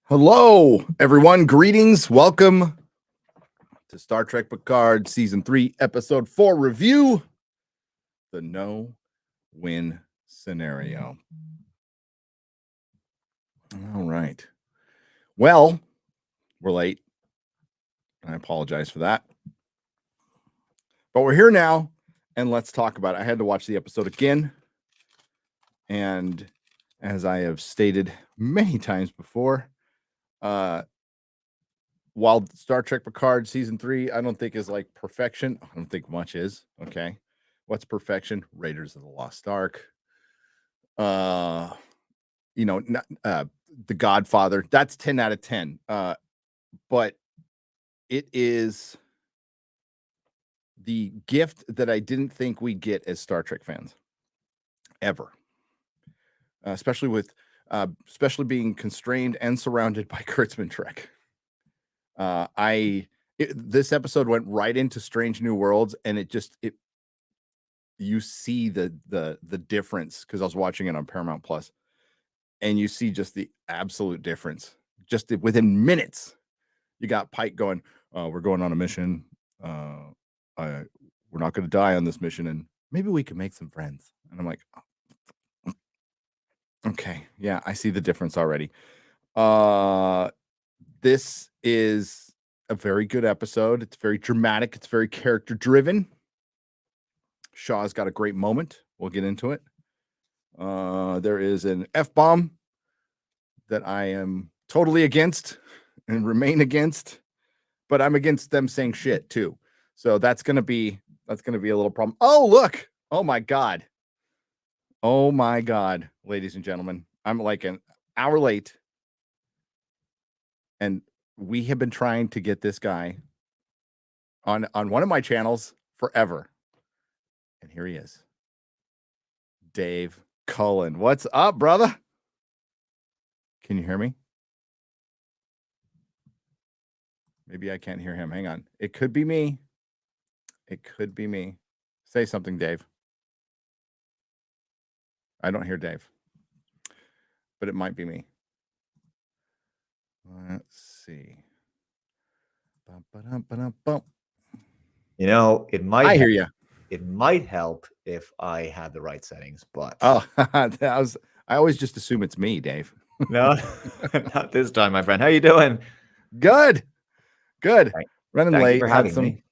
Hello, everyone. Greetings. Welcome to Star Trek Picard Season 3, Episode 4 review, the no-win scenario. All right. Well, we're late. I apologize for that. But we're here now, and let's talk about it. I had to watch the episode again. And as I have stated many times before, while Star Trek Picard Season 3, I don't think is like perfection. I don't think much is. Okay. What's perfection? Raiders of the Lost Ark. The Godfather. That's 10 out of 10. But it is the gift that I didn't think we'd get as Star Trek fans ever. Especially being constrained and surrounded by Kurtzman Trek. This episode went right into Strange New Worlds, and you see the difference, because I was watching it on Paramount Plus, and you see just the absolute difference. Just within minutes, you got Pike going, we're going on a mission. We're not going to die on this mission, and maybe we can make some friends. And I'm like, okay, yeah, I see the difference already. This is a very good episode. It's very dramatic. It's very character driven. Shaw's got a great moment. We'll get into it. There is an F-bomb that I am totally against and remain against, but I'm against them saying shit too. So that's gonna be a little problem. Oh, look. Oh my God, ladies and gentlemen. I'm like an hour late. And we have been trying to get this guy on one of my channels forever. And here he is. Dave Cullen. What's up, brother? Can you hear me? Maybe I can't hear him. Hang on. It could be me. Say something, Dave. I don't hear Dave. But it might be me. Let's see. You know, it might. I hear you. It might help if I had the right settings, but I always just assume it's me, Dave. No, not this time, my friend. How you doing? Good. Running Thank late. you for having me.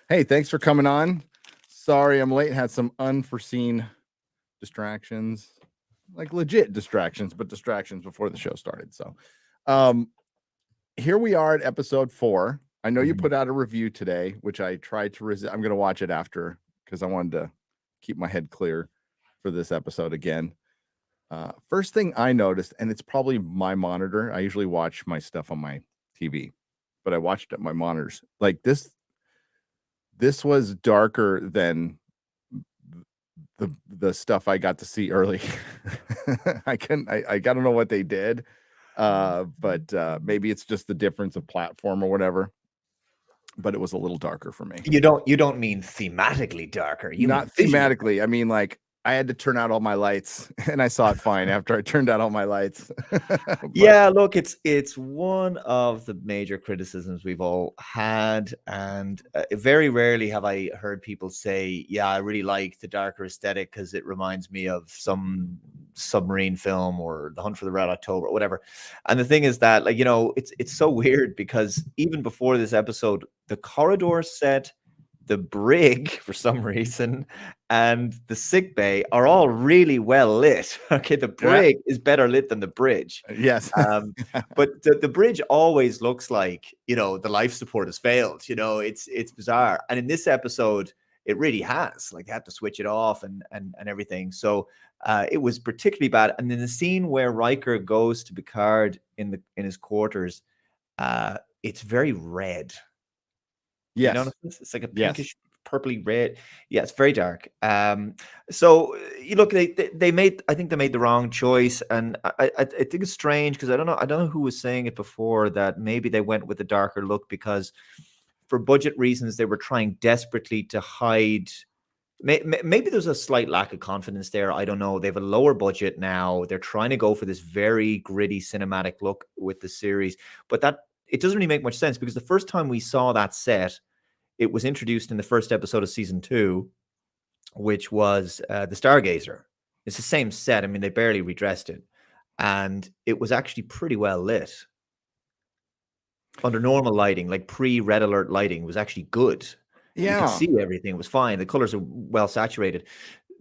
Hey, thanks for coming on. Sorry, I'm late. Had some unforeseen distractions, like legit distractions, but distractions before the show started. So, here we are at episode 4. I know you put out a review today, which I tried to resist. I'm going to watch it after because I wanted to keep my head clear for this episode again. First thing I noticed, and it's probably my monitor. I usually watch my stuff on my TV, but I watched it on my monitors. Like this was darker than the stuff I got to see early. I don't know what they did. But maybe it's just the difference of platform or whatever. But it was a little darker for me. You don't mean thematically darker. You not thematically. I mean, like, I had to turn out all my lights, and I saw it fine after I turned out all my lights. Yeah, look, it's one of the major criticisms we've all had, and very rarely have I heard people say, "Yeah, I really like the darker aesthetic because it reminds me of some submarine film or The Hunt for the Red October," or whatever. And the thing is that, like, you know, it's so weird because even before this episode, the corridor set, the brig for some reason, and the sick bay are all really well lit. Okay, the brig is better lit than the bridge. Yes. But the bridge always looks like, you know, the life support has failed. You know, it's bizarre. And in this episode, it really has. Like, they had to switch it off and everything. So it was particularly bad. And then the scene where Riker goes to Picard in his quarters, it's very red. You Yes. notice this? It's like a Yes. pinkish, purpley red. Yeah, it's very dark. So you look, they made, I think they made the wrong choice, and I think it's strange because I don't know who was saying it before, that maybe they went with a darker look because for budget reasons they were trying desperately to hide. Maybe there's a slight lack of confidence there. I don't know. They have a lower budget now. They're trying to go for this very gritty cinematic look with the series, but that it doesn't really make much sense because the first time we saw that set, it was introduced in the first episode of season 2, which was the Stargazer. It's the same set. I mean, they barely redressed it, and it was actually pretty well lit under normal lighting, like pre-red alert lighting was actually good. You could see everything. It was fine. The colors are well saturated.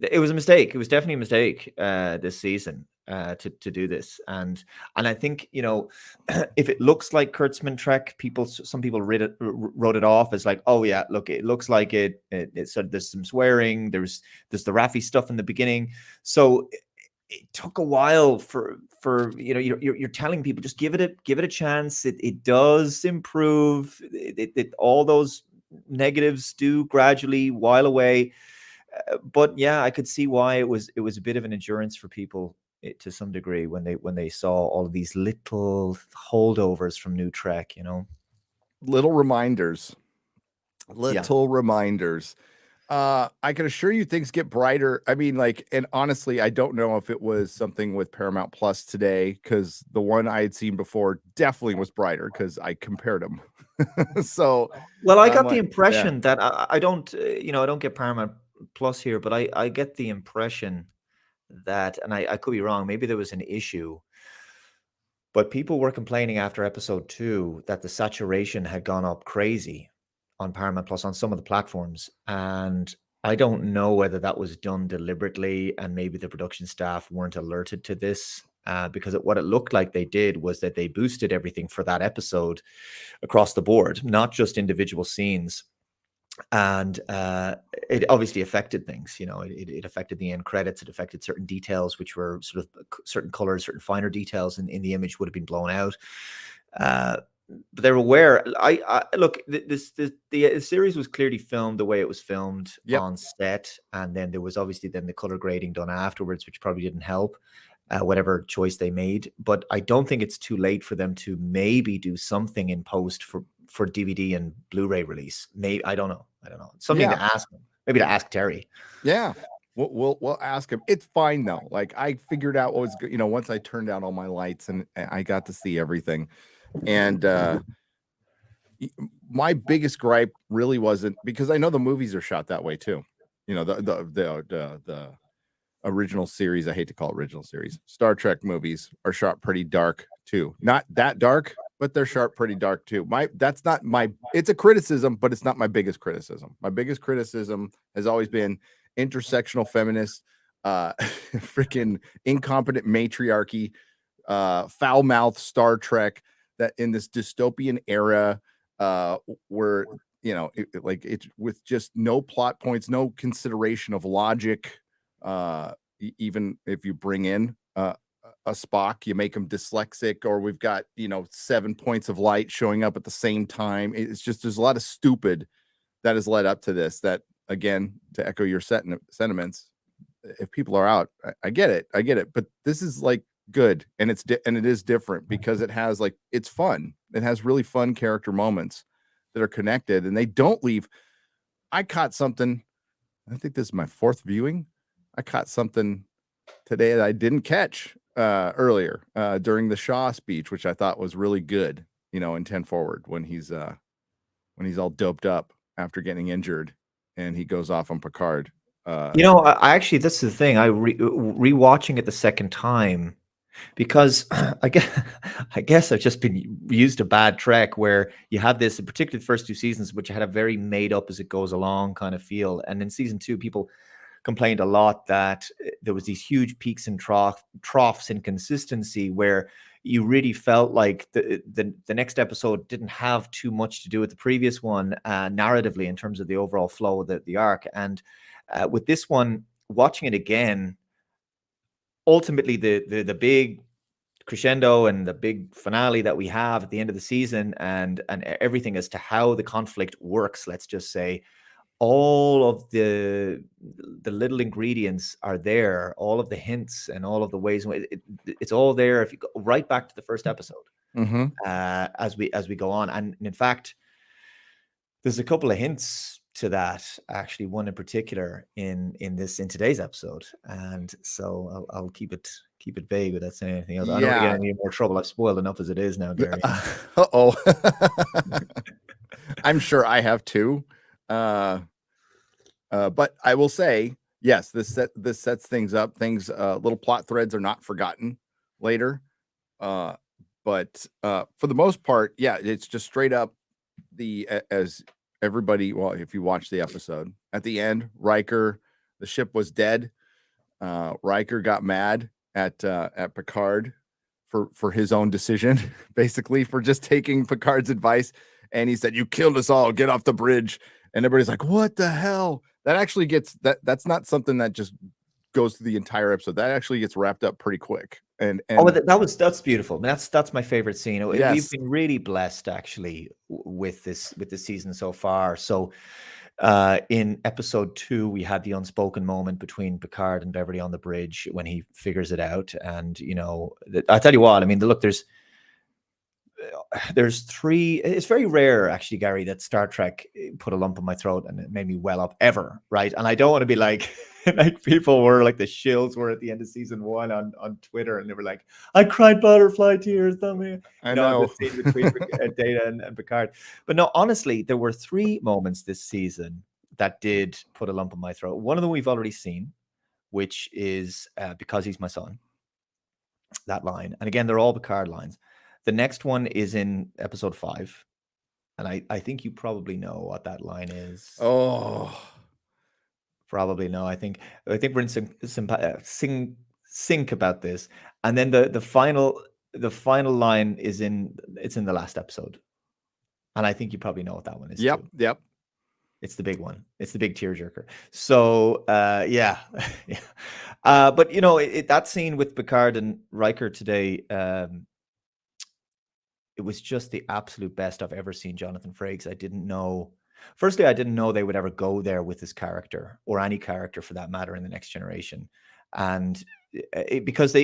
It was a mistake. It was definitely a mistake this season to do this. And I think, you know, if it looks like Kurtzman Trek, some people wrote it off as like, oh yeah, look, it looks like it. It's there's some swearing. There's the Raffi stuff in the beginning. So it took a while for you know, you're telling people just give it a chance. It does improve. All those negatives do gradually while away, but yeah, I could see why it was a bit of an endurance for people to some degree when they saw all of these little holdovers from New Trek, you know, little reminders. I can assure you things get brighter. I mean, like, and honestly, I don't know if it was something with Paramount Plus today, because the one I had seen before definitely was brighter because I compared them. So, well, I got the impression that I don't, you know, I don't get Paramount Plus here, but I get the impression that, and I could be wrong, maybe there was an issue, but people were complaining after episode 2 that the saturation had gone up crazy on Paramount Plus on some of the platforms. And I don't know whether that was done deliberately and maybe the production staff weren't alerted to this, because what it looked like they did was that they boosted everything for that episode across the board, not just individual scenes. And it obviously affected things. You know, it affected the end credits. It affected certain details, which were sort of certain colors, certain finer details in the image would have been blown out. But they're aware. I look, the series was clearly filmed the way it was filmed on set, and then there was obviously then the color grading done afterwards, which probably didn't help whatever choice they made. But I don't think it's too late for them to maybe do something in post for DVD and Blu-ray release. Maybe I don't know. Something to ask them. Maybe to ask Terry. Yeah. We'll ask him. It's fine though. Like, I figured out what was good. You know, once I turned down all my lights and I got to see everything. And my biggest gripe really wasn't, because I know the movies are shot that way too. You know, the original series, I hate to call it original series, Star Trek movies are shot pretty dark too. Not that dark, but they're shot pretty dark too. It's a criticism, but it's not my biggest criticism. My biggest criticism has always been intersectional feminists, freaking incompetent matriarchy, foul-mouthed Star Trek, that in this dystopian era, where, you know, it's with just no plot points, no consideration of logic. Even if you bring in a Spock, you make him dyslexic, or we've got, you know, 7 points of light showing up at the same time. It's just, there's a lot of stupid that has led up to this. That, again, to echo your sentiments, if people are out, I get it, but this is like good, and it is different because it has, like, it's fun. It has really fun character moments that are connected, and they don't leave. I caught something. I think this is my 4th viewing. I caught something today that I didn't catch earlier during the Shaw speech, which I thought was really good. You know, in 10 Forward, when he's all doped up after getting injured, and he goes off on Picard. You know, I actually, this is the thing. I rewatching it the second time, because I guess I've just been used a bad Trek where you had this, in particular the first 2 seasons, which had a very made up as it goes along kind of feel. And in season 2, people complained a lot that there was these huge peaks and troughs in consistency where, you really felt like the next episode didn't have too much to do with the previous one narratively in terms of the overall flow of the arc. And with this one, watching it again, ultimately the big crescendo and the big finale that we have at the end of the season, and everything as to how the conflict works, let's just say, all of the little ingredients are there, all of the hints and all of the ways it's all there if you go right back to the first episode. As we go on, and in fact there's a couple of hints to that, actually, one in particular in today's episode, and so I'll keep it vague without saying anything else. I don't want to get any more trouble. I've spoiled enough as it is now, Gary. I'm sure I have too. But I will say, yes, this sets things up. Little plot threads are not forgotten later. But for the most part, yeah, it's just straight up as everybody. Well, if you watch the episode at the end, Riker, the ship was dead. Riker got mad at Picard for his own decision, basically for just taking Picard's advice. And he said, "You killed us all. Get off the bridge." And everybody's like, "What the hell?" That actually gets that's not something that just goes through the entire episode. That actually gets wrapped up pretty quick. And that's beautiful. I mean, that's my favorite scene. Yes. We've been really blessed actually with this season so far. So in episode 2, we had the unspoken moment between Picard and Beverly on the bridge when he figures it out. And I tell you what, I mean, look, there's 3. It's very rare, actually, Gary, that Star Trek put a lump in my throat and it made me well up ever, right? And I don't want to be like people were like the shills were at the end of season 1 on Twitter, and they were like, "I cried butterfly tears." I know. The scene between Data and Picard. But no, honestly, there were 3 moments this season that did put a lump in my throat. One of them we've already seen, which is "Because he's my son." That line, and again, they're all Picard lines. The next one is in episode 5, and I think you probably know what that line is. Oh, probably no. I think we're in sync about this. And then the final line is in the last episode, and I think you probably know what that one is. Yep. It's the big one. It's the big tearjerker. So yeah. But that scene with Picard and Riker today. It was just the absolute best I've ever seen Jonathan Frakes. I didn't know they would ever go there with this character, or any character for that matter, in the Next Generation. And because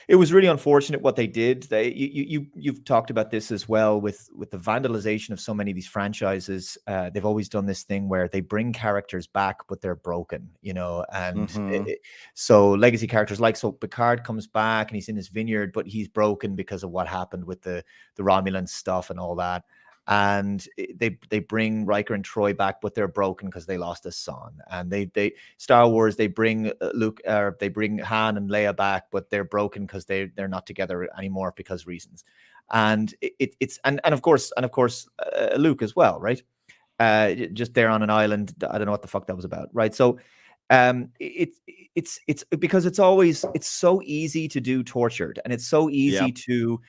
it was really unfortunate what they did. You've talked about this as well with the vandalization of so many of these franchises. They've always done this thing where they bring characters back, but they're broken, and so legacy characters so Picard comes back and he's in his vineyard, but he's broken because of what happened with the Romulan stuff and all that. And they bring Riker and Troy back, but they're broken because they lost a son. And they Star Wars, they bring Luke, or they bring Han and Leia back, but they're broken because they're not together anymore because reasons. And it's of course Luke as well, right? Just there on an island. I don't know what the fuck that was about, right? So it's because it's so easy to do Tortured, and it's so easy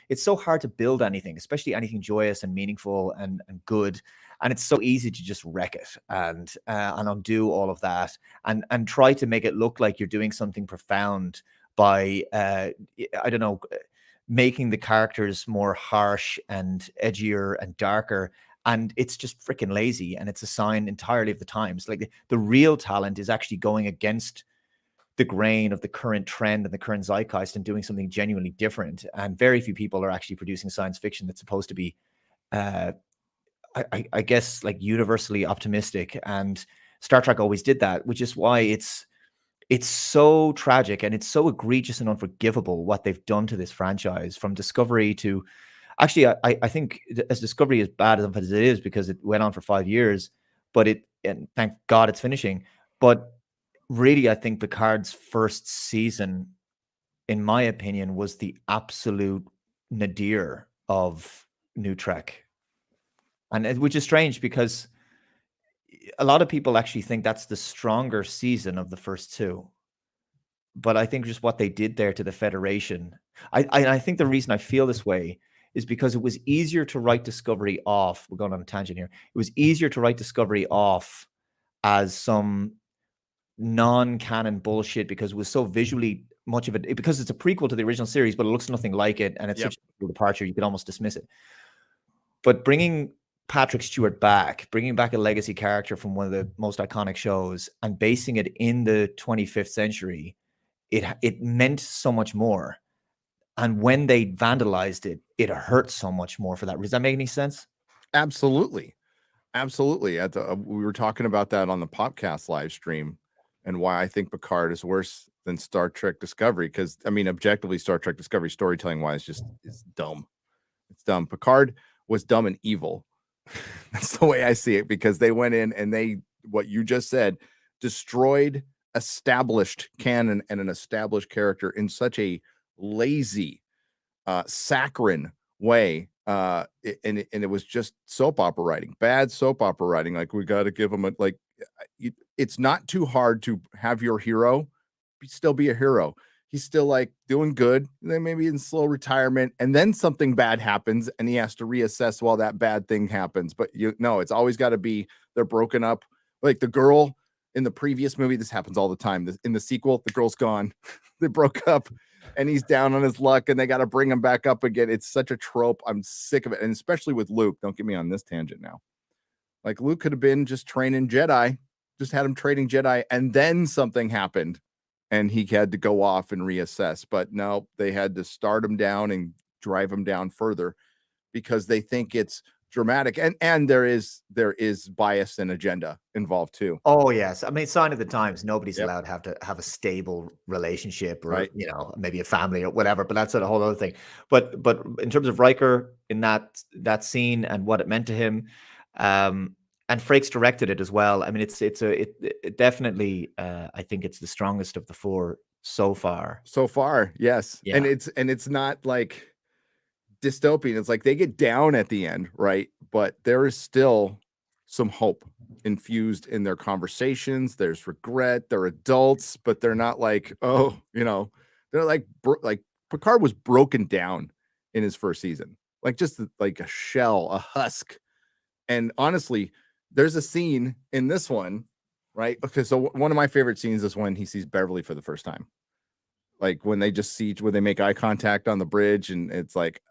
it's so hard to build anything, especially anything joyous and meaningful and good, and it's so easy to just wreck it and undo all of that and try to make it look like you're doing something profound by I don't know, making the characters more harsh and edgier and darker. And it's just freaking lazy, and it's a sign entirely of the times. Like the real talent is actually going against the grain of the current trend and the current zeitgeist and doing something genuinely different. And very few people are actually producing science fiction that's supposed to be, I guess, like universally optimistic. And Star Trek always did that, which is why it's so tragic and it's so egregious and unforgivable what they've done to this franchise, from Discovery to. Actually, I think as Discovery, as bad as it is, because it went on for 5 years, and thank God it's finishing. But really, I think Picard's first season, in my opinion, was the absolute nadir of New Trek. And which is strange, because a lot of people actually think that's the stronger season of the first 2. but I think just what they did there to the Federation, I think the reason I feel this way is because it was easier to write Discovery off. We're going on a tangent here. It was easier to write Discovery off as some non-canon bullshit because it was so visually much of it, because it's a prequel to the original series, but it looks nothing like it, and it's such a departure, you could almost dismiss it. But bringing Patrick Stewart back, bringing back a legacy character from one of the most iconic shows and basing it in the 25th century, it meant so much more. And when they vandalized it, it hurt so much more for that. Does that make any sense? Absolutely. Absolutely. We were talking about that on the podcast live stream, and why I think Picard is worse than Star Trek Discovery. Because I mean, objectively, Star Trek Discovery storytelling wise is dumb. It's dumb. Picard was dumb and evil. That's the way I see it, because they went in and what you just said, destroyed established canon and an established character in such a lazy, saccharine way. And it was just soap opera writing, bad soap opera writing. Like, we got to give them it's not too hard to have your hero still be a hero. He's still like doing good, then maybe in slow retirement, and then something bad happens and he has to reassess while that bad thing happens. But it's always got to be, they're broken up. Like the girl in the previous movie, this happens all the time. In the sequel, the girl's gone. They broke up and he's down on his luck and they got to bring him back up again. It's such a trope. I'm sick of it. And especially with Luke. Don't get me on this tangent now. Like, Luke could have been just training Jedi, just had him training Jedi, and then something happened and he had to go off and reassess. But no, they had to start him down and drive him down further because they think it's dramatic. And there is bias and agenda involved too. Oh yes. I mean, sign of the times, nobody's allowed to have a stable relationship, or maybe a family or whatever, but that's a whole other thing. But in terms of Riker in that scene and what it meant to him, and Frakes directed it as well. I mean, it definitely, I think it's the strongest of the four so far. So far, yes. Yeah. And it's not like dystopian. It's like they get down at the end, right? But there is still some hope infused in their conversations. There's regret. They're adults, but they're not like, they're like Picard was broken down in his first season, like just like a shell, a husk. And honestly, there's a scene in this one, right? Okay, so one of my favorite scenes is when he sees Beverly for the first time. Like when they make eye contact on the bridge, and it's like,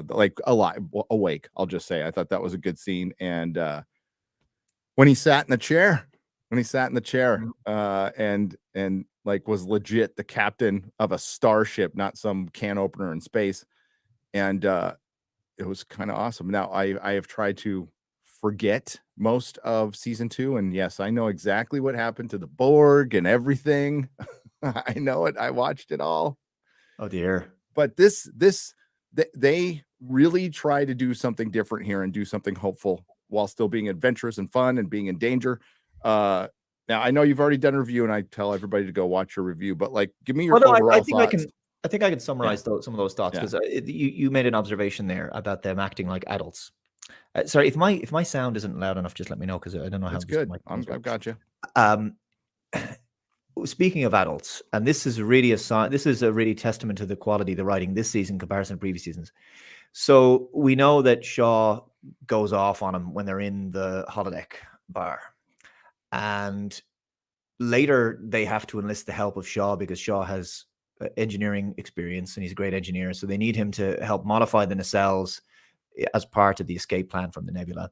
like awake. I'll just say, I thought that was a good scene. And when he sat in the chair, and like was legit the captain of a starship, not some can opener in space. And it was kind of awesome. Now I have tried to forget most of season 2, and yes, I know exactly what happened to the Borg and everything. I know it. I watched it all. Oh dear. But they really try to do something different here and do something hopeful while still being adventurous and fun and being in danger. Now I know you've already done a review, and I tell everybody to go watch your review, but like, give me your overall thoughts. I think I can summarize some of those thoughts, because you made an observation there about them acting like adults. Sorry, if my sound isn't loud enough, just let me know, because I don't know how. It's good. I've got you. Speaking of adults, and this is really a testament to the quality of the writing this season in comparison to previous seasons. So we know that Shaw goes off on him when they're in the holodeck bar, and later they have to enlist the help of Shaw because Shaw has engineering experience and he's a great engineer. So they need him to help modify the nacelles as part of the escape plan from the nebula.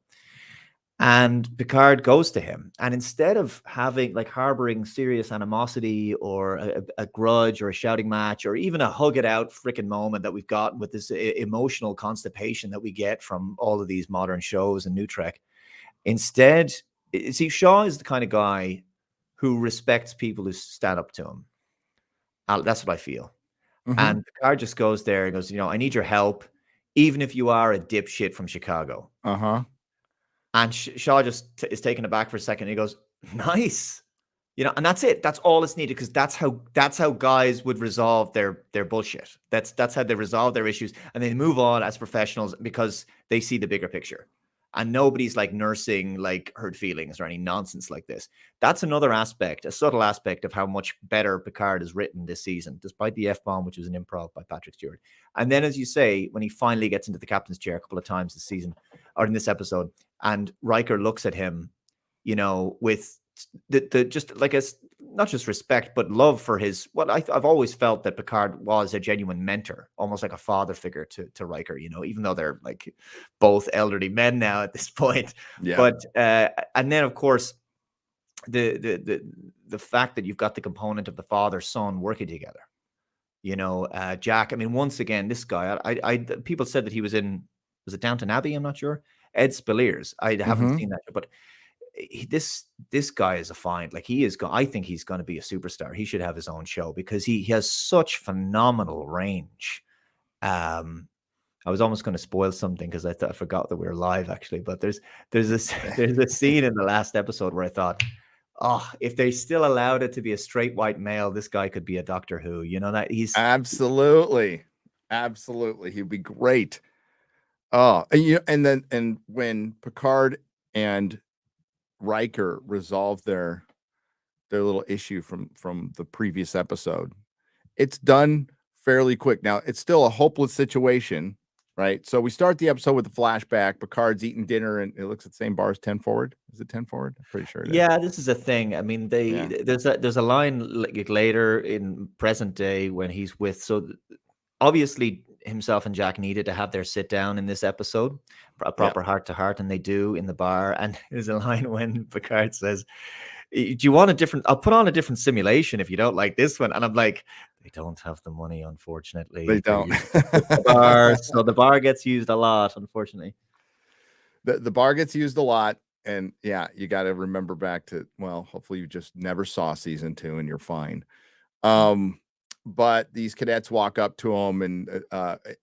And Picard goes to him, and instead of harboring serious animosity or a grudge or a shouting match or even a hug it out freaking moment that we've got with this emotional constipation that we get from all of these modern shows and New Trek, instead, see, Shaw is the kind of guy who respects people who stand up to him. That's what I feel. Mm-hmm. And Picard just goes there and goes, I need your help, even if you are a dipshit from Chicago. Uh-huh. And Shaw just is taken aback for a second. And he goes, nice. And that's it. That's all it's needed, because that's how guys would resolve their bullshit. That's how they resolve their issues. And they move on as professionals because they see the bigger picture. and nobody's like nursing like hurt feelings or any nonsense like this. That's another aspect, a subtle aspect of how much better Picard is written this season, despite the F-bomb, which was an improv by Patrick Stewart. And then, as you say, when he finally gets into the captain's chair a couple of times this season, or in this episode, and Riker looks at him, you know, with the just like a not just respect but love for his what I've always felt that Picard was a genuine mentor, almost like a father figure to Riker, you know, even though they're like both elderly men now at this point. Yeah. But and then of course the fact that you've got the component of the father son working together, you know, Jack. I mean, once again, this guy, I people said that he was it Downton Abbey? I'm not sure. Ed Spaliers. I haven't seen that, but this guy is a find. Like he is. I think he's going to be a superstar. He should have his own show because he has such phenomenal range. I was almost going to spoil something because I forgot that we were live actually. But there's a scene in the last episode where I thought, oh, if they still allowed it to be a straight white male, this guy could be a Doctor Who. You know that he's absolutely he'd be great. Oh, and when Picard and Riker resolve their little issue from the previous episode, it's done fairly quick. Now it's still a hopeless situation, right? So we start the episode with a flashback. Picard's eating dinner and it looks at the same bar as 10 Forward. Is it 10 Forward? I'm pretty sure it is. Yeah, this is a thing. I mean, there's a line like later in present day when he's with, so obviously himself and Jack needed to have their sit down in this episode, a proper heart to heart, and they do in the bar. And there's a line when Picard says, do you want a different, I'll put on a different simulation if you don't like this one. And I'm like, they don't have the money, unfortunately. They don't. The bar, so the bar gets used a lot, unfortunately. The bar gets used a lot. And yeah, you got to remember back to, well, hopefully you just never saw season 2 and you're fine. But these cadets walk up to him, and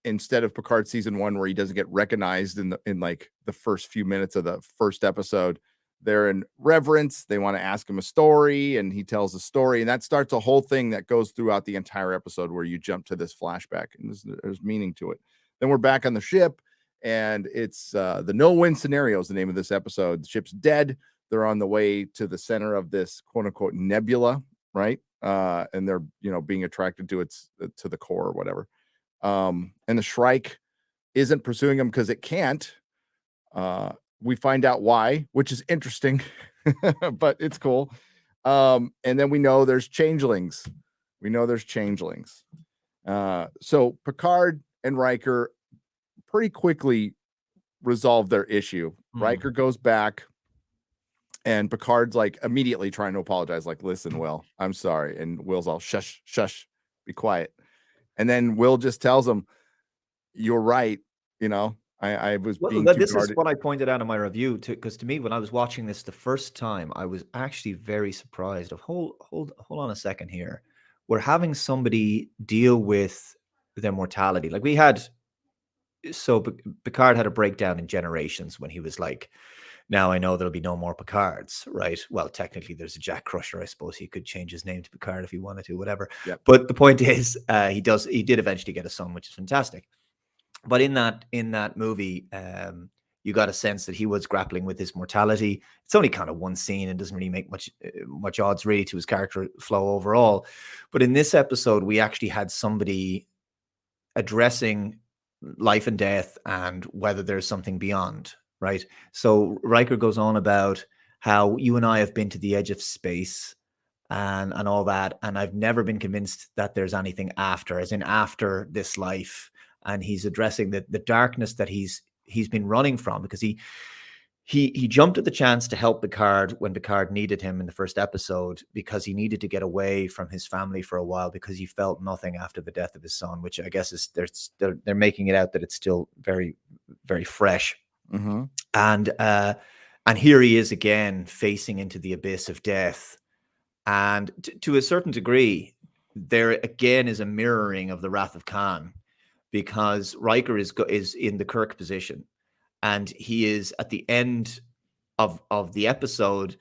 instead of Picard season 1, where he doesn't get recognized in like the first few minutes of the first episode, they're in reverence. They want to ask him a story, and he tells a story, and that starts a whole thing that goes throughout the entire episode where you jump to this flashback, and there's meaning to it. Then we're back on the ship, and it's the no-win scenario is the name of this episode. The ship's dead. They're on the way to the center of this quote-unquote nebula, right? And they're, you know, being attracted to to the core or whatever. And the Shrike isn't pursuing them because it can't. We find out why, which is interesting, but it's cool. And then we know there's changelings. So Picard and Riker pretty quickly resolve their issue. Riker goes back, and Picard's like immediately trying to apologize, like, listen, Will, I'm sorry. And Will's all shush, be quiet. And then Will just tells him, you're right. You know, I was being too this guarded. is what I pointed out in my review too, because to me, when I was watching this the first time, I was actually very surprised of hold on a second here. We're having somebody deal with their mortality. Like we had, so Picard had a breakdown in Generations when he was like, now I know there'll be no more Picards, right? Well, technically there's a Jack Crusher. I suppose he could change his name to Picard if he wanted to, whatever. Yep. But the point is, he did eventually get a son, which is fantastic. But in that movie, you got a sense that he was grappling with his mortality. It's only kind of one scene and doesn't really make much odds really to his character flow overall. But in this episode, we actually had somebody addressing life and death and whether there's something beyond. Right. So Riker goes on about how you and I have been to the edge of space and all that. And I've never been convinced that there's anything after, as in after this life. And he's addressing the darkness that he's been running from, because he jumped at the chance to help Picard when Picard needed him in the first episode, because he needed to get away from his family for a while because he felt nothing after the death of his son, which I guess is they're making it out that it's still very, very fresh. Mm-hmm. And here he is again facing into the abyss of death, and to a certain degree there again is a mirroring of the Wrath of Khan, because Riker is in the Kirk position, and he is at the end of the episode.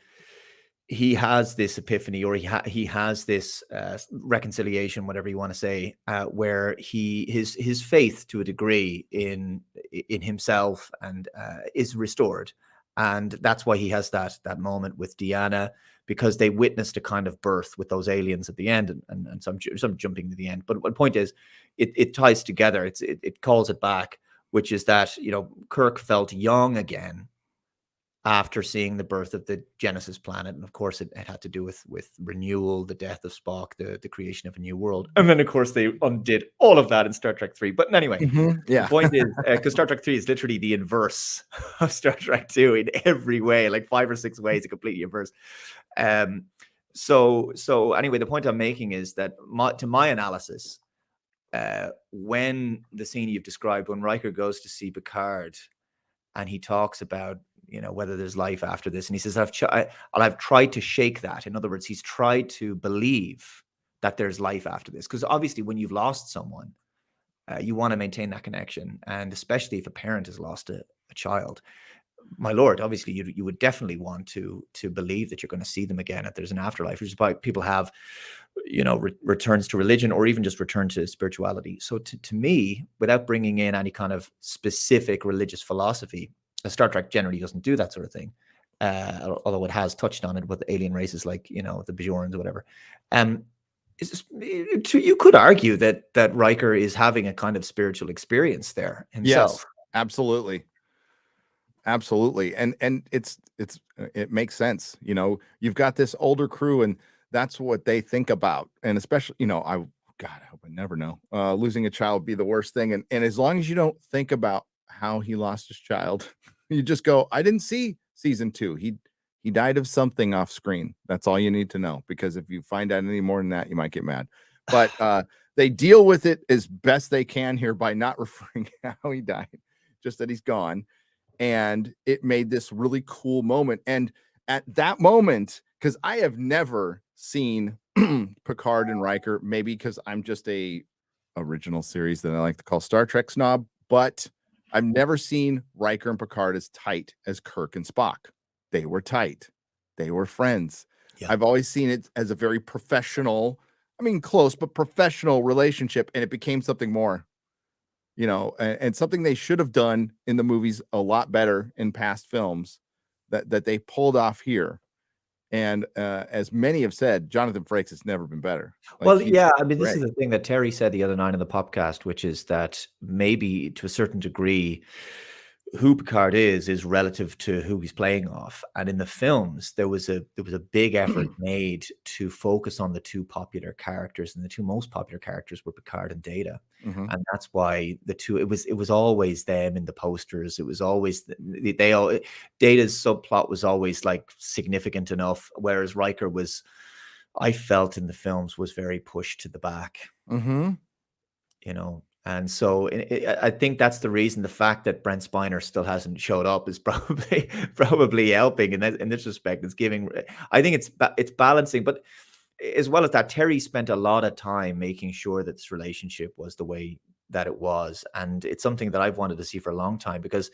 he has this epiphany, or he has this reconciliation, whatever you want to say, where his faith to a degree in himself and is restored, and that's why he has that moment with Deanna, because they witnessed a kind of birth with those aliens at the end, and some jumping to the end. But the point is, it ties together. It calls it back, which is that Kirk felt young again after seeing the birth of the Genesis planet. And of course, it had to do with renewal, the death of Spock, the creation of a new world. And then, of course, they undid all of that in Star Trek 3. But anyway, Yeah. the point is, because Star Trek 3 is literally the inverse of Star Trek 2 in every way, like 5 or 6 ways, completely inverse. So anyway, the point I'm making is that to my analysis, when the scene you've described, when Riker goes to see Picard and he talks about whether there's life after this, and he says, I've tried to shake that. In other words, he's tried to believe that there's life after this, because obviously when you've lost someone, you want to maintain that connection, and especially if a parent has lost a child, my lord, obviously you would definitely want to believe that you're going to see them again, that there's an afterlife, which is why people have returns to religion, or even just return to spirituality. So to me, without bringing in any kind of specific religious philosophy, Star Trek generally doesn't do that sort of thing, although it has touched on it with alien races like the Bajorans or whatever. You could argue that Riker is having a kind of spiritual experience there himself. Yes, absolutely. And it makes sense. You've got this older crew, and that's what they think about. And especially, I hope I never know. Losing a child would be the worst thing. And as long as you don't think about how he lost his child, you just go, I didn't see season 2. He died of something off screen. That's all you need to know, because if you find out any more than that, you might get mad. But they deal with it as best they can here by not referring how he died, just that he's gone. And it made this really cool moment. And at that moment, because I have never seen Picard and Riker, maybe because I'm just a original series that I like to call Star Trek snob, but I've never seen Riker and Picard as tight as Kirk and Spock. They were tight. They were friends. Yeah. I've always seen it as a very professional, close, but professional relationship. And it became something more, and something they should have done in the movies a lot better in past films that they pulled off here. And as many have said, Jonathan Frakes has never been better. Well, yeah, this is the thing that Terry said the other night in the podcast, which is that maybe to a certain degree, who Picard is relative to who he's playing off. And in the films, there was a big effort made to focus on the two popular characters, and the two most popular characters were Picard and Data. Mm-hmm. And that's why it was always them in the posters. It was always Data's subplot was always like significant enough, whereas Riker was, I felt in the films, was very pushed to the back. Mm-hmm. And so I think that's the reason. The fact that Brent Spiner still hasn't showed up is probably helping in this respect. It's giving, I think it's balancing, but as well as that, Terry spent a lot of time making sure that this relationship was the way that it was. And it's something that I've wanted to see for a long time, because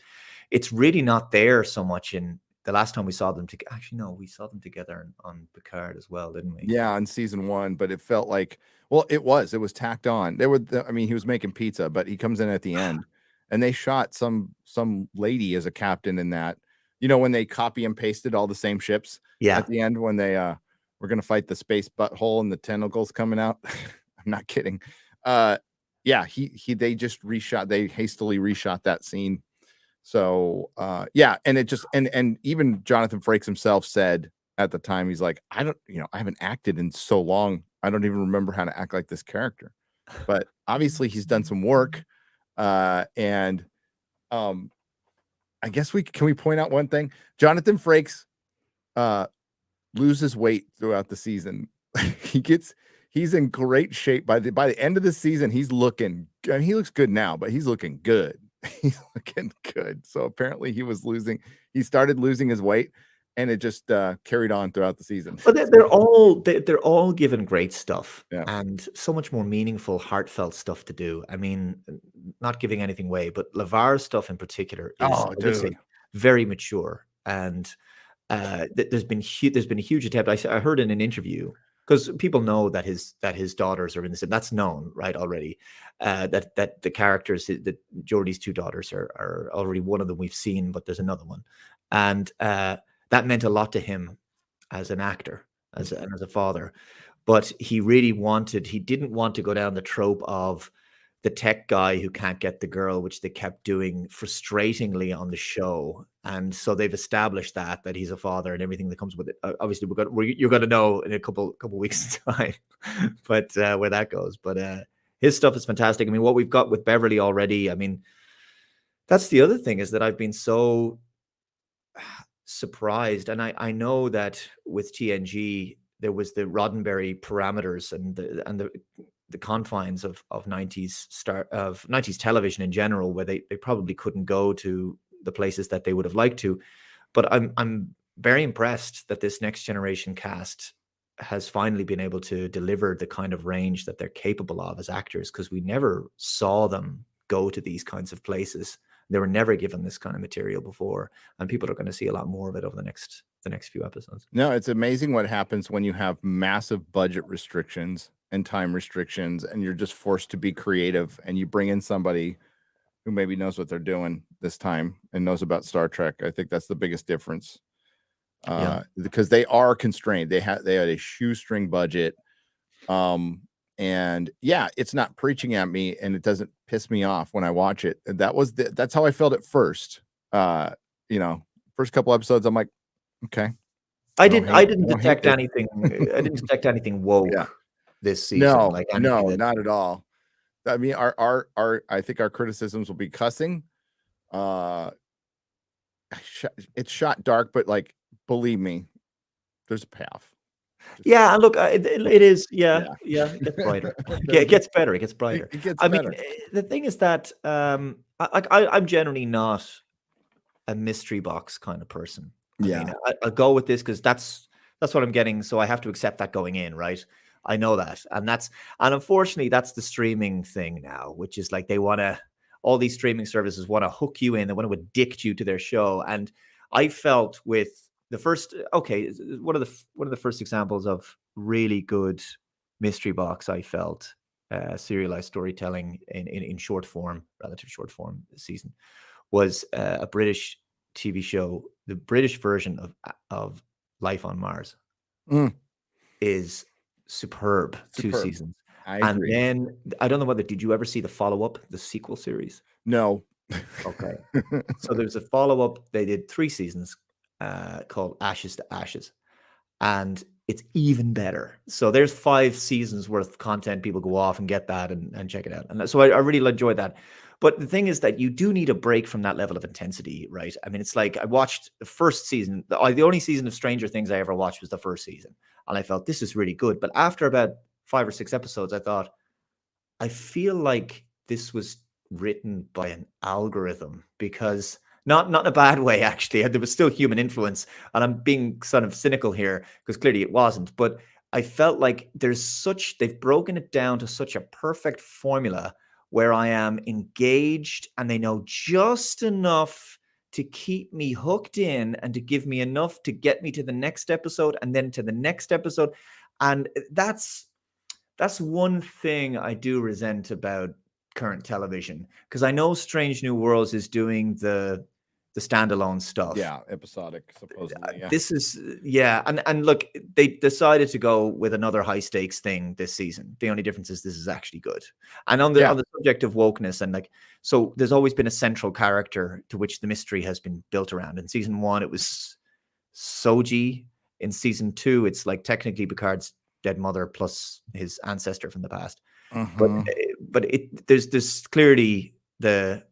it's really not there so much in the last time we saw them together. Actually, no, we saw them together on Picard as well, didn't we? Yeah, on season 1, but it felt like, well, it was tacked on. He was making pizza, but he comes in at the end, and they shot some lady as a captain in that, when they copy and pasted all the same ships. Yeah. At the end, when they were going to fight the space butthole and the tentacles coming out. I'm not kidding. Yeah, they just they hastily reshot that scene. So yeah, and it just and even Jonathan Frakes himself said at the time, he's like, I haven't acted in so long, I don't even remember how to act like this character. But obviously he's done some work. And I guess can we point out one thing? Jonathan Frakes loses weight throughout the season. He's in great shape by the end of the season. He looks good now, but he's looking good. He's looking good. So apparently he started losing his weight, and it just carried on throughout the season. But they're all given great stuff, yeah, and so much more meaningful, heartfelt stuff to do. I mean, not giving anything away, but LeVar's stuff in particular is very mature, and there's been a huge attempt. I heard in an interview, because people know that his daughters are in this, and that's known, right, already. That the characters, that Geordie's two daughters are already, one of them we've seen, but there's another one, and that meant a lot to him as an actor, as a father. But he didn't want to go down the trope of the tech guy who can't get the girl, which they kept doing frustratingly on the show. And so they've established that he's a father and everything that comes with it. Obviously, you're going to know in a couple weeks' time, but where that goes. But his stuff is fantastic. I mean, what we've got with Beverly already, I mean, that's the other thing, is that I've been so surprised. And I know that with TNG, there was the Roddenberry parameters and the confines of 90s television in general, where they probably couldn't go to the places that they would have liked to. But I'm very impressed that this next generation cast has finally been able to deliver the kind of range that they're capable of as actors, because we never saw them go to these kinds of places. They were never given this kind of material before, and people are going to see a lot more of it over the next few episodes. No, it's amazing what happens when you have massive budget restrictions and time restrictions, and you're just forced to be creative, and you bring in somebody who maybe knows what they're doing this time and knows about Star Trek. I think that's the biggest difference, because they are constrained. They had a shoestring budget, and yeah, it's not preaching at me, and it doesn't piss me off when I watch it. That's how I felt at first. First couple episodes, I'm like, okay. I didn't detect anything. I didn't detect anything woke this season. No, not at all. I mean, I think our criticisms will be cussing. It's shot dark, but like, believe me, there's a payoff. Yeah, look, it is. Yeah, it gets brighter. It gets better. It gets brighter. It gets better. Mean, the thing is that I'm generally not a mystery box kind of person. I mean, I'll go with this because that's what I'm getting, so I have to accept that going in, right? I know that, and unfortunately that's the streaming thing now, which is like all these streaming services want to hook you in, they want to addict you to their show. And I felt with the first, one of the first examples of really good mystery box, I felt serialized storytelling in short form, relative short form this season, was a British TV show. The British version of Life on Mars is superb. 2 seasons. I agree. And then I don't know did you ever see the follow-up, the sequel series? No. Okay. So there's a follow-up. They did 3 seasons called Ashes to Ashes, and it's even better. So there's 5 seasons worth of content. People go off and get that and check it out. And so I really enjoyed that. But the thing is that you do need a break from that level of intensity, right? I mean, it's like I watched the first season. The only season of Stranger Things I ever watched was the first season. And I felt this is really good. But after about 5 or 6 episodes, I thought, I feel like this was written by an algorithm, because not in a bad way, actually. There was still human influence. And I'm being sort of cynical here because clearly it wasn't. But I felt like they've broken it down to such a perfect formula where I am engaged and they know just enough to keep me hooked in and to give me enough to get me to the next episode and then to the next episode. And that's one thing I do resent about current television, because I know Strange New Worlds is doing the standalone stuff. Yeah, episodic, supposedly. Yeah. This is and look, they decided to go with another high stakes thing this season. The only difference is this is actually good. And on the subject of wokeness, and so there's always been a central character to which the mystery has been built around. In season 1, it was Soji. In season 2, it's like technically Picard's dead mother plus his ancestor from the past. But there's clearly the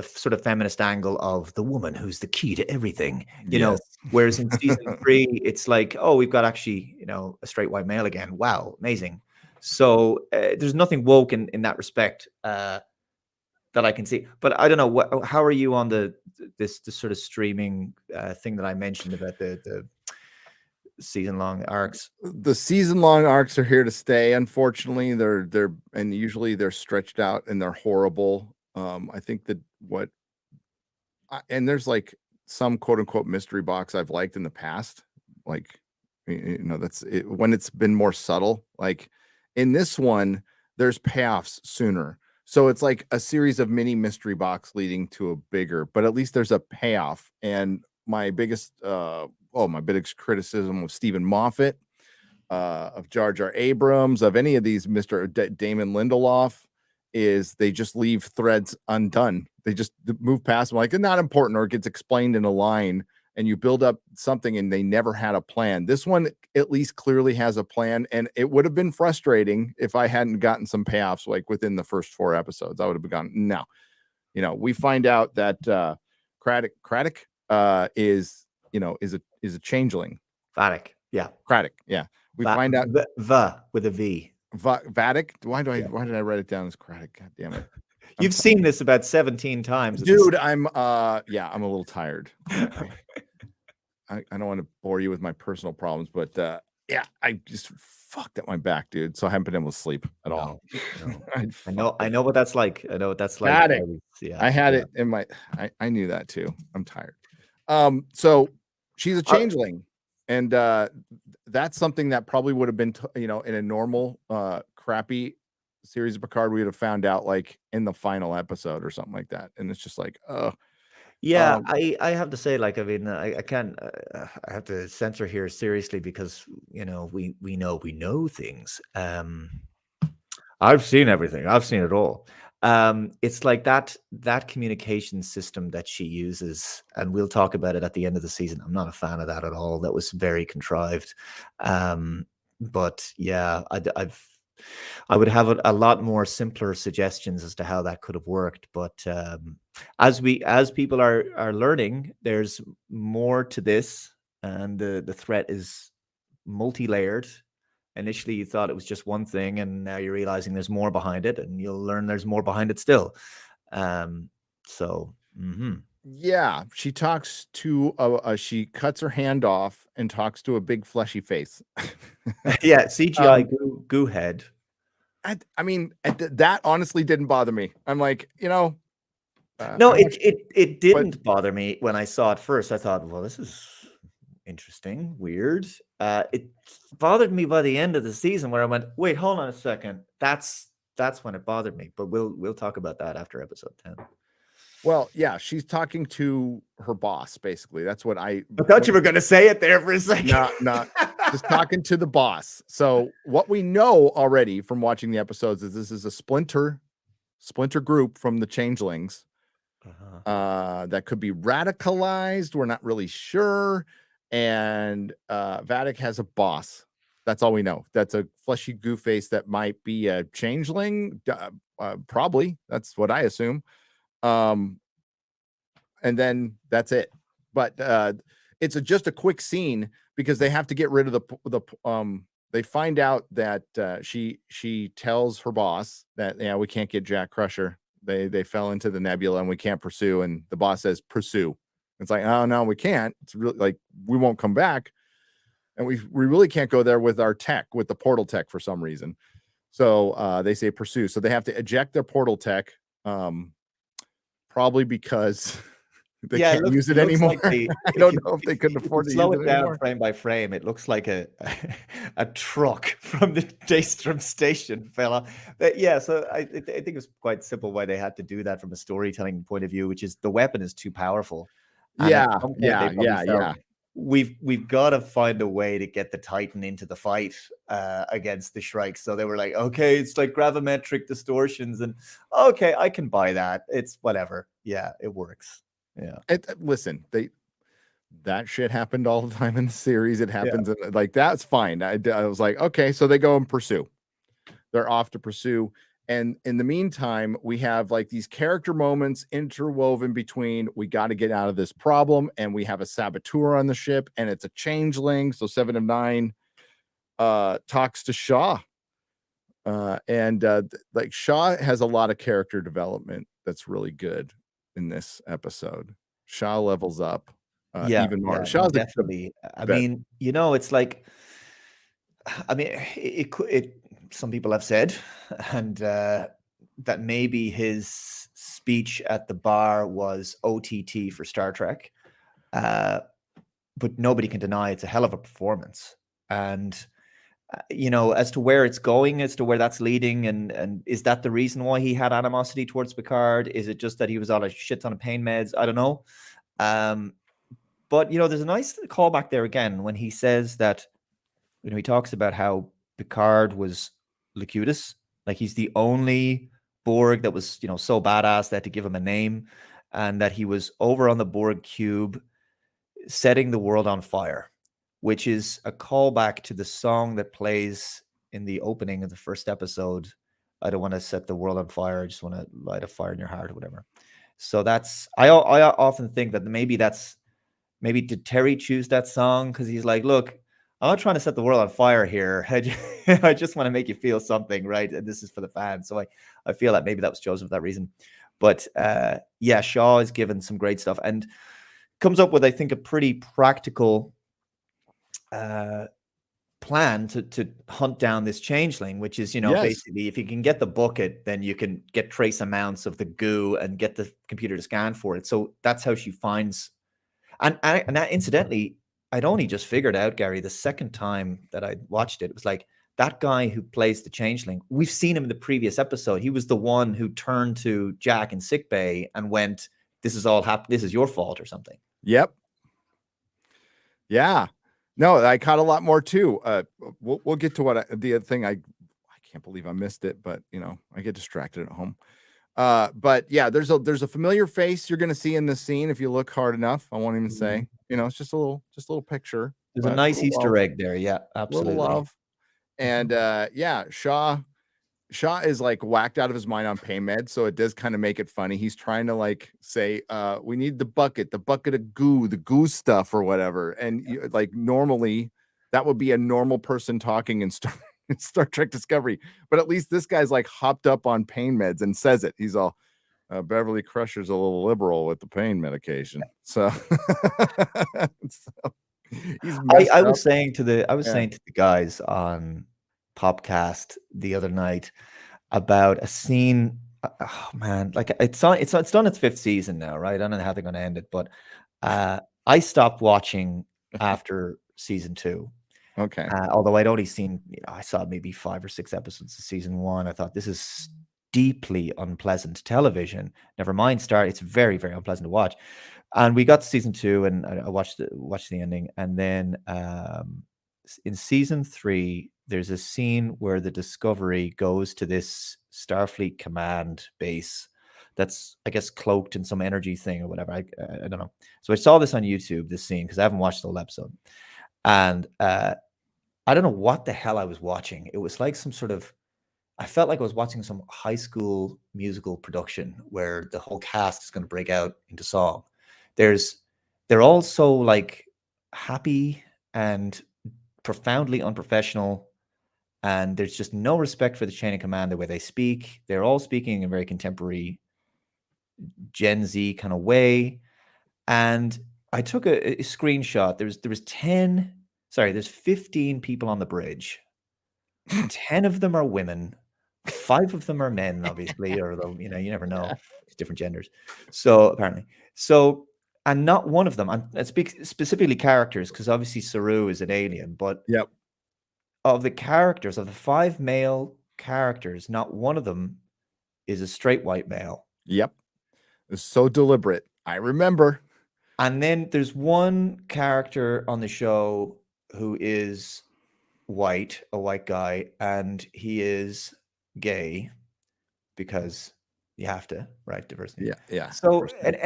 sort of feminist angle of the woman who's the key to everything, you know, whereas in season 3, it's like, oh, we've got actually, a straight white male again. Wow. Amazing. So there's nothing woke in that respect that I can see, but I don't know how are you on this sort of streaming thing that I mentioned about the season-long arcs? The season-long arcs are here to stay. Unfortunately, they're and usually they're stretched out and they're horrible. I think that and there's like some quote unquote mystery box I've liked in the past. Like, that's it, when it's been more subtle. Like in this one, there's payoffs sooner. So it's like a series of mini mystery box leading to a bigger, but at least there's a payoff. And my biggest criticism of Stephen Moffat, of Jar Jar Abrams, of any of these Mr. Damon Lindelof, is they just leave threads undone. They just move past them like it's not important, or it gets explained in a line, and you build up something and they never had a plan. This one at least clearly has a plan, and it would have been frustrating if I hadn't gotten some payoffs like within the first 4 episodes. I would have gone, no. We find out that Craddock is a changeling. Vatic. Yeah. Craddock, yeah. We find out with a V. Vatic. Why did I write it down as Craddock? God damn it. You've seen this about 17 times. Dude, I'm a little tired. I don't want to bore you with my personal problems, but I just fucked up my back, dude. So I haven't been able to sleep at all. No. I know what that's like. I know what that's like. I had it in my I knew that too. I'm tired. So she's a changeling. And that's something that probably would have been, in a normal, crappy series of Picard, we would have found out like in the final episode or something like that. And it's just like, yeah, I have to say, like, I mean, I can't, I have to censor here seriously because, we know things. I've seen everything. I've seen it all. It's like that communication system that she uses, and we'll talk about it at the end of the season. I'm not a fan of that at all. That was very contrived. But yeah, I would have a lot more simpler suggestions as to how that could have worked. But as people are learning, there's more to this, and the threat is multi-layered. Initially, you thought it was just one thing, and now you're realizing there's more behind it, and you'll learn there's more behind it still. Yeah, she talks to she cuts her hand off and talks to a big fleshy face. Yeah, CGI goo head. I mean, that honestly didn't bother me. I'm like, no, it didn't bother me when I saw it first. I thought, well, this is interesting, weird. It bothered me by the end of the season where I went, wait, hold on a second. That's when it bothered me. But we'll talk about that after episode 10. Well, yeah, she's talking to her boss, basically. That's what I thought you were going to say it there for a second. No, just talking to the boss. So what we know already from watching the episodes is this is a splinter group from the changelings that could be radicalized. We're not really sure. And Vatic has a boss. That's all we know. That's a fleshy goo face that might be a changeling. Probably. That's what I assume. And then that's it. But it's just a quick scene because they have to get rid of the they find out that she tells her boss that we can't get Jack Crusher. They fell into the nebula and we can't pursue, and the boss says pursue. It's like, oh no, we can't. It's really like we won't come back, and we really can't go there with our tech, with the portal tech for some reason. So they say pursue. So they have to eject their portal tech, probably because they can't use it anymore. Like I don't know if they couldn't afford to slow use it it down anymore. frame by frame. It looks like a truck from the Daystrom station, fella. But yeah, so I think it's quite simple why they had to do that from a storytelling point of view, which is the weapon is too powerful. Yeah. We've got to find a way to get the Titan into the fight against the Shrike. So they were like, okay, it's like gravimetric distortions, and okay, I can buy that. It's whatever. Yeah, it works. Yeah. Listen, that shit happened all the time in the series. It happens like that's fine. I was like, okay, so they go and pursue. They're off to pursue. And in the meantime, we have like these character moments interwoven between we got to get out of this problem, and we have a saboteur on the ship, and it's a changeling. So 7 of 9 talks to Shaw. And like Shaw has a lot of character development that's really good in this episode. Shaw levels up even more. Shaw's definitely. I mean, it's like, I mean, it some people have said, and that maybe his speech at the bar was OTT for Star Trek. but nobody can deny it's a hell of a performance. And as to where it's going, as to where that's leading, and is that the reason why he had animosity towards Picard? Is it just that he was on a shit ton of pain meds? I don't know. But there's a nice callback there again when he says that, he talks about how Picard was Locutus, like he's the only Borg that was, so badass that to give him a name, and that he was over on the Borg cube setting the world on fire, which is a callback to the song that plays in the opening of the first episode. I don't want to set the world on fire. I just want to light a fire in your heart or whatever. So I often think that maybe did Terry choose that song because he's like, look, I'm not trying to set the world on fire here. I just want to make you feel something, right? And this is for the fans. So I feel that maybe that was chosen for that reason. But yeah, Shaw is given some great stuff and comes up with, I think, a pretty practical plan to hunt down this changeling, which is, basically, if you can get the bucket, then you can get trace amounts of the goo and get the computer to scan for it. So that's how she finds. And that, incidentally, I'd only just figured out, Gary, the second time that I watched it, it was like, that guy who plays the changeling, we've seen him in the previous episode. He was the one who turned to Jack in sickbay and went, this is all happened. This is your fault or something. Yep. Yeah. No, I caught a lot more too. We'll get to the other thing. I can't believe I missed it, but I get distracted at home. But yeah, there's a familiar face you're going to see in this scene if you look hard enough. I won't even say, it's just a little picture. There's a nice Easter egg there. Yeah, absolutely. Little love. And yeah, Shaw is like whacked out of his mind on pain meds, so it does kind of make it funny. He's trying to like say, we need the bucket of goo, the goo stuff or whatever. And like normally that would be a normal person talking in Star Trek Discovery, but at least this guy's like hopped up on pain meds and says it. He's all, Beverly Crusher's a little liberal with the pain medication. So, I was saying to the guys on Popcast the other night about a scene. Oh man, like it's done its fifth season now, right? I don't know how they're going to end it, but I stopped watching after season 2. Okay. Although I'd only seen, I saw maybe 5 or 6 episodes of season 1. I thought, this is deeply unpleasant television. Never mind it's very, very unpleasant to watch. And we got to season 2, and I watched the ending. And then in season 3, there's a scene where the Discovery goes to this Starfleet command base that's, I guess, cloaked in some energy thing or whatever. I don't know. So I saw this on YouTube, this scene, because I haven't watched the whole episode. And I don't know what the hell I was watching. It was like I felt like I was watching some high school musical production where the whole cast is going to break out into song. They're all so like happy and profoundly unprofessional, and there's just no respect for the chain of command, the way they speak. They're all speaking in a very contemporary Gen Z kind of way. And I took a screenshot. There's 15 people on the bridge. 10 of them are women. 5 of them are men, obviously, or you never know. It's different genders. So apparently. And not one of them, I speak specifically characters, because obviously Saru is an alien, but yep. Of the 5 male characters, not one of them is a straight white male. Yep. It's so deliberate. I remember. And then there's one character on the show who is a white guy, and he is gay because you have to, right? Diversity. Yeah. So, and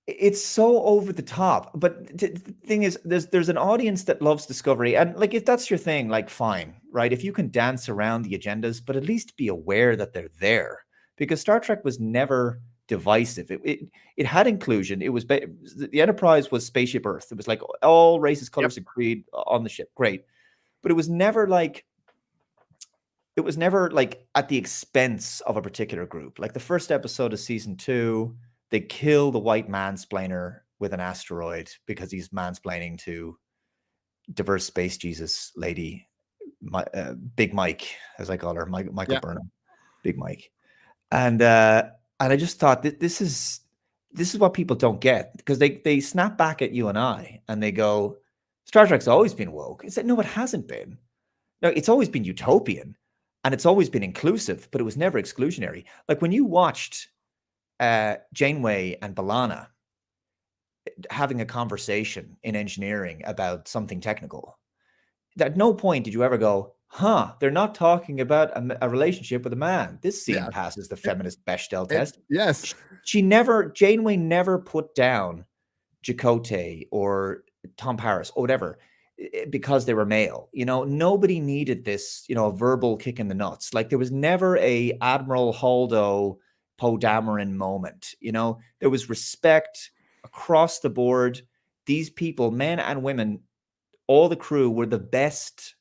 it's so over the top. But the thing is, there's an audience that loves Discovery, and like, if that's your thing, like, fine, right? If you can dance around the agendas, but at least be aware that they're there, because Star Trek was never divisive. It had inclusion. It was the Enterprise was Spaceship Earth. It was like all races, colors, and creed on the ship. Great. But it was never like at the expense of a particular group. Like the first episode of season 2, they kill the white mansplainer with an asteroid because he's mansplaining to diverse space Jesus lady, Big Mike, as I call her, Michael Burnham, Big Mike. And I just thought that this is this is what people don't get, because they snap back at you and I and they go, Star Trek's always been woke. It's like, no, it hasn't been. No, it's always been utopian and it's always been inclusive, but it was never exclusionary. Like when you watched Janeway and B'Elanna having a conversation in engineering about something technical, at no point did you ever go, they're not talking about a relationship with a man. This scene passes the feminist Bechdel test. Yes. Janeway never put down Chakotay or Tom Paris or whatever because they were male. You know, nobody needed this, you know, verbal kick in the nuts. Like there was never a Admiral Holdo, Poe Dameron moment. You know, there was respect across the board. These people, men and women, all the crew were the best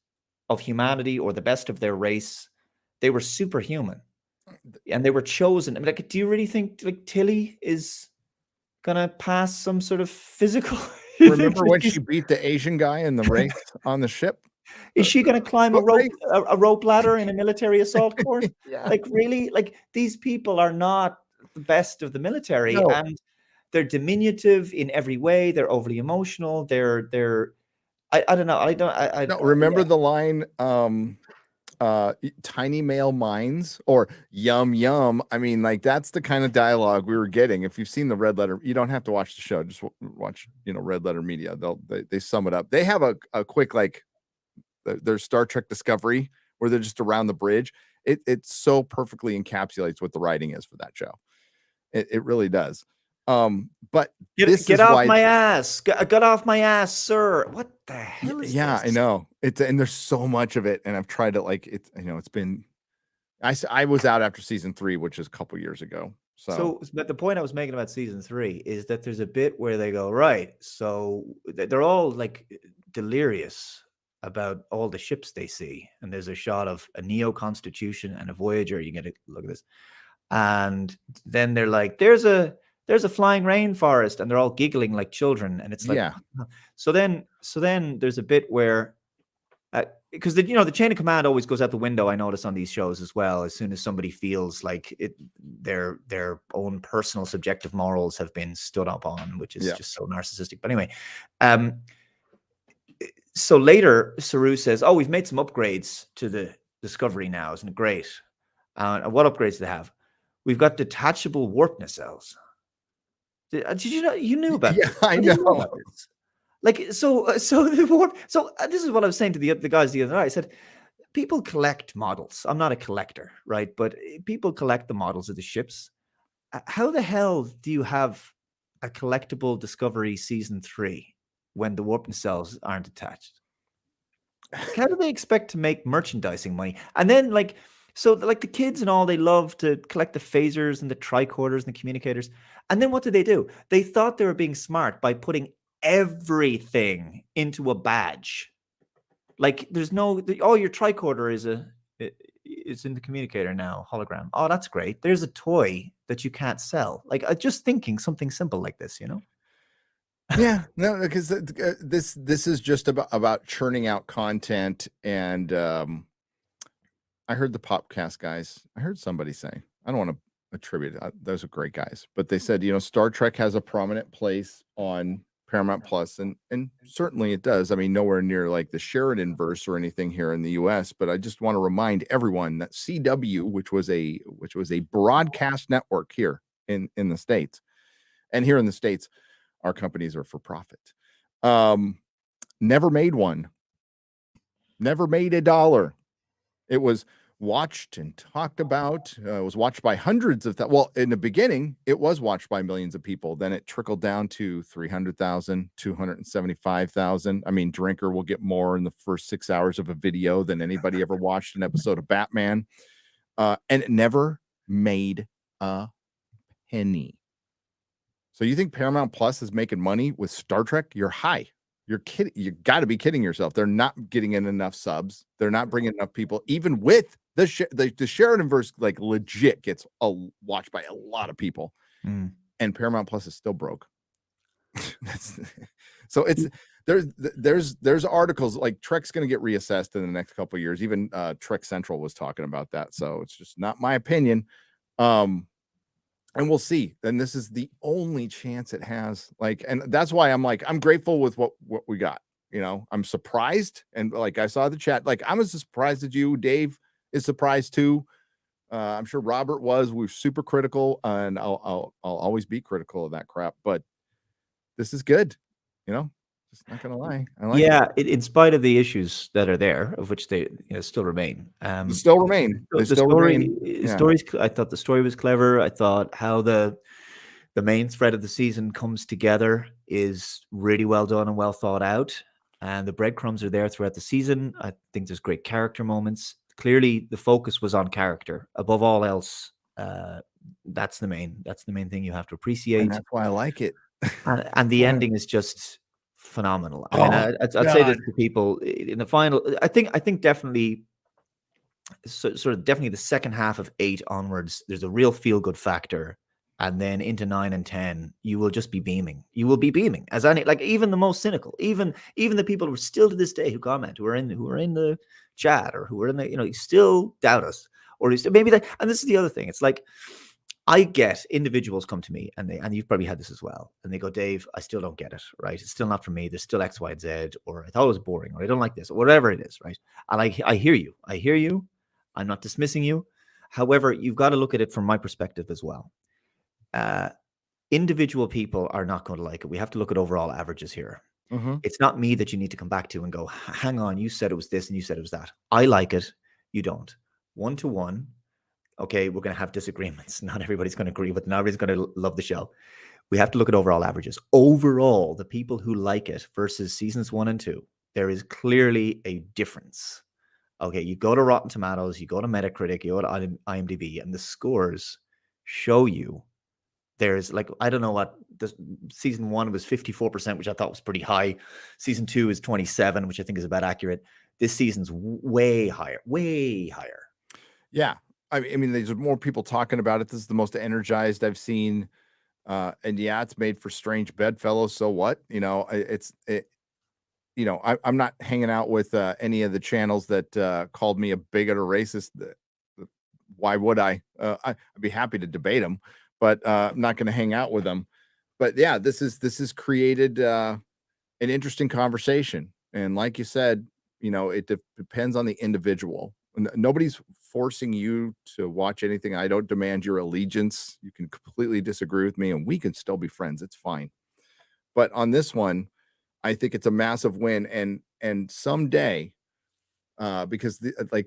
of humanity or the best of their race. They were superhuman and they were chosen. I mean, like, do you really think like Tilly is gonna pass some sort of physical? Remember when she beat the Asian guy in the race on the ship? Is she gonna climb a rope ladder in a military assault course? Yeah. Like really? Like these people are not the best of the military, No. and they're diminutive in every way. They're overly emotional. They're I don't know. I don't remember the line tiny male minds or yum yum. I mean, like that's the kind of dialogue we were getting. If you've seen the Red Letter, you don't have to watch the show, just watch, you know, Red Letter Media. They sum it up. They have a quick, like their Star Trek Discovery where they're just around the bridge. It so perfectly encapsulates what the writing is for that show. It really does. But get off my ass. Get off my ass, sir. What the hell is this? I know. And there's so much of it. And I've tried to, like, it's, you know, it's been, I was out after season 3, which is a couple years ago. But the point I was making about season 3 is that there's a bit where they go, right, so they're all like delirious about all the ships they see. And there's a shot of a Neo Constitution and a Voyager. You get to look at this. And then they're like, there's a flying rainforest, and they're all giggling like children. And it's like, yeah. So then there's a bit where, because the chain of command always goes out the window. I notice on these shows as well. As soon as somebody feels like their own personal subjective morals have been stood up on, which is just so narcissistic. But anyway, so later Saru says, "Oh, we've made some upgrades to the Discovery now. Isn't it great? What upgrades do they have? We've got detachable warp nacelles." Did you know? You knew about this? I know. Like, so the warp. So this is what I was saying to the guys the other night. I said, people collect models. I'm not a collector, right? But people collect the models of the ships. How the hell do you have a collectible Discovery season 3 when the warp nacelles aren't attached? How do they expect to make merchandising money? And then like the kids and all, they love to collect the phasers and the tricorders and the communicators. And then what did they do? They thought they were being smart by putting everything into a badge. Like there's no, your tricorder is in the communicator now, hologram. Oh, that's great. There's a toy that you can't sell. Like just thinking something simple like this, you know? Yeah, no, because this is just about churning out content. And I heard the Popcast guys, I heard somebody say, I don't want to attribute it, those are great guys, but they said, you know, Star Trek has a prominent place on Paramount Plus, and certainly it does. I mean, nowhere near like the Sheridan verse or anything here in the US, but I just want to remind everyone that CW, which was a broadcast network here in the States, and here in the States, our companies are for profit. Never made one. Never made $1. It was watched and talked about. It was watched by hundreds of well, in the beginning, it was watched by millions of people. Then it trickled down to 300,000, 275,000. I mean, Drinker will get more in the first 6 hours of a video than anybody ever watched an episode of Batman. And it never made a penny. So you think Paramount Plus is making money with Star Trek? You're high. You're kidding. You got to be kidding yourself. They're not getting in enough subs. They're not bringing enough people. Even with the Sheridan verse, like legit gets watched by a lot of people, and Paramount Plus is still broke. So it's there's articles like Trek's going to get reassessed in the next couple of years. Even Trek Central was talking about that. So it's just not my opinion. and we'll see. And this is the only chance it has. Like, and that's why I'm like, I'm grateful with what we got. You know, I'm surprised, and like I saw the chat, like I'm as surprised as you. Dave is surprised too. I'm sure Robert was. We're super critical, and I'll always be critical of that crap. But this is good. You know, just not gonna lie. I like it. In spite of the issues that are there, of which they still remain. They still remain. They still remain. Yeah. I thought the story was clever. I thought how the main thread of the season comes together is really well done and well thought out. And the breadcrumbs are there throughout the season. I think there's great character moments. Clearly, the focus was on character above all else. That's the main thing you have to appreciate. And that's why I like it. And the ending is just phenomenal. I mean, I'd say this to people in the final. I think definitely, sort of definitely the second half of 8 onwards, there's a real feel good factor. And then into 9 and 10, you will just be beaming. You will be beaming as any, like even the most cynical, even the people who are still to this day who comment, who are in the chat or who are in the, you still doubt us, or maybe that. And this is the other thing. It's like, I get individuals come to me and you've probably had this as well. And they go, Dave, I still don't get it, right? It's still not for me. There's still X, Y, and Z, or I thought it was boring, or I don't like this, or whatever it is, right? And I hear you. I'm not dismissing you. However, you've got to look at it from my perspective as well. Individual people are not going to like it. We have to look at overall averages here. Mm-hmm. It's not me that you need to come back to and go, hang on, you said it was this and you said it was that. I like it. You don't. 1-to-1. Okay, we're going to have disagreements. Not everybody's going to agree with it. Not everybody's going to love the show. We have to look at overall averages. Overall, the people who like it versus seasons 1 and 2, there is clearly a difference. Okay, you go to Rotten Tomatoes, you go to Metacritic, you go to IMDb, and the scores show you there's like, I don't know what, season 1 was 54%, which I thought was pretty high. Season 2 is 27, which I think is about accurate. This season's way higher, way higher. Yeah. I mean, there's more people talking about it. This is the most energized I've seen. And yeah, it's made for strange bedfellows. So what? I'm not hanging out with any of the channels that called me a bigot or racist. Why would I? I'd be happy to debate them, but I'm not going to hang out with them. But yeah, this has created an interesting conversation. And like you said, it depends on the individual. Nobody's forcing you to watch anything. I don't demand your allegiance. You can completely disagree with me and we can still be friends. It's fine. But on this one, I think it's a massive win. And someday, because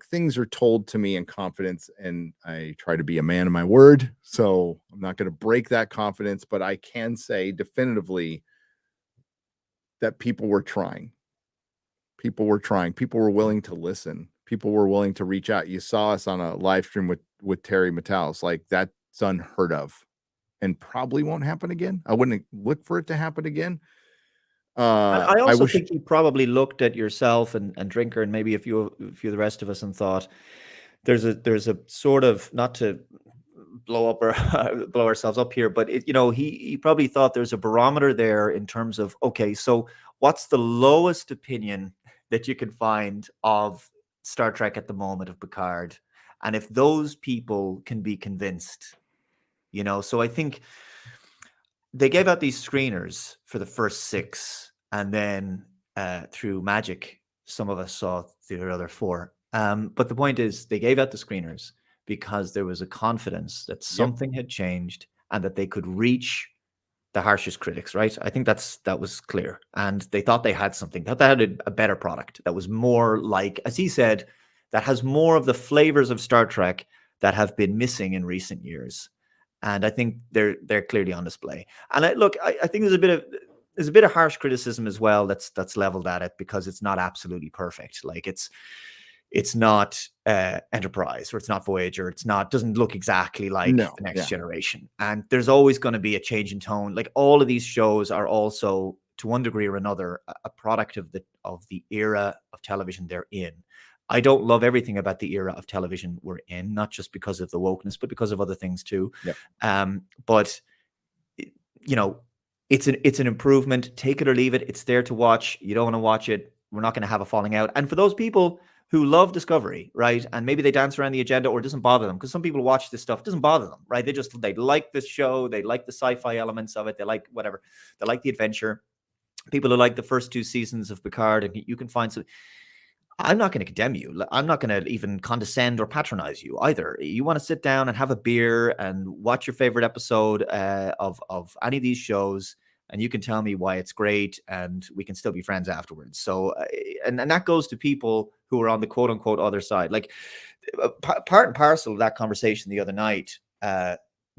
things are told to me in confidence and I try to be a man of my word. So I'm not going to break that confidence, but I can say definitively that people were trying. People were trying. People were willing to listen. People were willing to reach out. You saw us on a live stream with Terry Matalis. Like, that's unheard of and probably won't happen again. I wouldn't look for it to happen again. I also think you probably looked at yourself and Drinker and maybe a few of the rest of us and thought there's a sort of, not to blow up or blow ourselves up here, but he probably thought there's a barometer there in terms of, okay, so what's the lowest opinion that you can find of Star Trek at the moment, of Picard? And if those people can be convinced, so I think they gave out these screeners for the first 6, and then through magic, some of us saw the other 4. But the point is, they gave out the screeners because there was a confidence that something had changed and that they could reach the harshest critics, right? I think that was clear. And they thought they had something, thought they had a better product that was more like, as he said, that has more of the flavors of Star Trek that have been missing in recent years. And I think they're clearly on display. And I think there's a bit of harsh criticism as well that's leveled at it because it's not absolutely perfect. Like it's not Enterprise, or it's not Voyager. Doesn't look exactly like the Next Generation. And there's always going to be a change in tone. Like, all of these shows are also, to one degree or another, a product of the era of television they're in. I don't love everything about the era of television we're in, not just because of the wokeness, but because of other things too. Yep. But it's an improvement. Take it or leave it. It's there to watch. You don't want to watch it, we're not going to have a falling out. And for those people who love Discovery, right? And maybe they dance around the agenda or it doesn't bother them, because some people watch this stuff, it doesn't bother them, right? They like this show, they like the sci-fi elements of it, they like whatever, they like the adventure. People who like the first 2 seasons of Picard, and you can find some. I'm not going to condemn you. I'm not going to even condescend or patronize you either. You want to sit down and have a beer and watch your favorite episode of any of these shows, and you can tell me why it's great, and we can still be friends afterwards. So, and that goes to people who are on the quote unquote other side. Like part and parcel of that conversation the other night,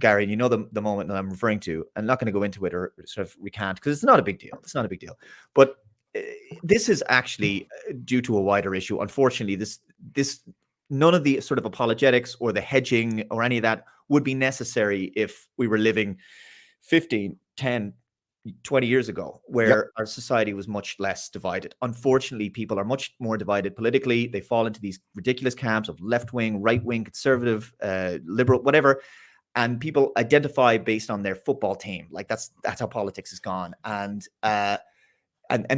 Gary, and you know the moment that I'm referring to. I'm not going to go into it or sort of recant, because it's not a big deal. It's not a big deal. But this is actually due to a wider issue. Unfortunately, this none of the sort of apologetics or the hedging or any of that would be necessary if we were living 15, 10, 20 years ago, where our society was much less divided. Unfortunately, people are much more divided politically. They fall into these ridiculous camps of left-wing, right-wing, conservative, liberal, whatever. And people identify based on their football team. Like that's how politics has gone. And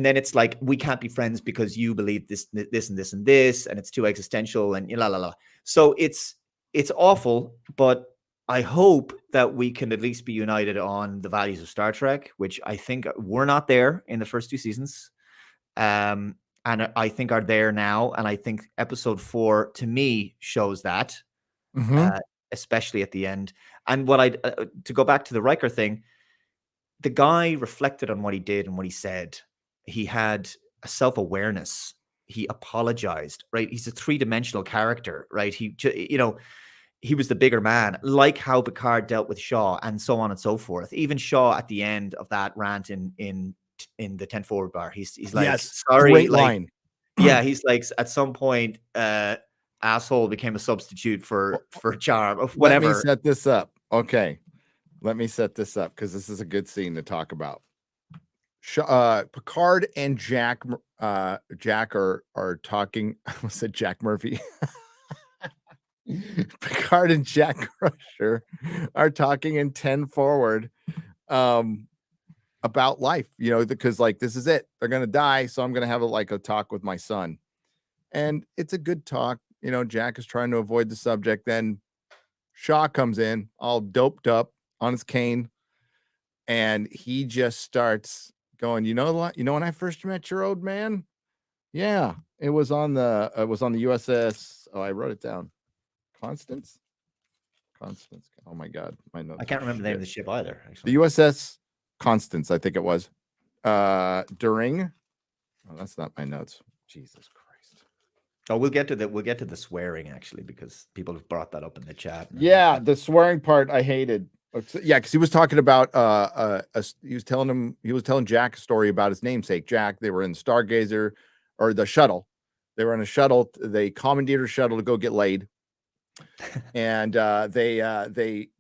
then it's like, we can't be friends because you believe this and this and this, and it's too existential and la la la. So it's awful, but I hope that we can at least be united on the values of Star Trek, which I think were not there in the first 2 seasons, and I think are there now. And I think episode 4 to me shows that, especially at the end. And what to go back to the Riker thing, the guy reflected on what he did and what he said. He had a self-awareness. He apologized, right? He's a 3-dimensional character, right? He was the bigger man, like how Picard dealt with Shaw, and so on and so forth. Even Shaw at the end of that rant in the 10 forward bar, he's like, yes, sorry, great like, line. Yeah, he's like, at some point, asshole became a substitute for charm of whatever. Let me set this up. Okay. Let me set this up, because this is a good scene to talk about. Picard and Jack are talking. I almost said Jack Murphy. Picard and Jack Crusher are talking in 10 forward about life, because like, this is it. They're going to die. So I'm going to have a talk with my son. And it's a good talk. Jack is trying to avoid the subject. Then Shaw comes in all doped up on his cane. And he just starts going, you know when I first met your old man? Yeah, it was on the USS. Oh, I wrote it down. Constance. Oh my God, my notes. I can't remember the name of the ship either. Actually, the USS Constance, I think it was. During. Oh, that's not my notes. Jesus Christ. Oh, we'll get to the swearing, actually, because people have brought that up in the chat. Yeah, the swearing part I hated. Yeah, because he was talking about he was telling Jack a story about his namesake Jack. They were in the Stargazer, or the shuttle. They were in a shuttle. They commandeered a shuttle to go get laid, and they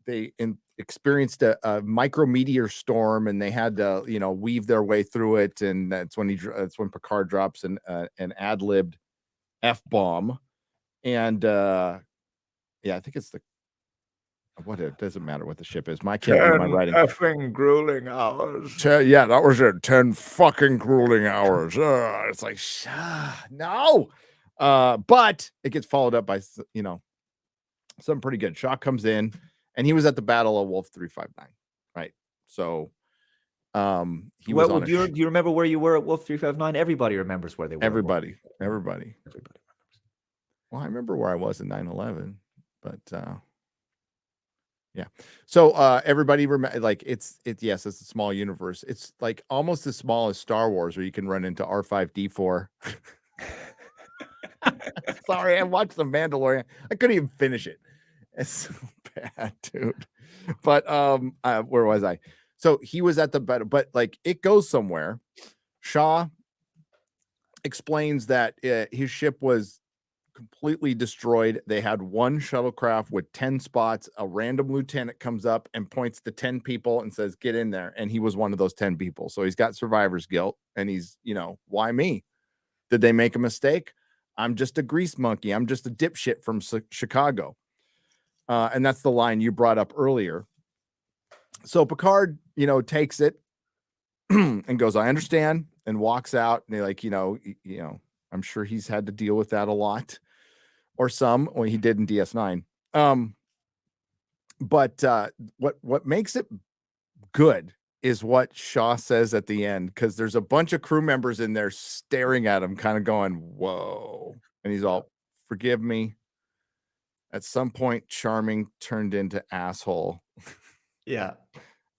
experienced a micrometeor storm, and they had to weave their way through it. And that's when Picard drops an ad-libbed F-bomb, and yeah, I think it's the. What, it doesn't matter what the ship is. My can't read my writing. Effing grueling hours. Yeah, that was it. 10 fucking grueling hours. It's like, no. But it gets followed up by something pretty good. Shaw comes in, and he was at the Battle of Wolf 359, right? So, he was on. Do you remember where you were at Wolf 359? Everybody remembers where they were. Everybody. Well, I remember where I was in 9/11, but. Yeah. So everybody like it's yes, it's a small universe. It's like almost as small as Star Wars, where you can run into R5D4. Sorry, I watched The Mandalorian. I couldn't even finish it. It's so bad, dude. But where was I? So he was at the better, but like it goes somewhere. Shaw explains that his ship was completely destroyed. They had one shuttlecraft with 10 spots. A random lieutenant comes up and points to 10 people and says, get in there. And he was one of those 10 people. So he's got survivor's guilt, and he's, why me? Did they make a mistake? I'm just a grease monkey. I'm just a dipshit from Chicago. And that's the line you brought up earlier. So Picard, takes it and goes, I understand, and walks out. And they like, I'm sure he's had to deal with that a lot, or some, when he did in DS9. But what makes it good is what Shaw says at the end, because there's a bunch of crew members in there staring at him, kind of going, "Whoa!" And he's all, "Forgive me. At some point, charming turned into asshole." Yeah.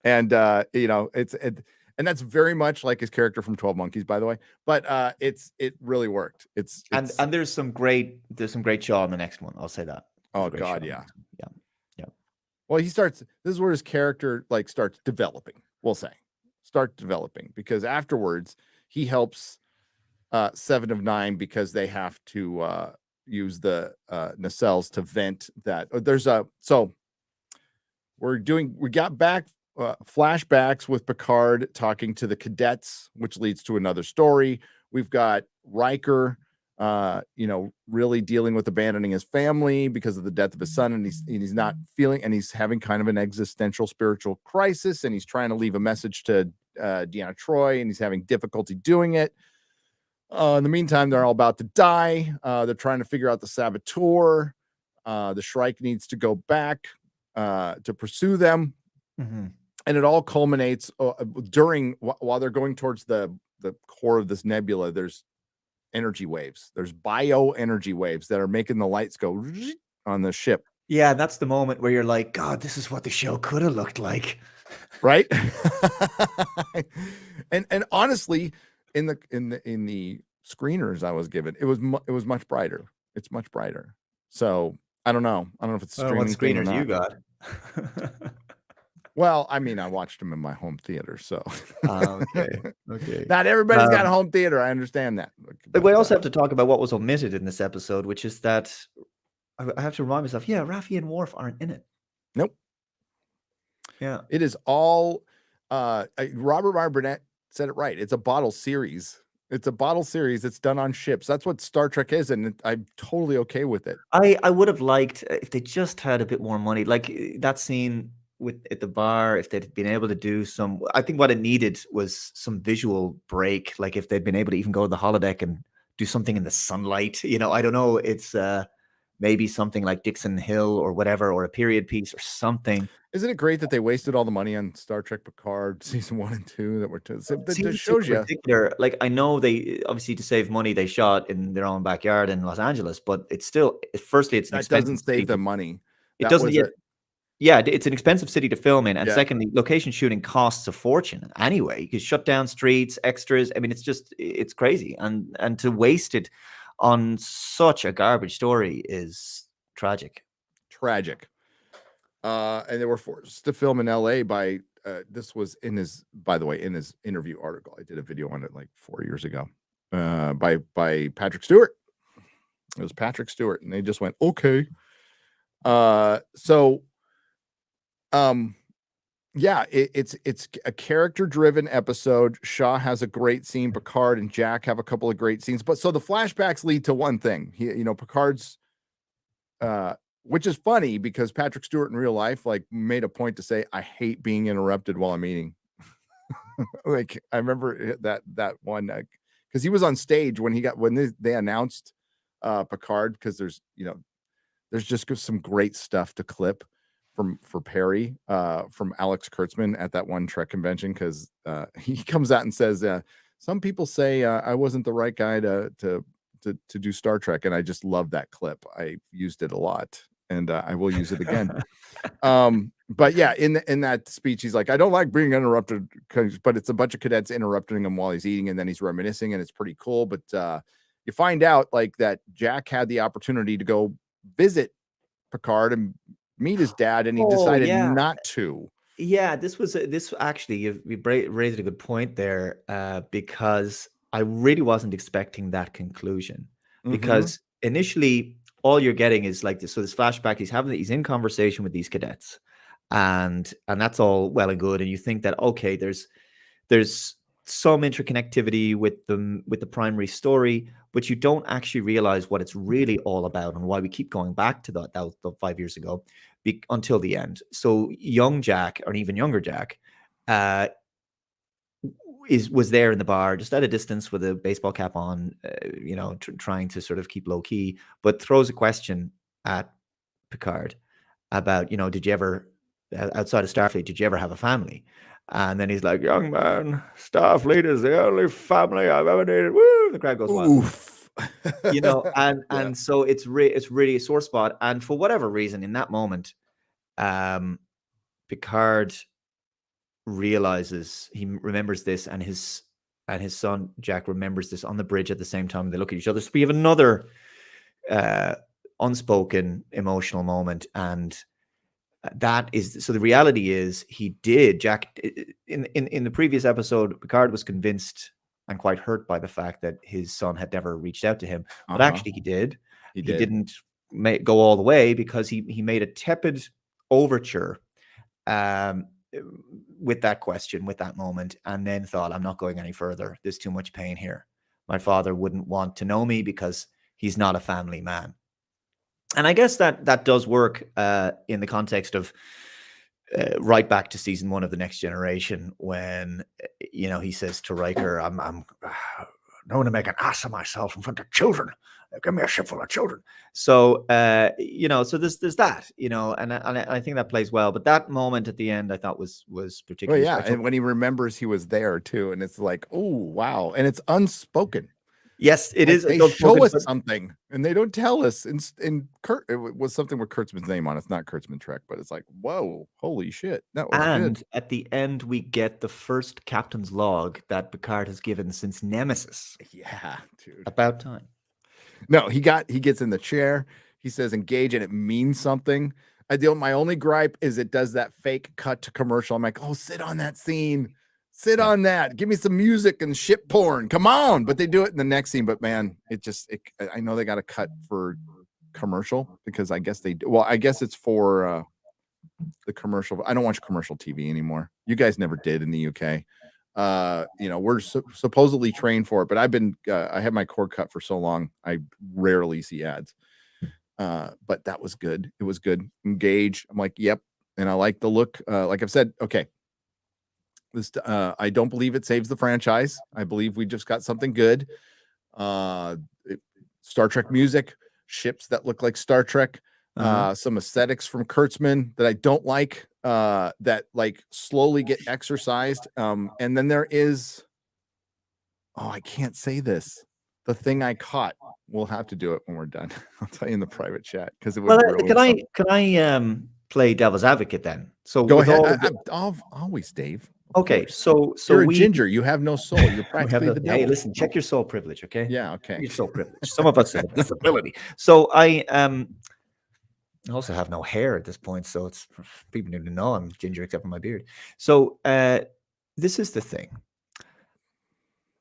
And and that's very much like his character from 12 Monkeys, by the way. But it really worked. And there's some great Shaw in the next one. I'll say that. Oh God, yeah. Yeah. Well, this is where his character like starts developing, we'll say. Because afterwards he helps 7 of 9, because they have to use the nacelles to vent that. We got back flashbacks with Picard talking to the cadets, which leads to another story. We've got Riker really dealing with abandoning his family because of the death of his son, and he's not feeling, and he's having kind of an existential spiritual crisis, and he's trying to leave a message to Deanna Troi, and he's having difficulty doing it. In the meantime, they're all about to die. They're trying to figure out the saboteur. The Shrike needs to go back to pursue them. Mm-hmm. And it all culminates while they're going towards the core of this nebula. There's energy waves. There's energy waves that are making the lights go on the ship. Yeah, that's the moment where you're like, God, this is what the show could have looked like, right? and honestly, in the screeners I was given, it was much brighter. It's much brighter. So I don't know if it's streaming. What screeners you got? Well, I mean, I watched them in my home theater, so okay. Not everybody's got a home theater. I understand that. But we also have to talk about what was omitted in this episode, which is that I have to remind myself, Raffi and Worf aren't in it. Nope. Yeah. It is all Robert Meyer Burnett said it right. It's a bottle series. It's a bottle series. It's done on ships. That's what Star Trek is, and I'm totally okay with it. I would have liked if they just had a bit more money, like that scene at the bar. If they'd been able to do some, I think what it needed was some visual break. Like if they'd been able to even go to the holodeck and do something in the sunlight. I don't know. It's maybe something like Dixon Hill or whatever, or a period piece or something. Isn't it great that they wasted all the money on Star Trek Picard season 1 and 2 that were that shows you? Like, I know they obviously, to save money, they shot in their own backyard in Los Angeles, but it's still, firstly, it's that doesn't save them money. It doesn't yet. Yeah, it's an expensive city to film in, and secondly, location shooting costs a fortune anyway. You could shut down streets, extras. I mean, it's crazy, and to waste it on such a garbage story is tragic. And they were forced to film in LA by this was in his interview article. I did a video on it like 4 years ago by Patrick Stewart. It was Patrick Stewart, and they just went, okay. It's a character-driven episode. Shaw has a great scene. Picard and Jack have a couple of great scenes. But so the flashbacks lead to one thing. Picard's, which is funny because Patrick Stewart in real life like made a point to say, "I hate being interrupted while I'm eating." Like I remember that one because he was on stage when they announced Picard, because there's just some great stuff to clip for Perry from Alex Kurtzman at that one Trek convention, because he comes out and says some people say I wasn't the right guy to do Star Trek, and I just love that clip. I used it a lot, and I will use it again. But yeah, in that speech, he's like, I don't like being interrupted, but it's a bunch of cadets interrupting him while he's eating, and then he's reminiscing, and it's pretty cool. But you find out like that Jack had the opportunity to go visit Picard and meet his dad, and he decided not to. Yeah, this actually, you raised a good point there, because I really wasn't expecting that conclusion, because initially all you're getting is like this. So this flashback, he's in conversation with these cadets, and that's all well and good, and you think that okay, there's some interconnectivity with the primary story, but you don't actually realize what it's really all about and why we keep going back to that 5 years ago until the end. So young Jack, or even younger Jack, was there in the bar, just at a distance with a baseball cap on, trying to sort of keep low key, but throws a question at Picard about, did you ever, outside of Starfleet, did you ever have a family? And then he's like, young man, Starfleet is the only family I've ever dated. Woo! The crowd goes wild. And so it's really a sore spot. And for whatever reason, in that moment, Picard realizes, he remembers this, and his son Jack remembers this on the bridge at the same time. They look at each other. So we have another unspoken emotional moment, and that is, so the reality is Jack in the previous episode, Picard was convinced and quite hurt by the fact that his son had never reached out to him, but actually he did. He didn't go all the way, because he made a tepid overture with that question, with that moment, and then thought, I'm not going any further. There's too much pain here. My father wouldn't want to know me because he's not a family man. And I guess that does work in the context of right back to season 1 of The Next Generation, when he says to Riker, I'm known to make an ass of myself in front of children. Give me a ship full of children. So so there's that, and I think that plays well. But that moment at the end, I thought was particularly special. And when he remembers he was there too, and it's like, oh wow, and it's unspoken. Yes, it is. They show us something, and they don't tell us. And Kurt, it was something with Kurtzman's name on it. It's not Kurtzman Trek, but it's like, whoa, holy shit, that was good. At the end, we get the first captain's log that Picard has given since Nemesis. Yeah, dude, about time. No, he gets in the chair. He says engage, and it means something. My only gripe is it does that fake cut to commercial. I'm like, oh, sit on that scene. Sit on that. Give me some music and ship porn. Come on. But they do it in the next scene. But man, I know they got to cut for commercial, because I guess they do. Well, I guess it's for the commercial. I don't watch commercial TV anymore. You guys never did in the UK. We're supposedly trained for it, but I had my cord cut for so long, I rarely see ads. But that was good. It was good. Engage. I'm like, yep. And I like the look. Like I've said, okay. I don't believe it saves the franchise. I believe we just got something good. Star Trek music, ships that look like Star Trek, some aesthetics from Kurtzman that I don't like, that like slowly get exercised. And then there is, I can't say this. The thing I caught. We'll have to do it when we're done. I'll tell you in the private chat, because it would. Well, can I play devil's advocate then? So go ahead. Always, Dave. Okay, so you're a ginger. You have no soul. You're practically the devil. Hey, listen, check your soul privilege, okay? Yeah, okay. Your soul privilege. Some of us have a disability. So I also have no hair at this point, so it's people need to know I'm ginger except for my beard. So this is the thing.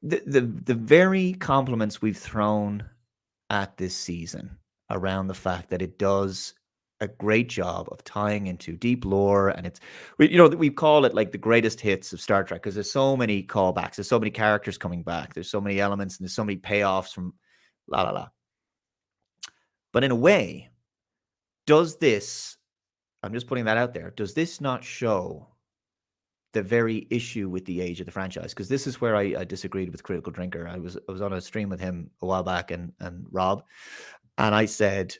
The very compliments we've thrown at this season around the fact that it does a great job of tying into deep lore, and we call it like the greatest hits of Star Trek, because there's so many callbacks, there's so many characters coming back, there's so many elements, and there's so many payoffs from la la la. But in a way, does this, I'm just putting that out there, does this not show the very issue with the age of the franchise? Because this is where I disagreed with Critical Drinker. I was on a stream with him a while back, and Rob, and I said,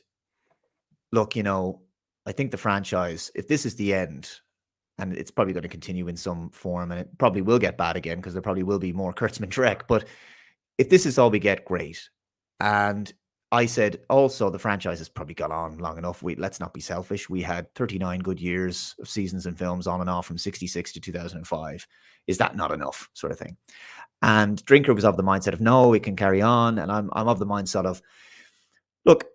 look, I think the franchise, if this is the end, and it's probably going to continue in some form, and it probably will get bad again, because there probably will be more Kurtzman Trek, but if this is all we get, great. And I said, also, the franchise has probably gone on long enough. Let's not be selfish. We had 39 good years of seasons and films on and off from 66 to 2005. Is that not enough, sort of thing? And Drinker was of the mindset of, no, we can carry on. And I'm of the mindset of, look,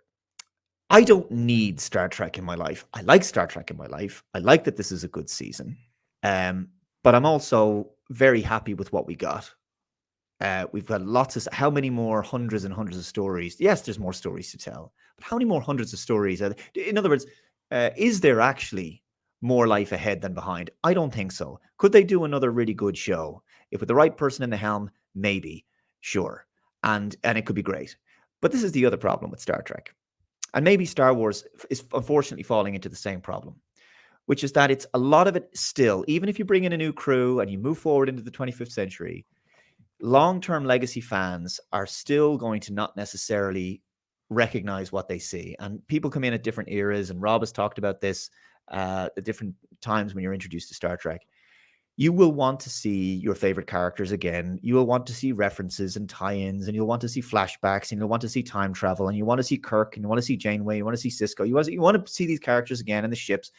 I don't need Star Trek in my life. I like Star Trek in my life. I like that this is a good season. But I'm also very happy with what we got. We've got lots of, how many more hundreds and hundreds of stories? Yes, there's more stories to tell. But how many more hundreds of stories? In other words, is there actually more life ahead than behind? I don't think so. Could they do another really good show? If with the right person in the helm, maybe. Sure. And it could be great. But this is the other problem with Star Trek. And maybe Star Wars is unfortunately falling into the same problem, which is that it's a lot of it still, even if you bring in a new crew and you move forward into the 25th century, long-term legacy fans are still going to not necessarily recognize what they see. And people come in at different eras, and Rob has talked about this at different times when you're introduced to Star Trek. You will want to see your favorite characters again. You will want to see references and tie-ins, and you'll want to see flashbacks, and you'll want to see time travel, and you want to see Kirk, and you want to see Janeway, you want to see Sisko, you want to see these characters again in the ships.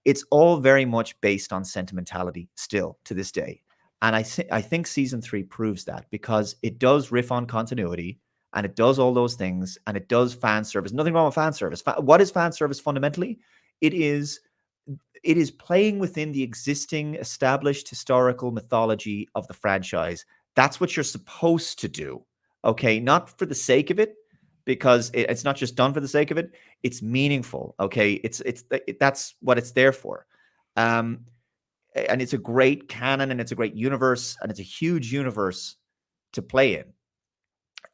It's all very much based on sentimentality still to this day. And I think season 3 proves that, because it does riff on continuity, and it does all those things, and it does fan service. Nothing wrong with fan service. What is fan service fundamentally? It is playing within the existing established historical mythology of the franchise. That's what you're supposed to do. Okay, not for the sake of it, because it's not just done for the sake of it. It's meaningful. Okay, that's what it's there for. And it's a great canon, and it's a great universe, and it's a huge universe to play in.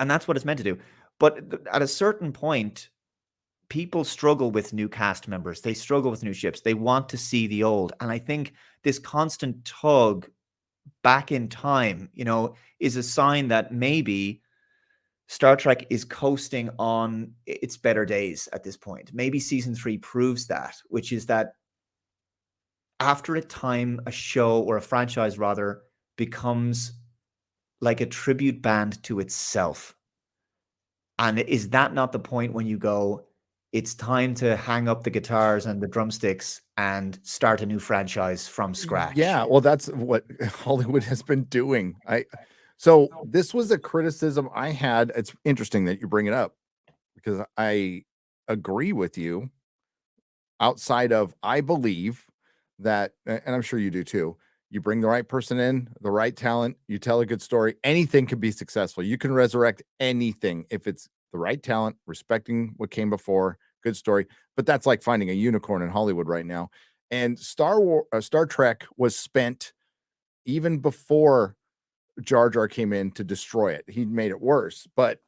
And that's what it's meant to do. But at a certain point, people struggle with new cast members. They struggle with new ships. They want to see the old. And I think this constant tug back in time, is a sign that maybe Star Trek is coasting on its better days at this point. Maybe season 3 proves that, which is that after a time, a show, or a franchise rather, becomes like a tribute band to itself. And is that not the point when you go, it's time to hang up the guitars and the drumsticks and start a new franchise from scratch? Yeah, well, that's what Hollywood has been doing. So this was a criticism I had. It's interesting that you bring it up, because I agree with you. Outside of, I believe that, and I'm sure you do too, you bring the right person in, the right talent, you tell a good story, anything can be successful. You can resurrect anything if it's the right talent, respecting what came before, good story. But that's like finding a unicorn in Hollywood right now. And Star Trek was spent even before Jar Jar came in to destroy it. He made it worse. But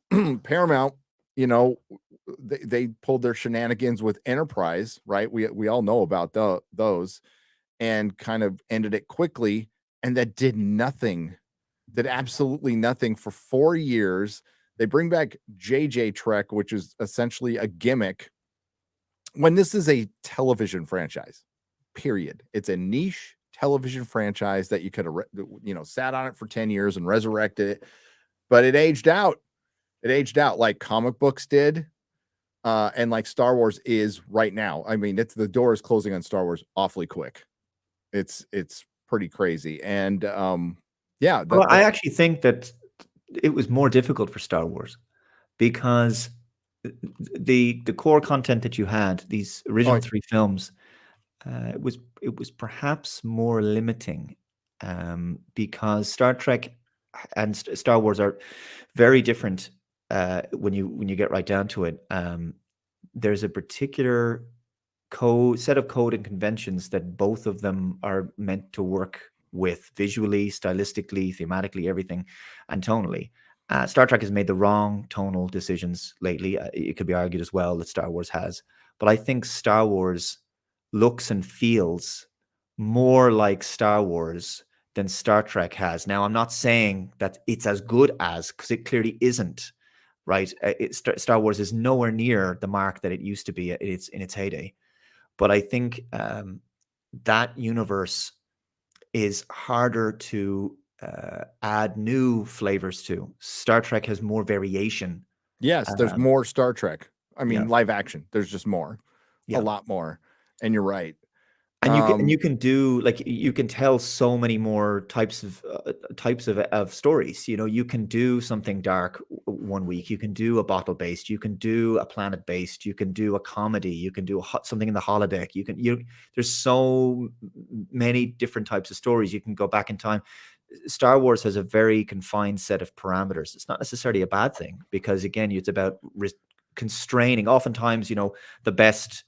Paramount, they pulled their shenanigans with Enterprise, right? We all know about those, and kind of ended it quickly, and that did absolutely nothing for 4 years. They bring back JJ Trek, which is essentially a gimmick, when this is a television franchise, period. It's a niche television franchise that you could have, sat on it for 10 years and resurrected it, but it aged out. It aged out like comic books did. And like Star Wars is right now. I mean, the door is closing on Star Wars awfully quick. It's pretty crazy. And I actually think that it was more difficult for Star Wars, because the core content that you had, these original 3 films, it was perhaps more limiting, because Star Trek and Star Wars are very different. When you get right down to it, there's a particular set of code and conventions that both of them are meant to work with, visually, stylistically, thematically, everything, and tonally. Star Trek has made the wrong tonal decisions lately. It could be argued as well that Star Wars has, but I think Star Wars looks and feels more like Star Wars than Star Trek has. Now, I'm not saying that it's as good as, because it clearly isn't, right? Star Wars is nowhere near the mark that it used to be in its heyday. But I think that universe is harder to add new flavors to. Star Trek has more variation. Yes, there's more Star Trek. I mean, live action. There's just more, a lot more. And you're right. And you can do, like, you can tell so many more types of stories. You can do something dark one week. You can do a bottle based. You can do a planet based. You can do a comedy. You can do something in the holodeck. There's so many different types of stories. You can go back in time. Star Wars has a very confined set of parameters. It's not necessarily a bad thing, because again, it's about constraining. Oftentimes, the best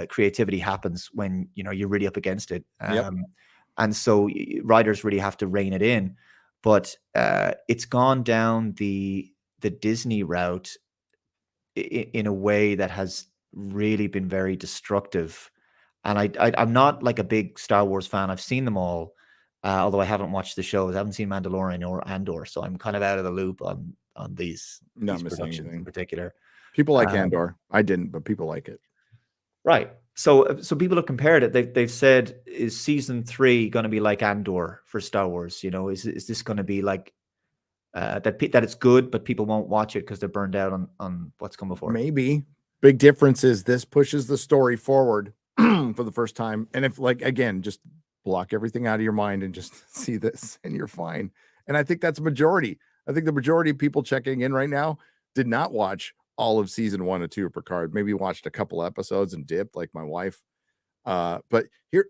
creativity happens when you're really up against it, and so writers really have to rein it in. But it's gone down the Disney route in a way that has really been very destructive. And I'm not like a big Star Wars fan. I've seen them all, Although I haven't watched the shows, I haven't seen Mandalorian or Andor, so I'm kind of out of the loop on these Not missing productions anything. in particular. People like Andor. I didn't, but people like it. Right. So people have compared it. They've said, is season 3 going to be like Andor for Star Wars? You know, is this going to be like that it's good, but people won't watch it because they're burned out on what's come before? Maybe. Big difference is this pushes the story forward for the first time. And if, like, again, just block everything out of your mind and just see this and you're fine. And I think that's a majority. I think the majority of people checking in right now did not watch all of season 1 and 2 of Picard. Maybe watched a couple episodes and dipped, like my wife. But here,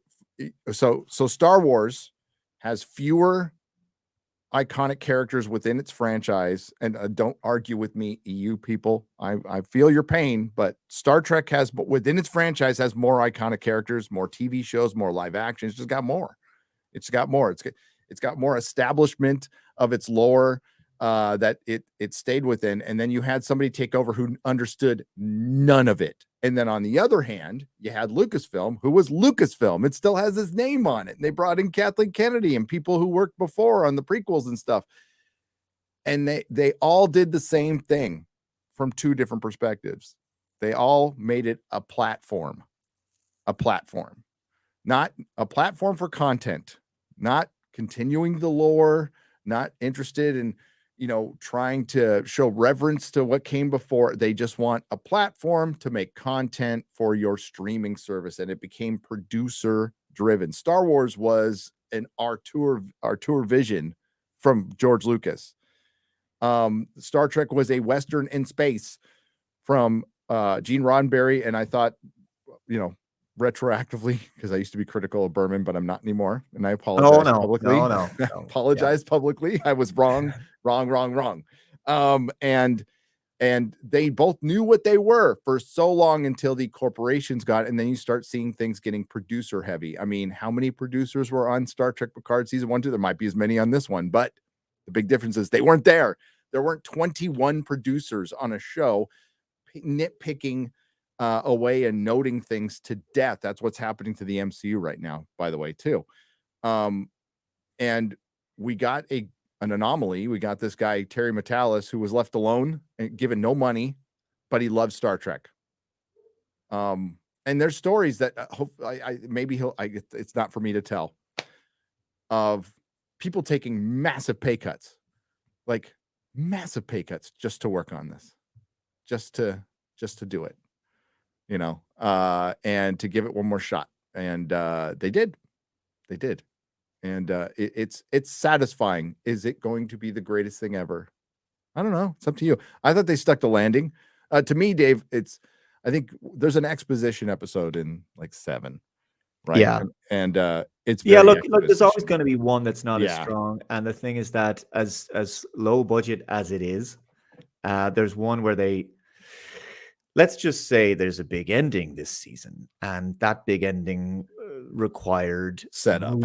so Star Wars has fewer iconic characters within its franchise, and don't argue with me, EU people. I feel your pain, but Star Trek has, but within its franchise, has more iconic characters, more TV shows, more live action. It's just got more. It's got more. It's got more establishment of its lore that it stayed within, and then you had somebody take over who understood none of it. And then on the other hand, you had Lucasfilm, who was Lucasfilm. It still has his name on it. And they brought in Kathleen Kennedy and people who worked before on the prequels and stuff. And they all did the same thing from 2 different perspectives. They all made it a platform, not a platform for content, not continuing the lore, not interested in, trying to show reverence to what came before. They just want a platform to make content for your streaming service. And it became producer driven. Star Wars was an auteur vision from George Lucas. Star Trek was a Western in space from Gene Roddenberry. And I thought, retroactively, because I used to be critical of Berman, but I'm not anymore. And I apologize publicly. No. Apologize publicly. I was wrong. And they both knew what they were for so long until the corporations got it. And then you start seeing things getting producer heavy. I mean, how many producers were on Star Trek Picard season 1, 2? There might be as many on this one, but the big difference is they weren't there. There weren't 21 producers on a show nitpicking away and noting things to death. That's what's happening to the MCU right now, by the way, too. And we got an anomaly. We got this guy, Terry Matalas, who was left alone and given no money, but he loves Star Trek. And there's stories that it's not for me to tell, of people taking massive pay cuts, just to work on this, just to do it, and to give it one more shot. And they did. And it's satisfying. Is it going to be the greatest thing ever? I don't know. It's up to you. I thought they stuck the landing. To me, Dave, I think there's an exposition episode in like 7, right? Yeah. And it's look, there's always going to be one that's not as strong. And the thing is that as low budget as it is, there's one where let's just say there's a big ending this season, and that big ending required setup.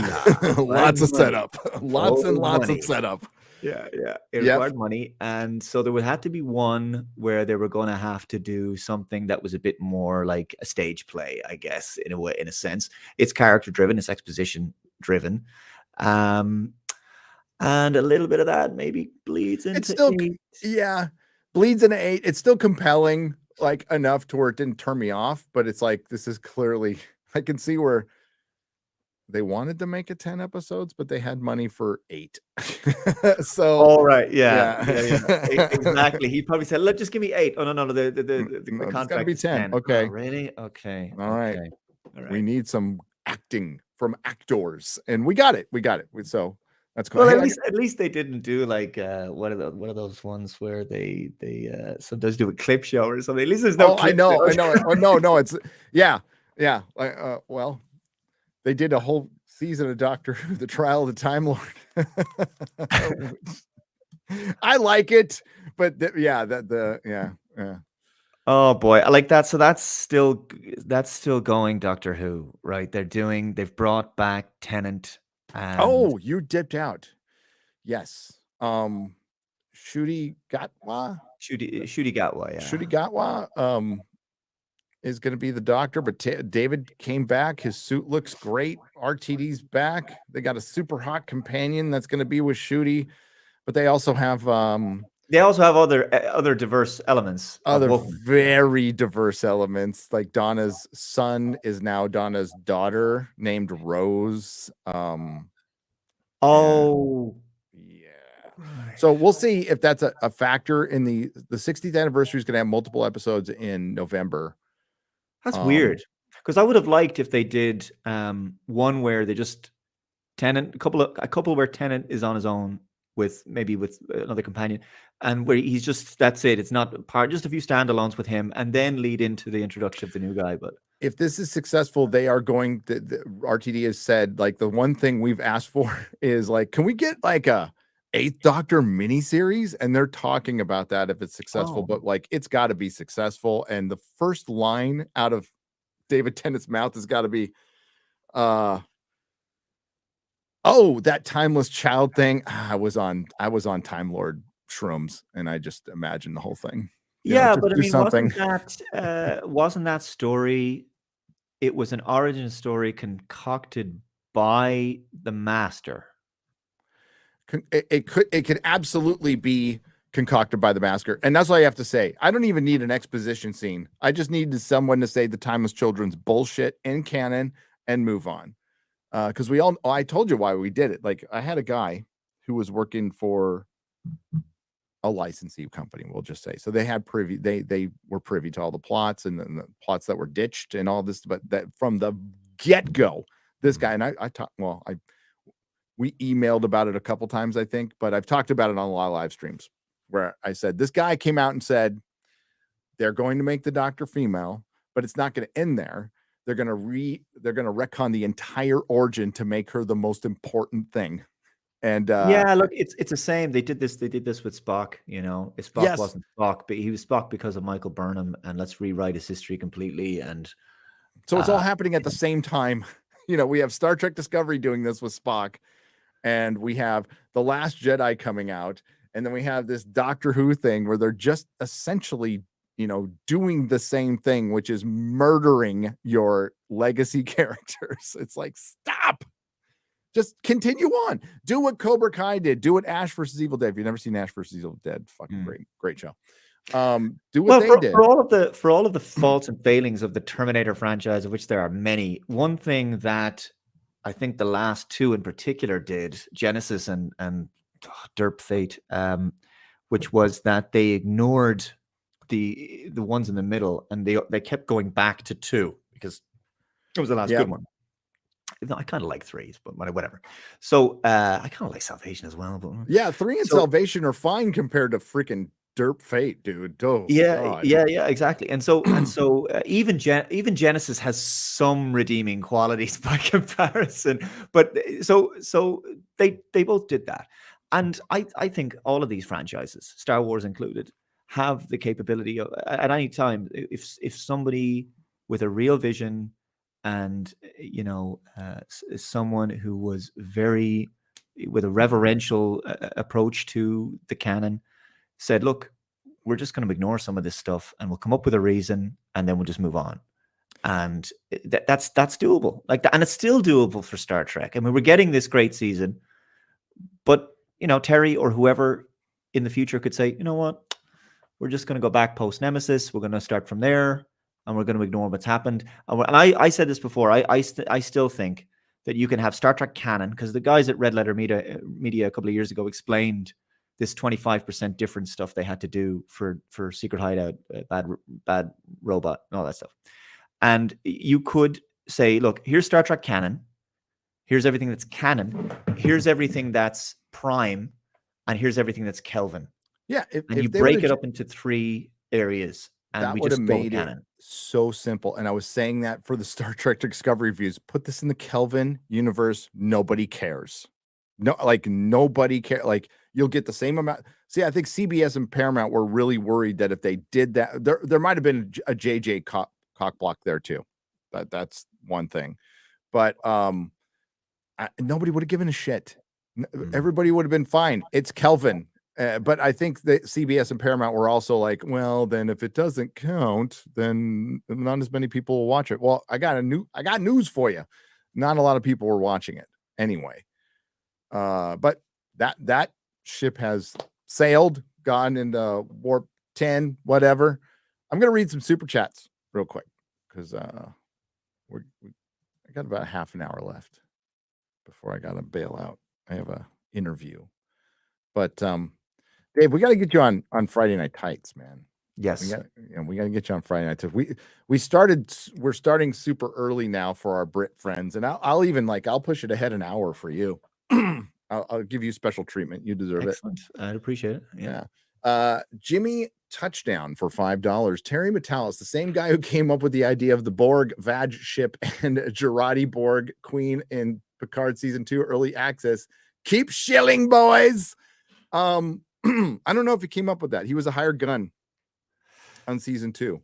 Lots of setup. Lots and lots of setup. Yeah. It required money. And so there would have to be one where they were going to have to do something that was a bit more like a stage play, I guess, in a sense. It's character driven, it's exposition driven. And a little bit of that maybe bleeds into 8. Bleeds into 8. It's still compelling, like enough to where it didn't turn me off, but it's like, this is clearly, I can see where they wanted to make it 10 episodes, but they had money for 8. So all right, yeah. Exactly. He probably said, "Let's just give me 8." Oh no, the contract be 10. Okay. Oh, really? Okay. All right. We need some acting from actors, and we got it. So that's cool. Well, at least they didn't do like what are those ones where they sometimes do a clip show or something. At least there's no. I know. Oh, no. It's yeah. Well, they did a whole season of Doctor Who, The Trial of the Time Lord. I like it, but yeah. Oh boy, I like that. So that's still going. Doctor Who, right? They've brought back Tennant. Oh, you dipped out. Yes. Ncuti Gatwa. Ncuti Gatwa, yeah. Ncuti Gatwa. is going to be the Doctor, but David came back. His suit looks great. RTD's back. They got a super hot companion that's going to be with Shooty, but they also have other diverse elements. Other very diverse elements. Like Donna's son is now Donna's daughter, named Rose. So we'll see if that's a factor in the 60th anniversary is going to have multiple episodes in November. That's weird, because I would have liked if they did one where they just Tennant, a couple where Tennant is on his own with another companion, and where he's just, that's it. It's not just a few standalones with him, and then lead into the introduction of the new guy. But if this is successful, they are going to, RTD has said, like, the one thing we've asked for is, like, can we get like a 8th Doctor miniseries? And they're talking about that if it's successful, but like, it's got to be successful. And the first line out of David Tennant's mouth has got to be, that timeless child thing. I was on Time Lord shrooms, and I just imagined the whole thing. But I mean, wasn't that story? It was an origin story concocted by the Master. It could absolutely be concocted by the Master, and that's all I have to say. I don't even need an exposition scene. I just needed someone to say the timeless children's bullshit in canon and move on. Because I told you why we did it. Like, I had a guy who was working for a licensee company, we'll just say. So they had they were privy to all the plots and the plots that were ditched and all this, but that from the get-go, this guy, and we emailed about it a couple times, I think, but I've talked about it on a lot of live streams where I said, this guy came out and said, they're going to make the Doctor female, but it's not going to end there. They're going to retcon the entire origin to make her the most important thing. And look, it's the same. They did this with Spock. Spock wasn't Spock, but he was Spock because of Michael Burnham, and let's rewrite his history completely. And so it's all happening at the same time. We have Star Trek Discovery doing this with Spock, and we have The Last Jedi coming out, and then we have this Doctor Who thing where they're just essentially doing the same thing, which is murdering your legacy characters. It's like, stop. Just continue on. Do what Cobra Kai did. Do what Ash versus Evil Dead. If you've never seen Ash versus Evil Dead, fucking great show. Do what they did. For all of the faults and failings of the Terminator franchise, of which there are many, one thing that I think the last two in particular did, Genesis and Derp Fate, which was that they ignored the ones in the middle, and they kept going back to 2 because it was the last good one. I kind of like 3s, but whatever. So I kind of like Salvation as well. But 3 and Salvation are fine compared to freaking Derp Fate, dude. Oh, yeah, exactly. And so even Genesis has some redeeming qualities by comparison. But so they both did that, and I think all of these franchises, Star Wars included, have the capability of, at any time, if somebody with a real vision and someone who was with a reverential approach to the canon, said, look, we're just going to ignore some of this stuff and we'll come up with a reason and then we'll just move on. And that's doable. Like that, and it's still doable for Star Trek. I mean, we're getting this great season, but Terry or whoever in the future could say, you know what, we're just going to go back post Nemesis. We're going to start from there, and we're going to ignore what's happened. And I said this before. I still think that you can have Star Trek canon, because the guys at Red Letter Media a couple of years ago explained this 25% different stuff they had to do for Secret Hideout, bad robot, and all that stuff. And you could say, look, here's Star Trek canon. Here's everything that's canon. Here's everything that's Prime, and here's everything that's Kelvin. Yeah, and you break it up into 3 areas, and that we would just have made it so simple. And I was saying that for the Star Trek Discovery reviews. Put this in the Kelvin universe. Nobody cares. No, like nobody cares. Like you'll get the same amount. See, I think CBS and Paramount were really worried that if they did that, there might have been a JJ cock block there too. That's one thing, but nobody would have given a shit. Everybody would have been fine. It's Kelvin. But I think that CBS and Paramount were also like, well, then if it doesn't count, then not as many people will watch it. Well, I got news for you. Not a lot of people were watching it anyway. But that ship has sailed, gone into warp 10, whatever. I'm gonna read some super chats real quick because I got about half an hour left before I gotta bail out. I have a interview, but Dave, we got to get you on Friday Night Tights, man. Yes, we got to get you on Friday Night Tights. We're starting super early now for our Brit friends, and I'll even I'll push it ahead an hour for you. I'll give you special treatment. You deserve Excellent. it. I'd appreciate it. Yeah. Jimmy Touchdown for $5. Terry Metalis, the same guy who came up with the idea of the Borg Vag ship and Girardi Borg Queen in Picard season 2 early access. Keep shilling, boys. I don't know if he came up with that. He was a hired gun on season 2,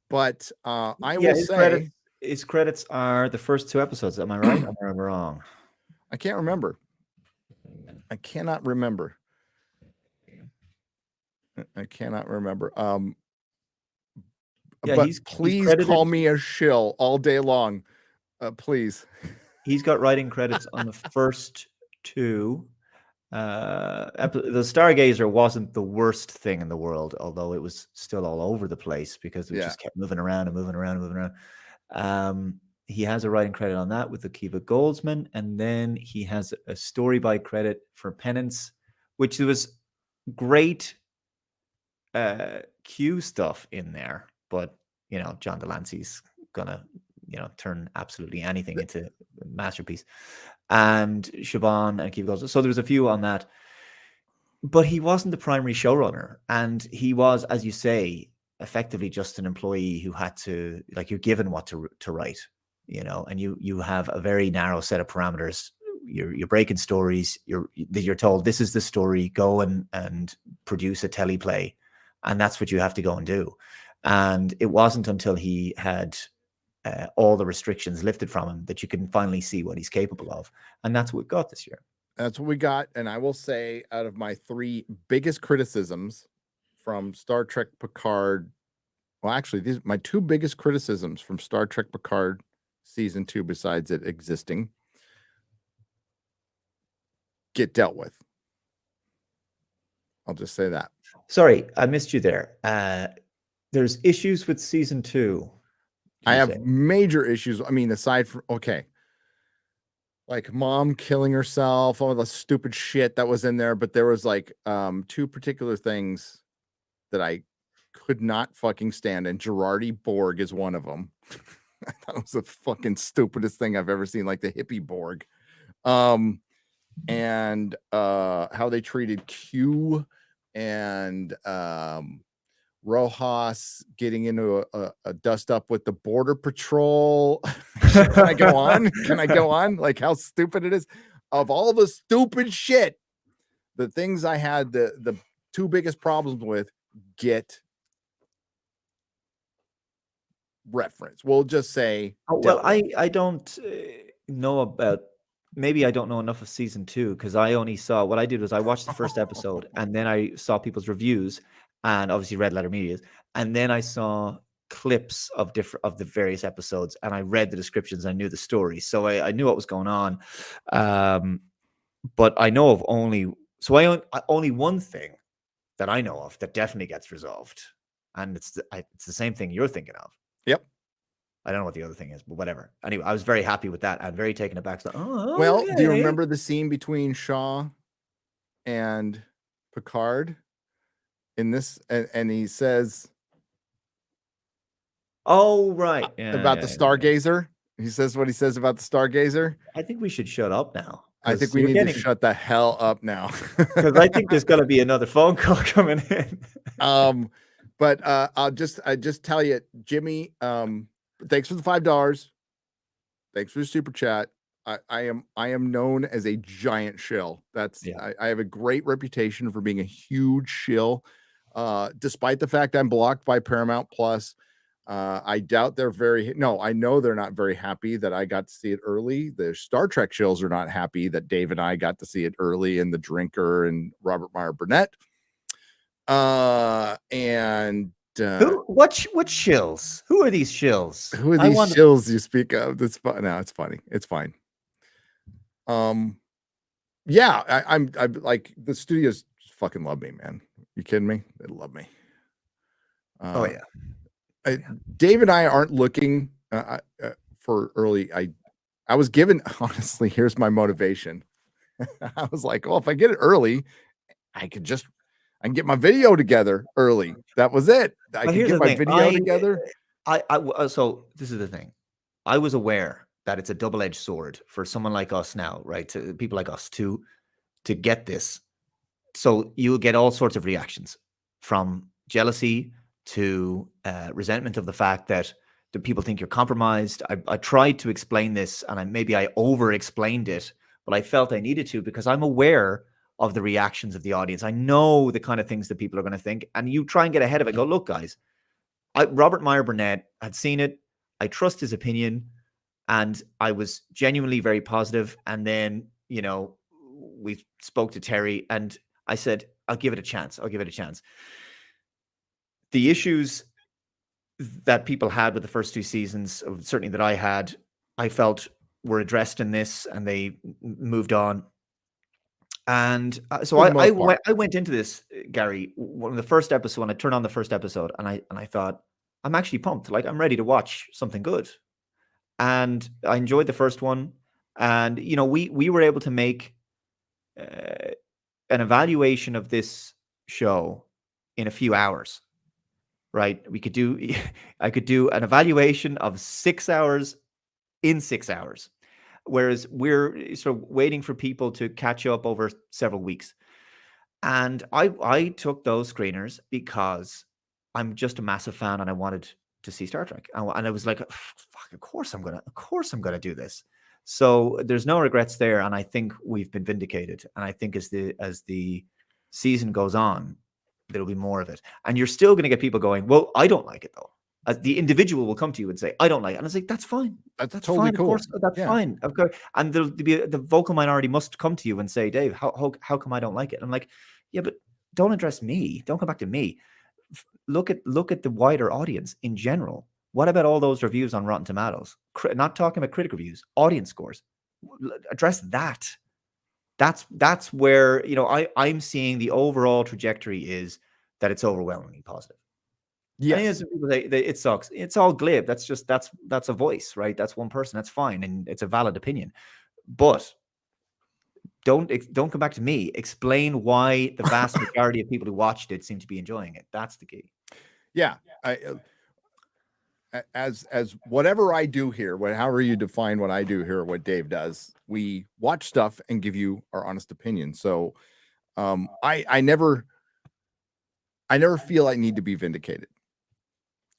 but I will say his credits are the first 2 episodes. Am I right? Or am I wrong? I can't remember. I cannot remember. But please call me a shill all day long. Please. He's got writing credits on the first 2. The Stargazer wasn't the worst thing in the world, although it was still all over the place because we just kept moving around. He has a writing credit on that with Akiva Goldsman, and then he has a story by credit for Penance, which there was great Q stuff in there, but John Delancey's gonna turn absolutely anything into a masterpiece. And Shaban and Akiva Goldsman. So there was a few on that, but he wasn't the primary showrunner, and he was, as you say, effectively just an employee who had to, you're given what to write, and you have a very narrow set of parameters. You're breaking stories. You're told this is the story. Go and produce a teleplay, and that's what you have to go and do. And it wasn't until he had all the restrictions lifted from him that you can finally see what he's capable of, and that's what we've got this year. That's what we got. And I will say, out of my 3 biggest criticisms from Star Trek Picard, well, actually, these my 2 biggest criticisms from Star Trek Picard season 2, besides it existing, get dealt with. I'll just say that. Sorry, I missed you there. There's issues with season 2. I have major issues. I mean, aside from, mom killing herself, all the stupid shit that was in there, but there was 2 particular things that I could not fucking stand, and Girardi Borg is one of them. I thought it was the fucking stupidest thing I've ever seen, like the hippie Borg. And how they treated Q and Rojas getting into a dust up with the Border Patrol. Can I go on? How stupid it is. Of all the stupid shit, the things I had the 2 biggest problems with get reference. We'll just say, I don't know about, maybe I don't know enough of season 2, because I only saw, what I did was I watched the first episode and then I saw people's reviews and obviously Red Letter Media's, and then I saw clips of the various episodes, and I read the descriptions. I knew the story, so I knew what was going on. But I know of only one thing that I know of that definitely gets resolved, and it's the same thing you're thinking of. Yep. I don't know what the other thing is, but whatever. Anyway, I was very happy with that and very taken aback. So, do you remember the scene between Shaw and Picard in this? And he says, "Oh, right, about the Stargazer." He says what he says about the Stargazer. I think we should shut up now. I think we need to shut the hell up now, because I think there's going to be another phone call coming in. But I just tell you, Jimmy. Thanks for the $5. Thanks for the super chat. I am known as a giant shill. I have a great reputation for being a huge shill. Despite the fact I'm blocked by Paramount Plus, I doubt they're I know they're not very happy that I got to see it early. The Star Trek shills are not happy that Dave and I got to see it early, and The Drinker and Robert Meyer Burnett. And what shills? Who are these shills? Who are these shills you speak of? That's fun. No, it's funny. It's fine. Yeah, I'm like, the studios fucking love me, man. You kidding me? They love me. Oh yeah. Dave and I aren't looking for early. I was given, honestly, here's my motivation. I was like, well, if I get it early, I can get my video together early. That was it. I can get my video together. So this is the thing. I was aware that it's a double-edged sword for someone like us now, right? To people like us to get this. So you'll get all sorts of reactions, from jealousy to resentment of the fact that the people think you're compromised. I tried to explain this, and maybe I over-explained it, but I felt I needed to, because I'm aware of the reactions of the audience. I know the kind of things that people are going to think, and you try and get ahead of it. Go, look, guys, Robert Meyer Burnett had seen it. I trust his opinion, and I was genuinely very positive. And then, we spoke to Terry, and I said, I'll give it a chance. The issues that people had with the first two seasons, certainly that I had, I felt were addressed in this, and they moved on. And so I went into this, Gary, when I turned on the first episode, and I thought, I'm actually pumped. Like, I'm ready to watch something good. And I enjoyed the first one. And, we were able to make an evaluation of this show in a few hours, right? I could do an evaluation of 6 hours in 6 hours. Whereas we're sort of waiting for people to catch up over several weeks. And I took those screeners because I'm just a massive fan, and I wanted to see Star Trek. And I was like, fuck, of course I'm gonna do this. So there's no regrets there, and I think we've been vindicated. And I think as the season goes on, there'll be more of it. And you're still gonna get people going, well, I don't like it though. The individual will come to you and say, I don't like it. And I was like, that's fine. That's totally fine, cool. Of course, that's fine. Okay. And there'll be the vocal minority must come to you and say, Dave, how come I don't like it? I'm like, yeah, but don't address me. Don't come back to me. Look at the wider audience in general. What about all those reviews on Rotten Tomatoes? Not talking about critic reviews, audience scores. Address that. That's where, I'm seeing the overall trajectory is that it's overwhelmingly positive. Yes, people say it sucks. It's all glib. That's a voice, right? That's one person. That's fine, and it's a valid opinion. But don't come back to me. Explain why the vast majority of people who watched it seem to be enjoying it. That's the key. Yeah, as whatever I do here, however you define what I do here, what Dave does, we watch stuff and give you our honest opinion. So, I never feel I need to be vindicated.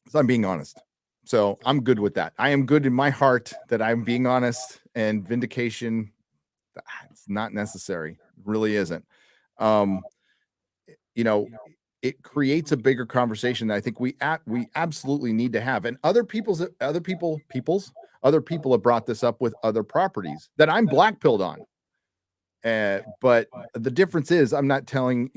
So I'm being honest. So I'm good with that. I am good in my heart that I'm being honest, and vindication, it's not necessary. It really isn't. It creates a bigger conversation that I think we absolutely need to have. And other people have brought this up with other properties that I'm blackpilled on. But the difference is, I'm not telling,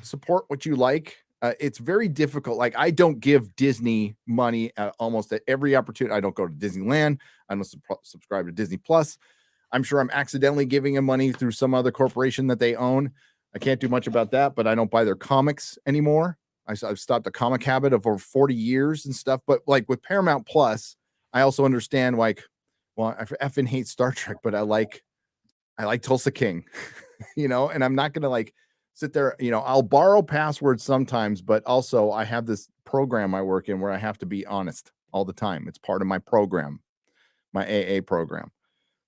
support what you like. It's very difficult. Like, I don't give Disney money almost at every opportunity. I don't go to Disneyland. I don't subscribe to Disney Plus. I'm sure I'm accidentally giving them money through some other corporation that they own. I can't do much about that, but I don't buy their comics anymore. I've stopped the comic habit of over 40 years and stuff. But like with Paramount Plus, I also understand, like, well, I effing hate Star Trek, but I like Tulsa King, and I'm not going to sit there, I'll borrow passwords sometimes, but also I have this program I work in where I have to be honest all the time. It's part of my program, my AA program.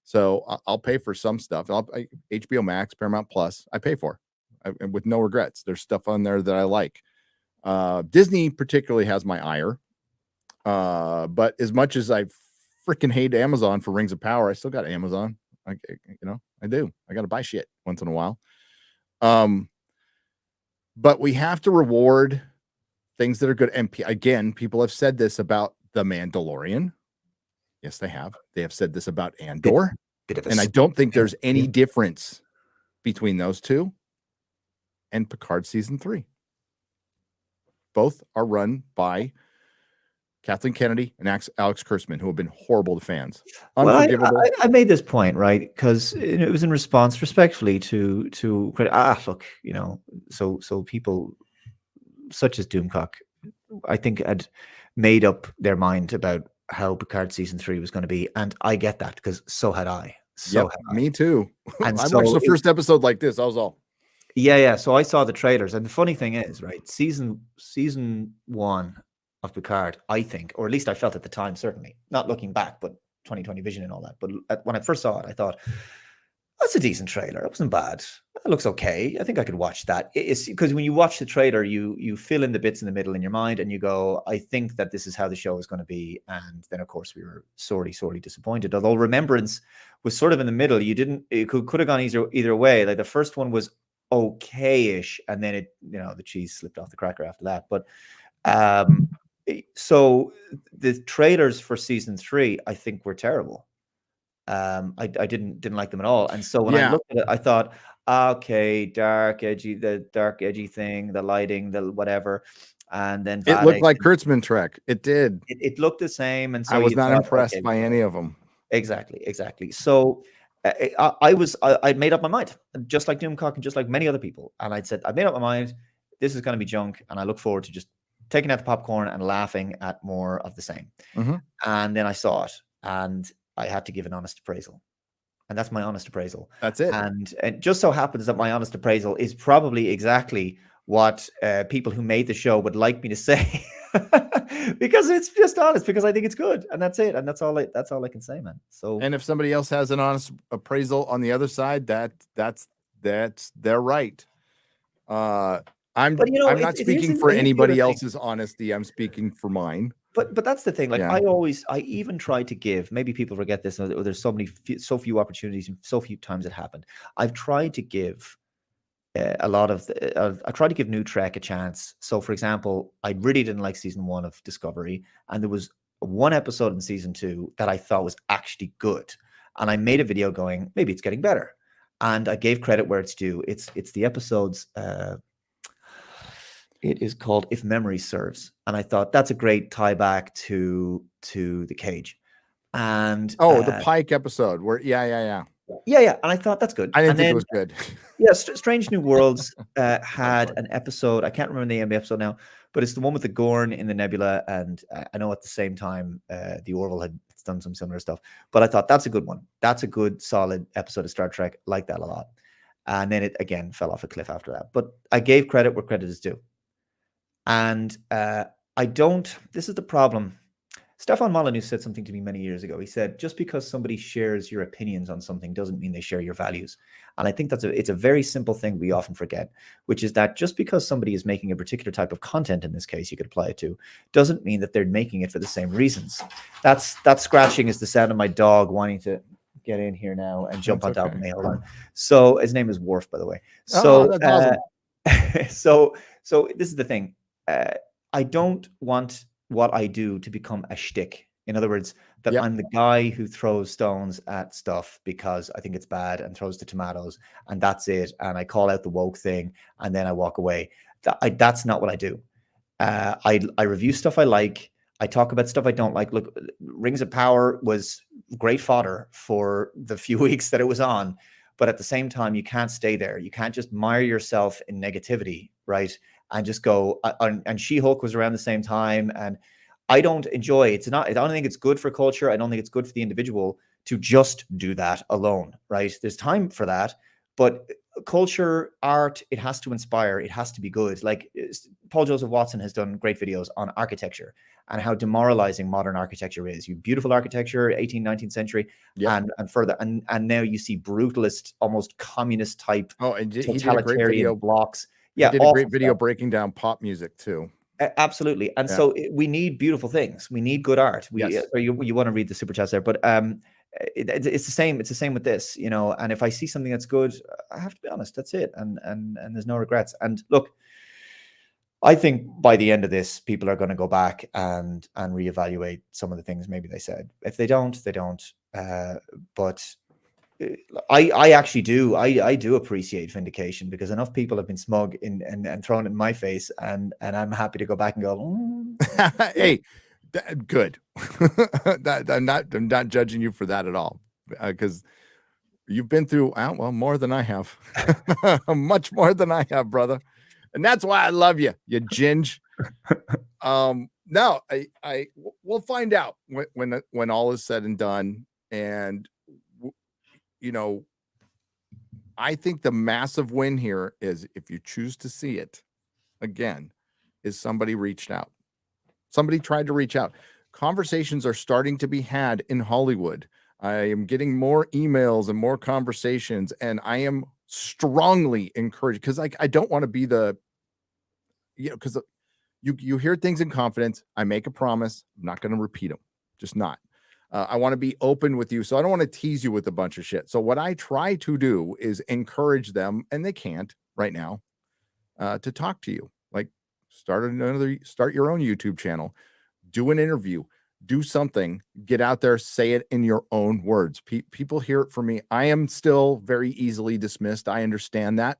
So I'll pay for some stuff. HBO Max, Paramount Plus, I pay for with no regrets. There's stuff on there that I like. Disney particularly has my ire. But as much as I freaking hate Amazon for Rings of Power, I still got Amazon. I do. I got to buy shit once in a while. But we have to reward things that are good. And again, people have said this about The Mandalorian. Yes, they have. They have said this about Andor. And I don't think there's any difference between those two and Picard season 3. Both are run by Kathleen Kennedy and Alex Kurtzman, who have been horrible to fans. Unforgivable. Well, I made this point, right? Because it was in response, respectfully, to look, so people such as Doomcock, I think, had made up their mind about how Picard season 3 was going to be, and I get that because so had I. Me too. And I watched the first episode like this. I was all, yeah. So I saw the trailers, and the funny thing is, right, season 1 of Picard, I think, or at least I felt at the time, certainly not looking back, but 2020 vision and all that. But when I first saw it, I thought, that's a decent trailer. It wasn't bad. It looks okay. I think I could watch that. It's because when you watch the trailer, you fill in the bits in the middle in your mind, and you go, I think that this is how the show is going to be. And then, of course, we were sorely disappointed. Although Remembrance was sort of in the middle. It could have gone either way. Like the first one was okay-ish, and then the cheese slipped off the cracker after that. But so the trailers for season 3, I think, were terrible. I didn't like them at all. And so when I looked at it, I thought, okay, the dark edgy thing, the lighting, the whatever. And then it looked like Kurtzman Trek. It did. It looked the same. And so I was not impressed by any of them. Exactly. So I'd made up my mind, just like Doomcock and just like many other people. And I'd said, I've made up my mind. This is going to be junk. And I look forward to just taking out the popcorn and laughing at more of the same. Mm-hmm. And then I saw it, and I had to give an honest appraisal. And that's my honest appraisal. That's it. And it just so happens that my honest appraisal is probably exactly what people who made the show would like me to say. Because it's just honest, because I think it's good. And that's it. And that's all I can say, man. So, and if somebody else has an honest appraisal on the other side, that's they're right. I'm not speaking for anybody else's honesty. I'm speaking for mine. But that's the thing. Like I even try to give. Maybe people forget this. There's so few opportunities and so few times it happened. I've tried to give a lot of. I tried to give New Trek a chance. So, for example, I really didn't like season 1 of Discovery, and there was one episode in season 2 that I thought was actually good, and I made a video going, maybe it's getting better, and I gave credit where it's due. It's the episodes. It is called If Memory Serves. And I thought that's a great tie back to The Cage. And the Pike episode where yeah. And I thought that's good. I didn't think it was good. Yeah, Strange New Worlds had an episode. I can't remember the name of the episode now, but it's the one with the Gorn in the nebula. And I know at the same time the Orville had done some similar stuff. But I thought that's a good one. That's a good, solid episode of Star Trek. Like that a lot. And then it again fell off a cliff after that. But I gave credit where credit is due. And this is the problem. Stefan Molyneux said something to me many years ago. He said, just because somebody shares your opinions on something doesn't mean they share your values. And I think it's a very simple thing we often forget, which is that just because somebody is making a particular type of content, in this case, you could apply it to, doesn't mean that they're making it for the same reasons. That scratching is the sound of my dog wanting to get in here now and jump on top of me. Hold on. So his name is Worf, by the way. So, that's awesome. So this is the thing. I don't want what I do to become a shtick. In other words, that I'm the guy who throws stones at stuff because I think it's bad and throws the tomatoes, and that's it. And I call out the woke thing, and then I walk away. That's not what I do. I review stuff I like. I talk about stuff I don't like. Look, Rings of Power was great fodder for the few weeks that it was on. But at the same time, you can't stay there. You can't just mire yourself in negativity, right? And just go, and She-Hulk was around the same time. And I don't enjoy, I don't think it's good for culture. I don't think it's good for the individual to just do that alone, right? There's time for that. But culture, art, it has to inspire. It has to be good. Like Paul Joseph Watson has done great videos on architecture and how demoralizing modern architecture is. You beautiful architecture, 18th, 19th century, and further. And now you see brutalist, almost communist type totalitarian blocks. Yeah, he did a great video breaking down pop music too. Absolutely. And so we need beautiful things. We need good art. You want to read the super chats there, but it's the same. It's the same with this, and if I see something that's good, I have to be honest, that's it. And there's no regrets. And look, I think by the end of this, people are going to go back and reevaluate some of the things maybe they said. If they don't, they don't. But I actually do. I do appreciate vindication, because enough people have been smug and thrown it in my face, and I'm happy to go back and go, hey, good. I'm not judging you for that at all, because you've been through more than I have. Much more than I have, brother. And that's why I love you, you ginge. No, we'll find out when all is said and done. And I think the massive win here is, if you choose to see it again, is somebody reached out. Somebody tried to reach out. Conversations are starting to be had in Hollywood. I am getting more emails and more conversations, and I am strongly encouraged, because I don't want to be because you hear things in confidence. I make a promise. I'm not going to repeat them. Just not. I want to be open with you. So I don't want to tease you with a bunch of shit. So what I try to do is encourage them, and they can't right now, to talk to you. Like, start your own YouTube channel, do an interview, do something, get out there, say it in your own words. People hear it from me. I am still very easily dismissed. I understand that,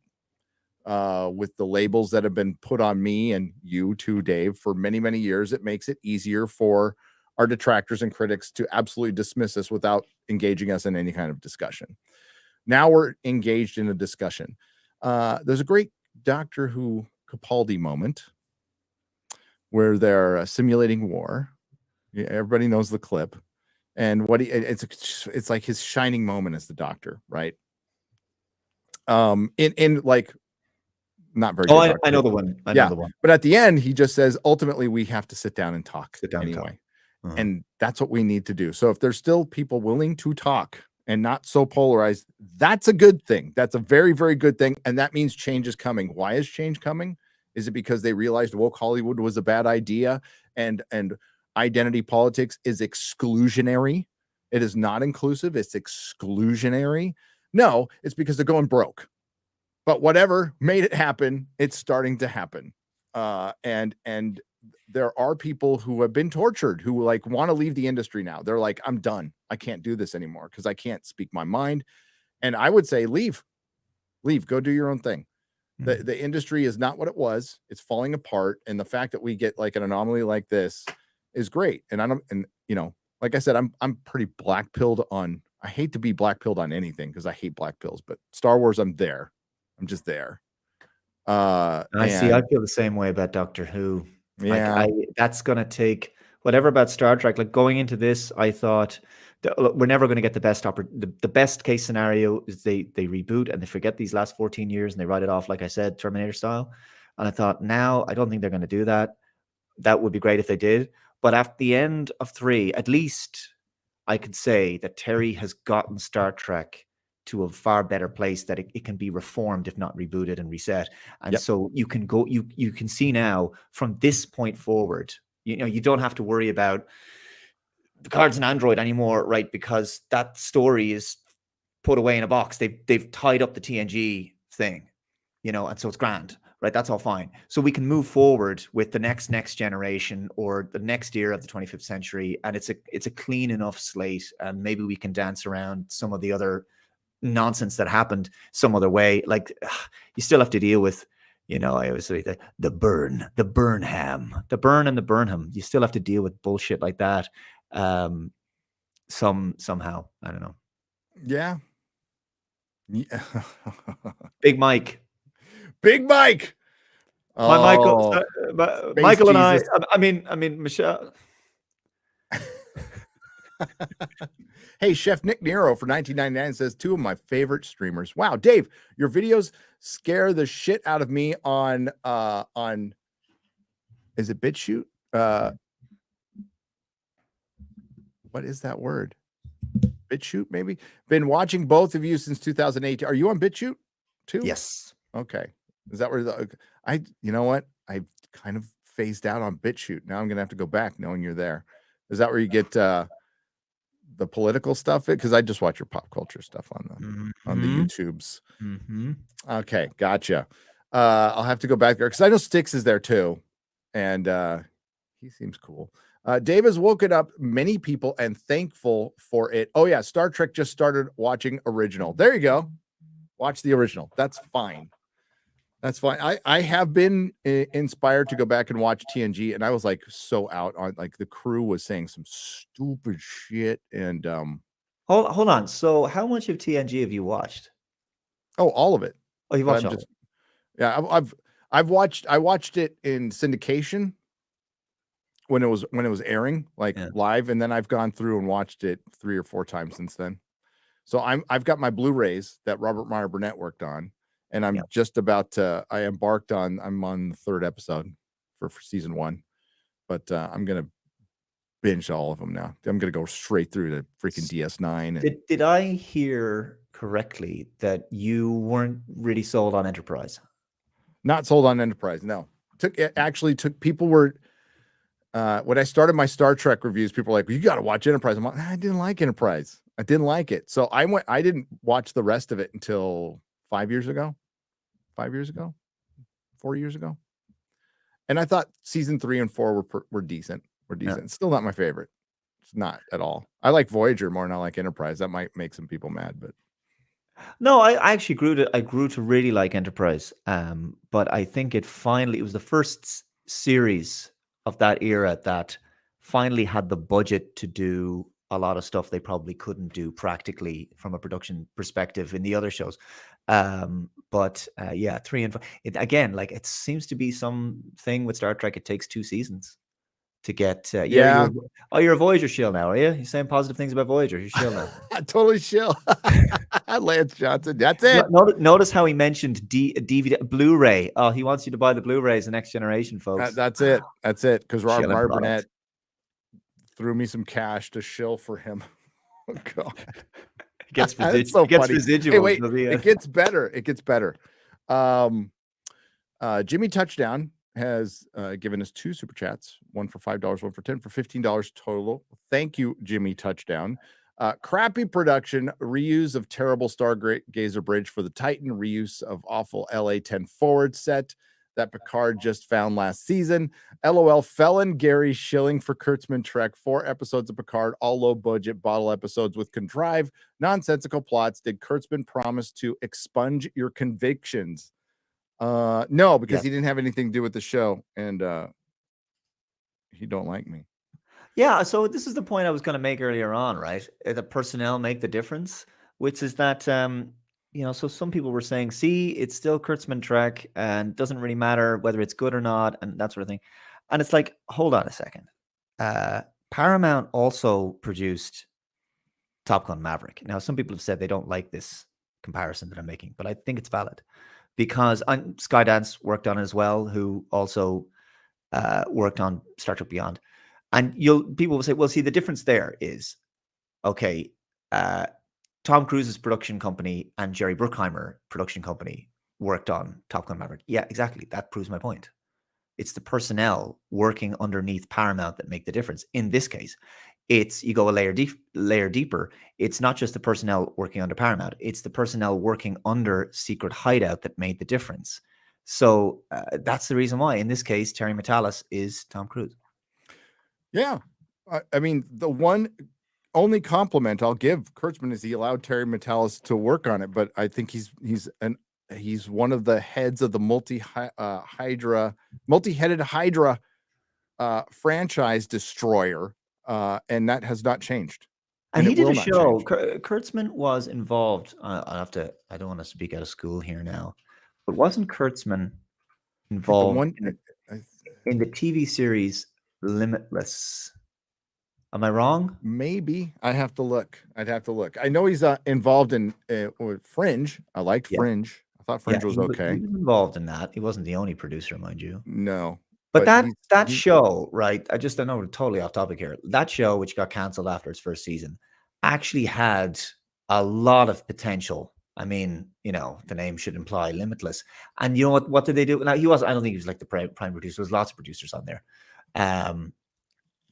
with the labels that have been put on me, and you too, Dave, for many, many years. It makes it easier for our detractors and critics to absolutely dismiss us without engaging us in any kind of discussion. Now we're engaged in a discussion. There's a great Doctor Who Capaldi moment where they're simulating war. Everybody knows the clip, and it's like his shining moment as the Doctor, right? In like, not very. Oh, I know the one. I know the one. But at the end, he just says, ultimately, we have to sit down and talk. Anyway. And that's what we need to do. So if there's still people willing to talk and not so polarized, that's a good thing. That's a very, very good thing. And that means change is coming. Why is change coming? Is it because they realized woke Hollywood was a bad idea, and identity politics is exclusionary? It is not inclusive. It's exclusionary. No, it's because they're going broke. But whatever made it happen, it's starting to happen. And there are people who have been tortured, who like want to leave the industry now. They're like, I'm done. I can't do this anymore because I can't speak my mind. And I would say, leave, go do your own thing. The industry is not what it was. It's falling apart. And the fact that we get like an anomaly like this is great. And like I said, I'm pretty black pilled on, I hate to be black pilled on anything because I hate black pills, but Star Wars, I'm there. I'm just there. I feel the same way about Doctor Who. Yeah. That's going to take whatever about Star Trek. Like, going into this, I thought we're never going to get the best the best case scenario is they reboot and they forget these last 14 years and they write it off, like I said, Terminator style. And I thought, now I don't think they're going to do that. That would be great if they did. But at the end of 3, at least I could say that Terry has gotten Star Trek to a far better place, that it can be reformed, if not rebooted and reset. And so you can go, you can see now from this point forward, you don't have to worry about Picard's an android anymore, right? Because that story is put away in a box. They've tied up the TNG thing, and so it's grand, right? That's all fine. So we can move forward with the next generation or the next era of the 25th century. And it's a clean enough slate. And maybe we can dance around some of the other nonsense that happened some other way. Like, you still have to deal with, I always say the burn and the Burnham. You still have to deal with bullshit like that. Somehow, I don't know. Yeah. Big Mike. Oh, Michael and I mean Michelle. Hey, Chef Nick Nero for $19.99 says, 2 of my favorite streamers. Wow, Dave, your videos scare the shit out of me on is it BitChute? What is that word? BitChute, maybe? Been watching both of you since 2018. Are you on BitChute too? Yes. Okay. Is that where you know what? I kind of phased out on BitChute. Now I'm gonna have to go back knowing you're there. Is that where you get the political stuff? Because I just watch your pop culture stuff on the YouTubes. Mm-hmm. Okay, gotcha. I'll have to go back there because I know Styx is there too, and he seems cool. Dave has woken up many people and thankful for it. Oh yeah, Star Trek just started watching original. There you go. Watch the original. That's fine. That's fine. I have been inspired to go back and watch TNG, and I was like so out on, like, the crew was saying some stupid shit, and hold on. So how much of TNG have you watched? Oh, all of it. Oh, you watched all of it. Yeah, I watched it in syndication when it was airing, like, live, and then I've gone through and watched it 3 or 4 times since then. So I've got my Blu-rays that Robert Meyer Burnett worked on, and I'm just about to. I'm on the 3rd episode for season 1, but I'm gonna binge all of them now. I'm gonna go straight through to freaking DS9. And did I hear correctly that you weren't really sold on Enterprise? Not sold on Enterprise. No, people were. When I started my Star Trek reviews, people were like, well, you got to watch Enterprise. I'm like, I didn't like Enterprise. I didn't like it. So I didn't watch the rest of it until 4 years ago. And I thought season 3 and 4 were decent. Yeah. Still not my favorite. It's not at all. I like Voyager more than I like Enterprise. That might make some people mad, but no, I actually grew to really like Enterprise. But I think it was the first series of that era that finally had the budget to do a lot of stuff they probably couldn't do practically from a production perspective in the other shows. But 3 and 4, again, like, it seems to be something with Star Trek. It takes 2 seasons to get. You're a Voyager shill now, are you? You're saying positive things about Voyager. You're shill now. Totally shill. Lance Johnson. That's it. Notice how he mentioned DVD, Blu-ray. Oh, he wants you to buy the Blu-rays, the Next Generation, folks. That's it. That's it. Because Robert Meyer Burnett threw me some cash to shill for him. Oh God. It gets residuals. Hey, wait, it gets better. It gets better. Jimmy Touchdown has given us 2 super chats, one for $5, one for $10, for $15 total. Thank you, Jimmy Touchdown. Crappy production, reuse of terrible Stargazer Bridge for the Titan, reuse of awful LA-10 forward set that Picard just found last season. LOL, felon Gary shilling for Kurtzman Trek, 4 episodes of Picard, all low-budget bottle episodes with contrived, nonsensical plots. Did Kurtzman promise to expunge your convictions? No, because he didn't have anything to do with the show, and he don't like me. Yeah, so this is the point I was going to make earlier on, right? The personnel make the difference, which is that, so some people were saying, see, it's still Kurtzman Trek, and doesn't really matter whether it's good or not, and that sort of thing. And it's like, hold on a second. Paramount also produced Top Gun Maverick. Now, some people have said they don't like this comparison that I'm making, but I think it's valid. Because Skydance worked on it as well, who also worked on Star Trek Beyond. And people will say, well, see, the difference there is, okay, Tom Cruise's production company and Jerry Bruckheimer production company worked on Top Gun Maverick. Yeah, exactly. That proves my point. It's the personnel working underneath Paramount that make the difference. In this case, you go a layer deeper. It's not just the personnel working under Paramount. It's the personnel working under Secret Hideout that made the difference. So that's the reason why, in this case, Terry Matalas is Tom Cruise. Yeah. I mean, the only compliment I'll give Kurtzman is he allowed Terry Matalas to work on it, but I think he's one of the heads of the multi-headed Hydra franchise destroyer. And that has not changed. And he did a show. Kurtzman was involved. I don't want to speak out of school here now, but wasn't Kurtzman involved in the TV series Limitless? Am I wrong? Maybe. I'd have to look. I know he's involved in Fringe. I liked Fringe. I thought Fringe was okay. He was involved in that. He wasn't the only producer, mind you. No. But that show, right? I know we're totally off topic here. That show, which got canceled after its first season, actually had a lot of potential. I mean, the name should imply limitless. And you know what? What did they do? Now I don't think he was like the prime producer. There was lots of producers on there.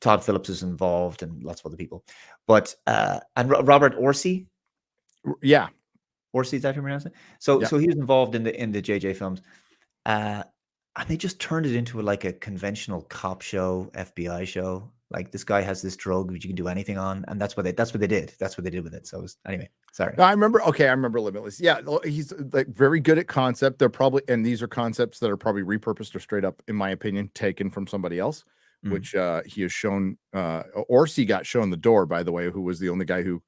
Todd Phillips is involved and lots of other people. But and Robert Orsi. Yeah. Orsi, is that who pronounced it? So he was involved in the JJ films. And they just turned it into like a conventional cop show, FBI show. Like this guy has this drug which you can do anything on, and that's what they did. That's what they did with it. So anyway, sorry. No, I remember Limitless. Yeah, he's like very good at concept. They're probably, and these are concepts that are probably repurposed or straight up, in my opinion, taken from somebody else, which he has shown. Orsi got shown the door, by the way, who was the only guy who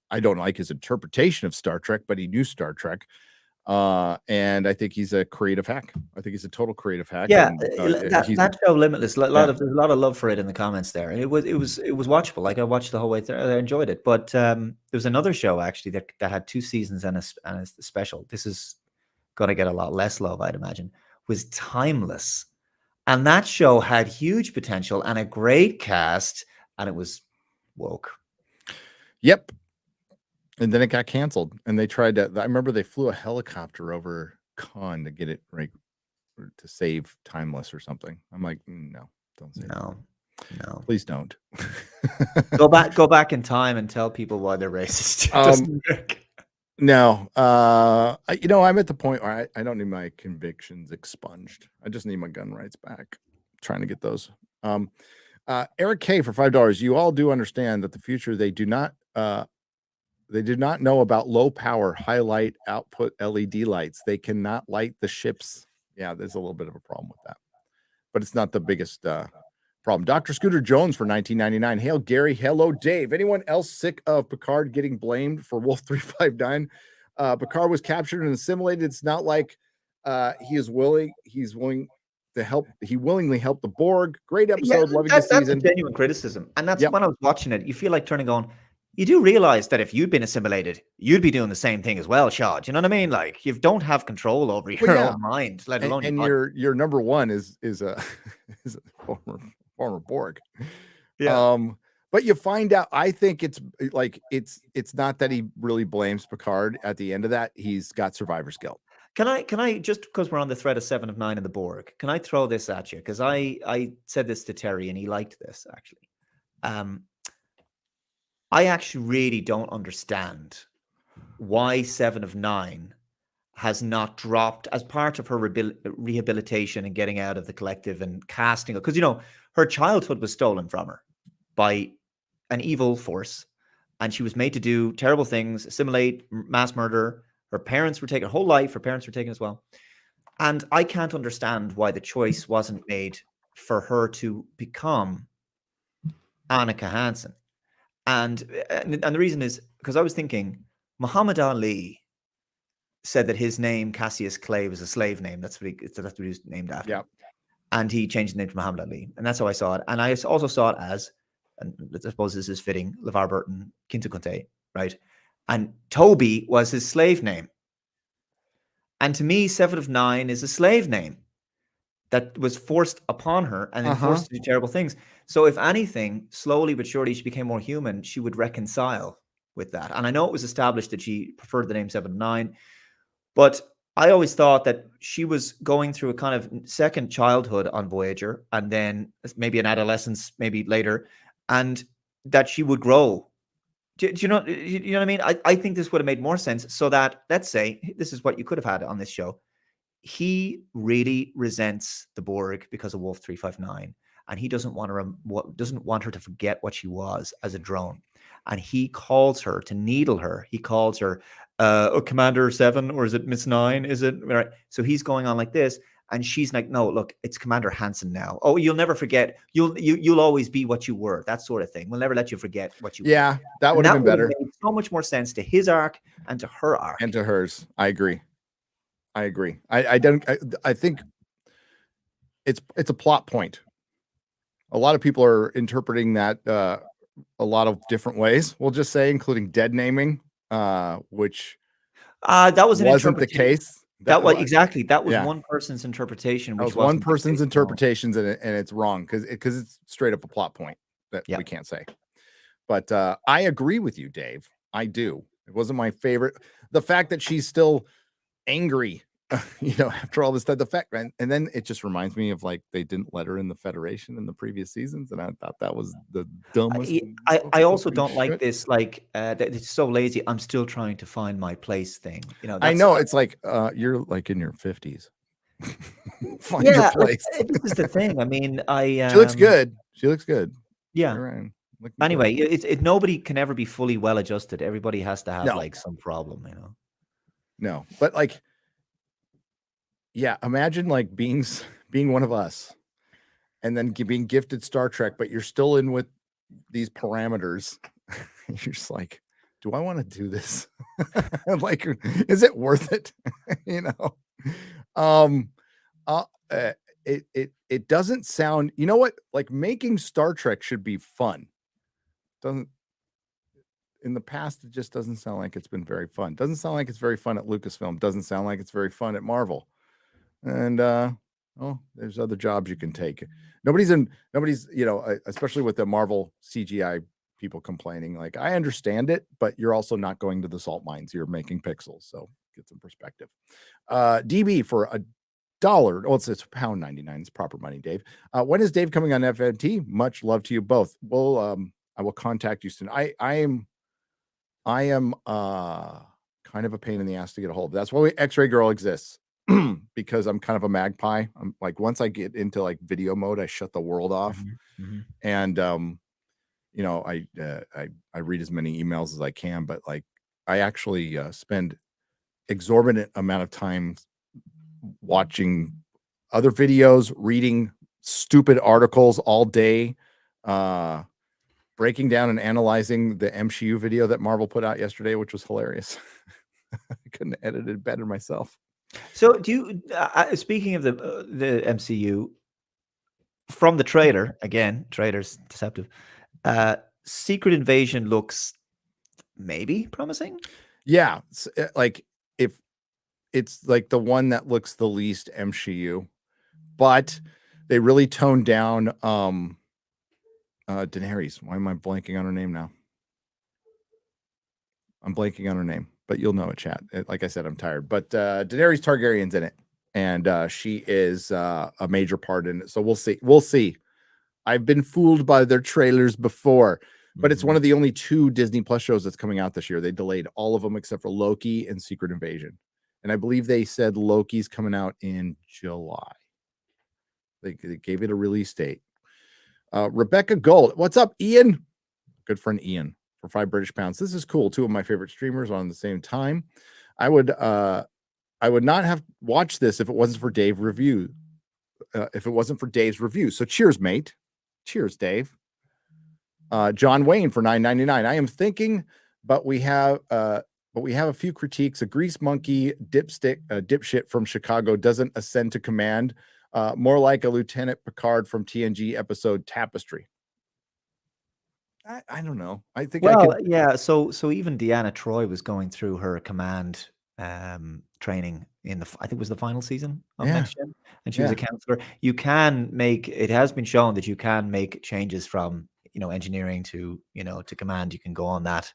I don't like his interpretation of Star Trek, but he knew Star Trek. And I think he's a creative hack. I think he's a total creative hack. Yeah, and, that show Limitless, there's a lot of love for it in the comments there, and it was watchable. Like I watched the whole way through. I enjoyed it. But there was another show actually that had 2 seasons and a special. This is going to get a lot less love, I'd imagine. Was Timeless, and that show had huge potential and a great cast, and it was woke. Yep. And then it got canceled, and they tried to. I remember they flew a helicopter over Khan to get it right to save Timeless or something. I'm like, no, don't say no, please don't. go back in time and tell people why they're racist. No, I'm at the point where I don't need my convictions expunged. I just need my gun rights back. I'm trying to get those. Eric K for $5. You all do understand that the future they do not know about low power, high light output LED lights. They cannot light the ships. Yeah, there's a little bit of a problem with that, but it's not the biggest problem. Dr. Scooter Jones for $19.99. Hail Gary. Hello, Dave. Anyone else sick of Picard getting blamed for Wolf 359? Picard was captured and assimilated. It's not like he's willing to help. He willingly helped the Borg. Great episode. Loving the season. That's a genuine criticism. And that's when I was watching it, you feel like turning on. You do realize that if you'd been assimilated, you'd be doing the same thing as well, Shad. You know what I mean? Like you don't have control over your own mind, let alone your number one is a former Borg. Yeah. But you find out. I think it's not that he really blames Picard. At the end of that, he's got survivor's guilt. Can I just because we're on the thread of 7 of 9 in the Borg? Can I throw this at you? Because I said this to Terry and he liked this actually. I actually really don't understand why 7 of 9 has not dropped as part of her rehabilitation and getting out of the collective and casting. Because, her childhood was stolen from her by an evil force. And she was made to do terrible things, assimilate, mass murder. Her parents were taken, her whole life, her parents were taken as well. And I can't understand why the choice wasn't made for her to become Annika Hansen. And the reason is because I was thinking Muhammad Ali said that his name Cassius Clay was a slave name. That's what he was named after. Yeah. And he changed the name to Muhammad Ali, and that's how I saw it. And I also saw it as, and I suppose this is fitting, LeVar Burton, Kintu Kunte, right? And Toby was his slave name. And to me, 7 of 9 is a slave name that was forced upon her and then forced to do terrible things. So if anything, slowly but surely, she became more human. She would reconcile with that. And I know it was established that she preferred the name 7 of 9, but I always thought that she was going through a kind of second childhood on Voyager and then maybe an adolescence, maybe later, and that she would grow. Do you know what I mean? I think this would have made more sense so that, let's say, this is what you could have had on this show. He really resents the Borg because of Wolf 359, and he doesn't want her to forget what she was as a drone. And he calls her to needle her. He calls her Commander 7, or is it Miss 9? Is it right? So he's going on like this, and she's like, "No, look, it's Commander Hansen now. Oh, you'll never forget. You'll always be what you were. That sort of thing. We'll never let you forget what you were." Yeah, that would have been better. Made so much more sense to his arc and to her arc and to hers. I agree. I think it's a plot point. A lot of people are interpreting that a lot of different ways. We'll just say, including dead naming, which that wasn't the case. That was one person's interpretation. Which was one person's interpretations, and it's wrong because it's straight up a plot point that we can't say. But I agree with you, Dave. I do. It wasn't my favorite. The fact that she's still angry, after all this stuff, the fact, and then it just reminds me of like they didn't let her in the Federation in the previous seasons, and I thought that was the dumbest. I also don't like this, like it's so lazy. I'm still trying to find my place thing. I know it's like you're like in your 50s. Find your place. This is the thing. I mean, she looks good. She looks good. Yeah. Right. Anyway, it nobody can ever be fully well adjusted. Everybody has to have like some problem, you know. No, but like, yeah, imagine like being one of us, and then being gifted Star Trek, but you're still in with these parameters. You're just like, do I want to do this? Like, is it worth it? You know, it doesn't sound. You know what? Like making Star Trek should be fun. Doesn't. In the past, it just doesn't sound like it's been very fun. Doesn't sound like it's very fun at Lucasfilm. Doesn't sound like it's very fun at Marvel. And there's other jobs you can take. Nobody's, you know, especially with the Marvel CGI people complaining. Like, I understand it, but you're also not going to the salt mines. You're making pixels. So get some perspective. DB for $1. Oh, it's £1.99. It's proper money, Dave. When is Dave coming on FNT? Much love to you both. Well, I will contact you soon. I am kind of a pain in the ass to get a hold of. That's why X-Ray Girl exists. Because I'm kind of a magpie. I'm like, once I get into like video mode, I shut the world off. And you know, I read as many emails as I can, but like I actually spend exorbitant amount of time watching other videos, reading stupid articles all day, breaking down and analyzing the MCU video that Marvel put out yesterday, which was hilarious. I couldn't have edited better myself. So, do you? Speaking of the MCU, from the trailer again, trailer's deceptive. Secret Invasion looks maybe promising. Yeah, like if it's like the one that looks the least MCU, but they really toned down Daenerys. Why am I blanking on her name now? I'm blanking on her name, but you'll know it, chat. Like I said, I'm tired. But Daenerys Targaryen's in it, and she is a major part in it. So we'll see. We'll see. I've been fooled by their trailers before, but it's one of the only 2 Disney Plus shows that's coming out this year. They delayed all of them except for Loki and Secret Invasion. And I believe they said Loki's coming out in July. They gave it a release date. Rebecca Gold. What's up, Ian? Good friend Ian. For £5 British. This is cool. 2 of my favorite streamers on the same time. I would not have watched this if it wasn't for Dave's review. So cheers, mate. Cheers, Dave. John Wayne for $9.99. I am thinking, but we have a few critiques. A grease monkey dipshit from Chicago doesn't ascend to command. More like a Lieutenant Picard from TNG episode Tapestry. I don't know. I think yeah. So even Deanna Troi was going through her command training in I think it was the final season of Next Gen, and she was a counselor. You can make it has been shown that you can make changes from engineering to to command. You can go on that.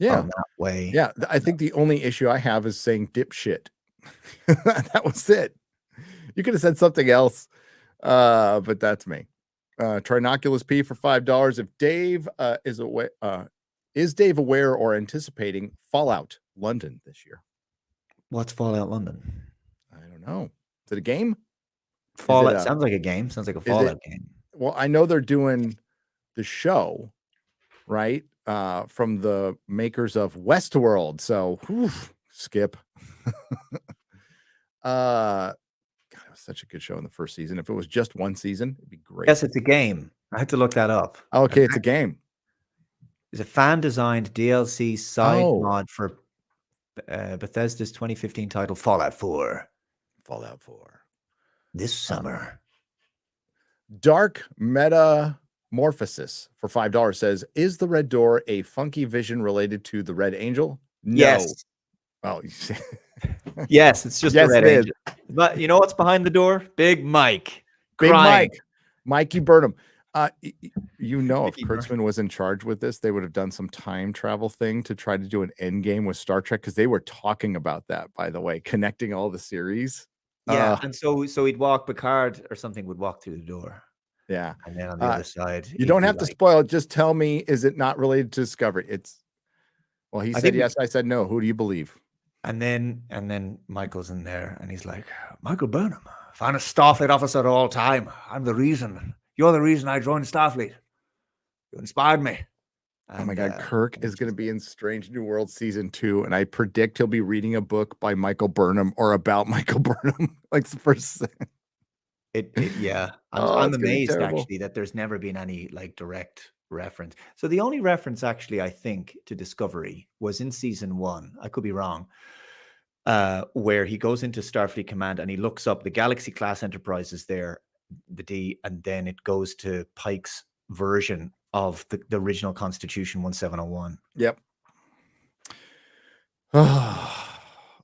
On that way. Yeah, I think the only issue I have is saying dipshit. That was it. You could have said something else, but that's me. Trinoculus P for $5. If Dave is Dave aware or anticipating Fallout London this year? What's Fallout London? I don't know. Is it a game? Fallout sounds like a game. Sounds like a Fallout game. Well, I know they're doing the show, right? From the makers of Westworld. So skip. God, it was such a good show in the first season. If it was just one season, it'd be great. Yes, it's a game. I had to look that up. Okay, it's a game. It's a fan-designed DLC side mod for Bethesda's 2015 title Fallout 4. Fallout 4. This summer. Dark Metamorphosis for $5 says, is the Red Door a funky vision related to the Red Angel? No. Yes. Oh, yes, it's just a Red Angel. But you know what's behind the door? Big Mike. Big Mike. Mikey Burnham. If Kurtzman was in charge with this, they would have done some time travel thing to try to do an end game with Star Trek, because they were talking about that, by the way, connecting all the series. Yeah, and so he'd walk, Picard or something would walk through the door. Yeah. And then on the other side. You don't have to spoil it. Just tell me, is it not related to Discovery? Well, he said yes, I said no. Who do you believe? And then Michael's in there and he's like, Michael Burnham, finest Starfleet officer of all time. I'm the reason. You're the reason I joined Starfleet. You inspired me. And, oh my God, Kirk is going to be in Strange New World season 2, and I predict he'll be reading a book by Michael Burnham or about Michael Burnham. Like the first thing. Yeah. I'm amazed actually that there's never been any like direct reference. So the only reference actually, I think, to Discovery was in season 1. I could be wrong. Where he goes into Starfleet Command and he looks up the Galaxy class Enterprises there, the D, and then it goes to Pike's version of the original Constitution 1701. Yep.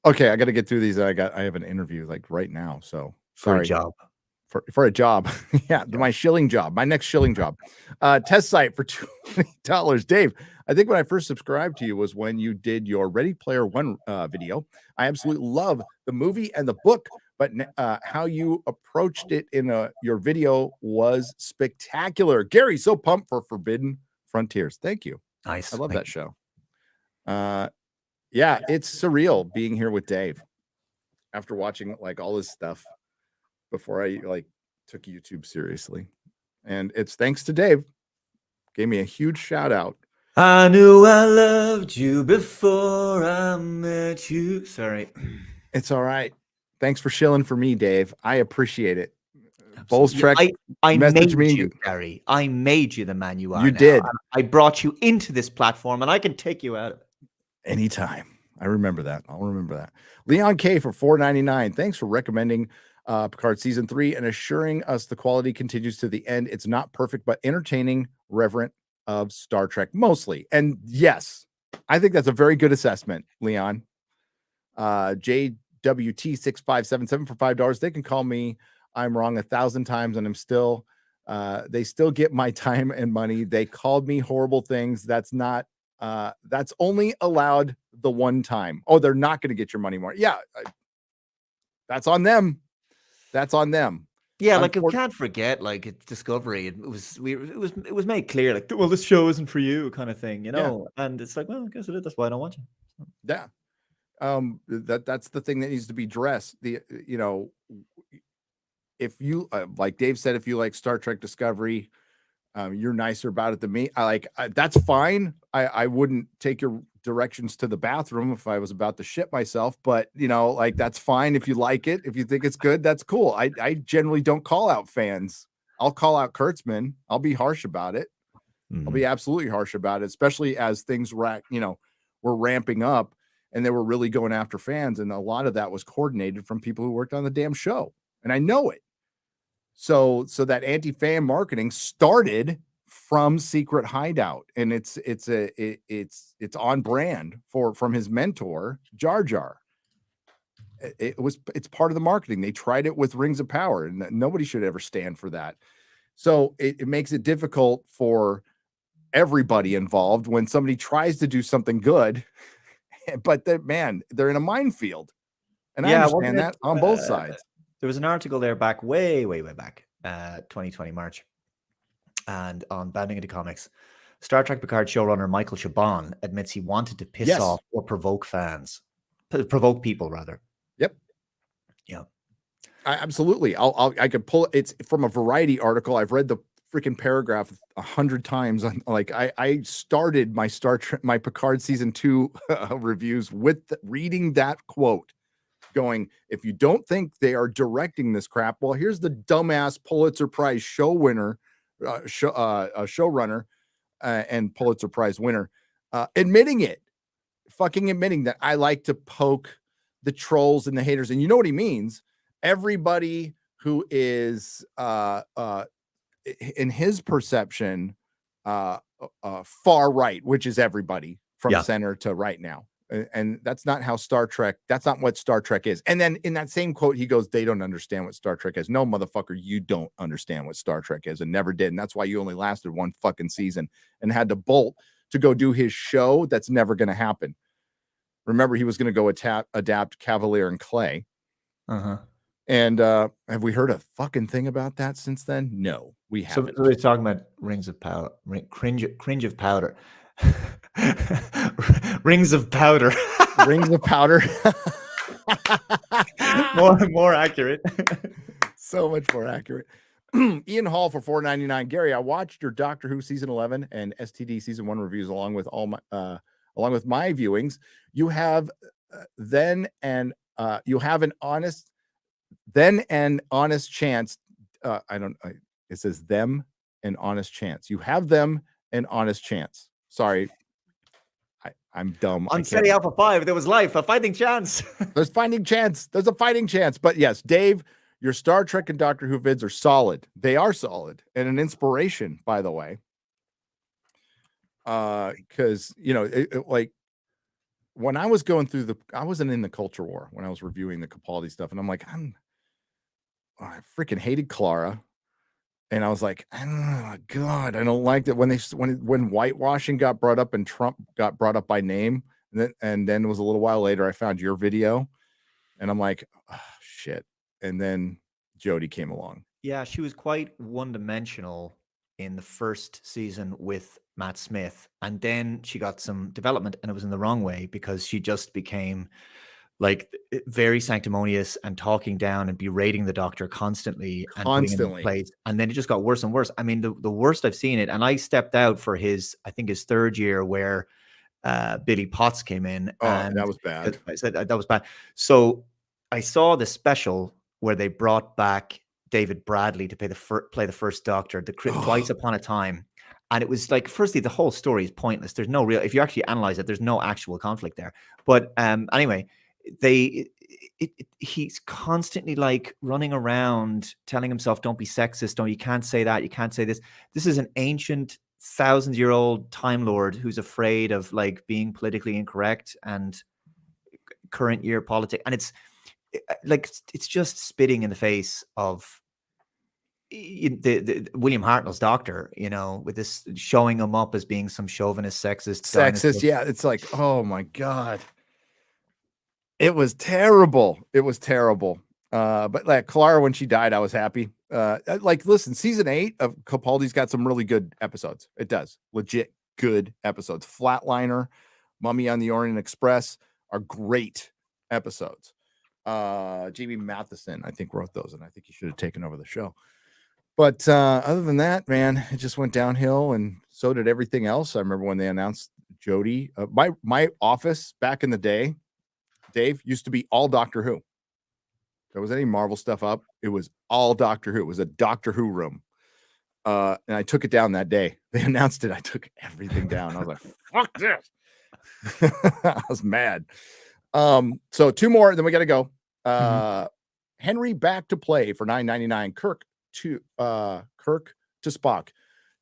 Okay, I got to get through these. I have an interview like right now, so sorry. For a job. For a job. Yeah, my shilling job, my next shilling job. Test site for $20. Dave, I think when I first subscribed to you was when you did your Ready Player One video. I absolutely love the movie and the book, but how you approached it in your video was spectacular. Gary, so pumped for Forbidden Frontiers. Thank you. Nice. I love that show. Yeah, it's surreal being here with Dave after watching like all this stuff before I like took YouTube seriously. And it's thanks to Dave. Gave me a huge shout out. I knew I loved you before I met you. Sorry. It's all right. Thanks for shilling for me, Dave. I appreciate it. Bulls Trek. I made you, Gary. I made you the man you are. You did. I brought you into this platform and I can take you out of it. Anytime. I remember that. I'll remember that. Leon K for $4.99. Thanks for recommending Picard season 3 and assuring us the quality continues to the end. It's not perfect, but entertaining, reverent of Star Trek mostly. And yes, I think that's a very good assessment, Leon. JWT6577 for $5. They can call me. I'm wrong 1,000 times and I'm still, they still get my time and money. They called me horrible things. That's not, that's only allowed the one time. Oh, they're not going to get your money more. Yeah. That's on them. That's on them. Yeah, like we can't forget, like it's Discovery. It was made clear, like, well, this show isn't for you, kind of thing, you know. Yeah. And it's like, well, I guess it is. That's why I don't watch it. Yeah, that's the thing that needs to be addressed. You know, if you like Dave said, if you like Star Trek Discovery, you're nicer about it than me. That's fine. I wouldn't take your directions to the bathroom if I was about to shit myself, but you know, like that's fine. If you like it, if you think it's good, that's cool. I generally don't call out fans. I'll call out Kurtzman. I'll be harsh about it. I'll be absolutely harsh about it, especially as things were ramping up and they were really going after fans. And a lot of that was coordinated from people who worked on the damn show. And I know it. So that anti-fan marketing started from Secret Hideout, and it's on brand from his mentor Jar Jar. It's part of the marketing. They tried it with Rings of Power, and nobody should ever stand for that. So it makes it difficult for everybody involved when somebody tries to do something good, but they're in a minefield, and I understand that on both sides. There was an article there back way back, 2020 March. And on Bounding into Comics, Star Trek Picard showrunner Michael Chabon admits he wanted to piss off or provoke people rather. Yep. Yeah. Absolutely. I could pull it's from a Variety article. I've read the freaking paragraph 100 times. I started my my Picard season 2 reviews with reading that quote. Going, if you don't think they are directing this crap, well, here's the dumbass Pulitzer Prize show winner, showrunner, and Pulitzer Prize winner, admitting that I like to poke the trolls and the haters, and you know what he means. Everybody who is, in his perception, far right, which is everybody from center to right now. And that's not how Star Trek, that's not what Star Trek is. And then in that same quote, he goes, they don't understand what Star Trek is. No, motherfucker, you don't understand what Star Trek is and never did. And that's why you only lasted one fucking season and had to bolt to go do his show. That's never going to happen. Remember, he was going to go adapt Cavalier and Clay. And have we heard a fucking thing about that since then? No, we haven't. So they're talking about Rings of Power, cringe of powder. Rings of powder. rings of powder. more accurate. So much more accurate. Ian Hall for $4.99. Gary, I watched your Doctor Who season 11 and STD season 1 reviews along with my viewings. You have an honest chance. It says them an honest chance. You have them an honest chance. Sorry. I'm dumb. On SETI Alpha 5, there was life, a fighting chance. There's a fighting chance. But yes, Dave, your Star Trek and Doctor Who vids are solid. They are solid and an inspiration, by the way. Because like when I was going through I wasn't in the culture war when I was reviewing the Capaldi stuff, and I'm like, I freaking hated Clara. And I was like, oh God, I don't like that when whitewashing got brought up and Trump got brought up by name. And then it was a little while later, I found your video and I'm like, oh, shit. And then Jodie came along. Yeah, she was quite one-dimensional in the first season with Matt Smith. And then she got some development and it was in the wrong way because she just became like very sanctimonious and talking down and berating the Doctor constantly and putting him in place. And then it just got worse and worse. I mean, the worst I've seen it. And I stepped out for his third year where Billy Potts came in. Oh, and that was bad. I said that was bad. So I saw the special where they brought back David Bradley to play the first Doctor, Twice Upon a Time. And it was like, firstly, the whole story is pointless. There's no real, if you actually analyze it, there's no actual conflict there. But anyway, he's constantly like running around telling himself, don't be sexist, you can't say that, you can't say this. This is an ancient 1,000-year-old Time Lord who's afraid of like being politically incorrect and current year politics, and it's just spitting in the face of the William Hartnell's Doctor, with this showing him up as being some chauvinist sexist dinosaur. Yeah, it's like, oh my God. It was terrible. But like Clara, when she died, I was happy. Listen, season 8 of Capaldi's got some really good episodes. It does. Legit good episodes. Flatliner, Mummy on the Orient Express are great episodes. Jamie Matheson, I think, wrote those, and I think he should have taken over the show. But other than that, man, it just went downhill, and so did everything else. I remember when they announced Jodie. My office back in the day, Dave, used to be all Doctor Who. There was any Marvel stuff up, it was all Doctor Who. It was a Doctor Who room. And I took it down that day. They announced it. I took everything down. I was like, fuck this. I was mad. So 2 more, then we got to go. Henry back to play for $9.99. Kirk to Spock.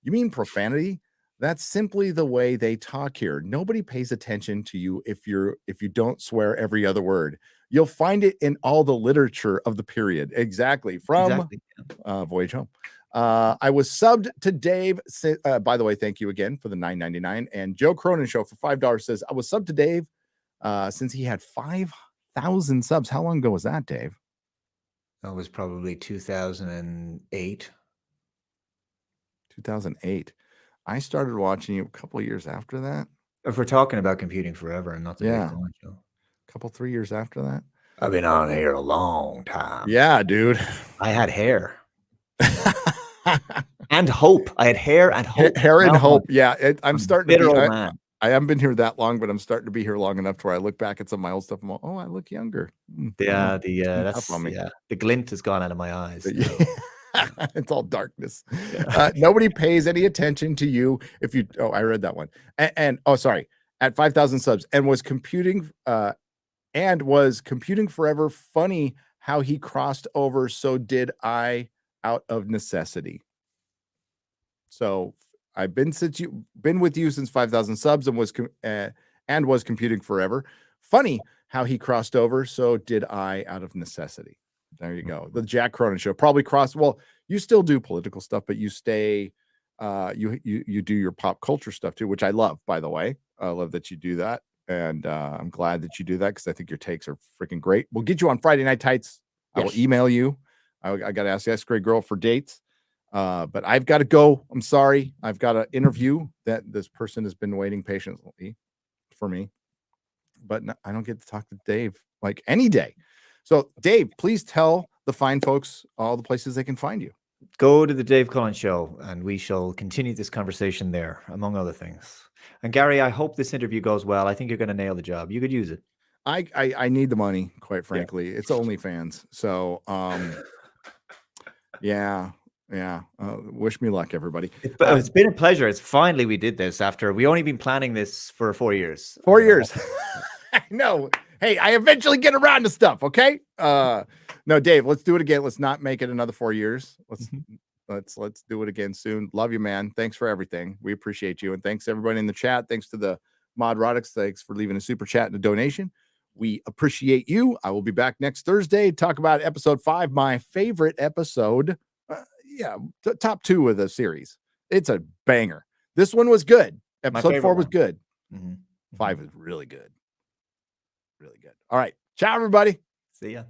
You mean profanity? That's simply the way they talk here. Nobody pays attention to you if you don't swear every other word. You'll find it in all the literature of the period. Exactly. From Voyage Home. I was subbed to Dave. By the way, thank you again for the $9.99. And Joe Cronin Show for $5 says, I was subbed to Dave since he had 5,000 subs. How long ago was that, Dave? That was probably 2008. 2008. I started watching you a couple of years after that. If we're talking about computing forever and not the yeah, show. A couple 3 years after that. I've been on here a long time. Yeah, dude. I had hair. And hope. I had hair and hope. Hair and hope. Yeah, I'm starting to be. Man. I haven't been here that long, but I'm starting to be here long enough to where I look back at some of my old stuff and go, oh, I look younger. Yeah, the glint has gone out of my eyes. It's all darkness. Yeah. Nobody pays any attention to you if you. Oh, I read that one. And sorry, at 5,000 subs and was computing forever. Funny how he crossed over. So did I, out of necessity. So I've been with you since 5,000 subs and was computing forever. Funny how he crossed over. So did I, out of necessity. There you go. The Jack Cronin Show probably crossed. Well, you still do political stuff, but you stay, you do your pop culture stuff too, which I love, by the way. I love that you do that. And I'm glad that you do that because I think your takes are freaking great. We'll get you on Friday Night Tights. Yes. I will email you. I got to ask the Great Girl for dates. But I've got to go. I'm sorry. I've got an interview that this person has been waiting patiently for me. but I don't get to talk to Dave like any day. So Dave, please tell the fine folks all the places they can find you. Go to the Dave Cullen Show, and we shall continue this conversation there, among other things. And Gary, I hope this interview goes well. I think you're going to nail the job. You could use it. I need the money, quite frankly. It's OnlyFans. So yeah. Wish me luck, everybody. It's been a pleasure. It's finally we did this after we only been planning this for 4 years. 4 years. I know. Hey, I eventually get around to stuff. Okay. No, Dave, let's do it again. Let's not make it another 4 years. Let's do it again soon. Love you, man. Thanks for everything. We appreciate you. And thanks everybody in the chat. Thanks to the Nerdrotics. Thanks for leaving a super chat and a donation. We appreciate you. I will be back next Thursday to talk about episode 5, my favorite episode. Top 2 of the series. It's a banger. This one was good. Episode 4 was good. 5 is really good. Really good. All right. Ciao, everybody. See ya.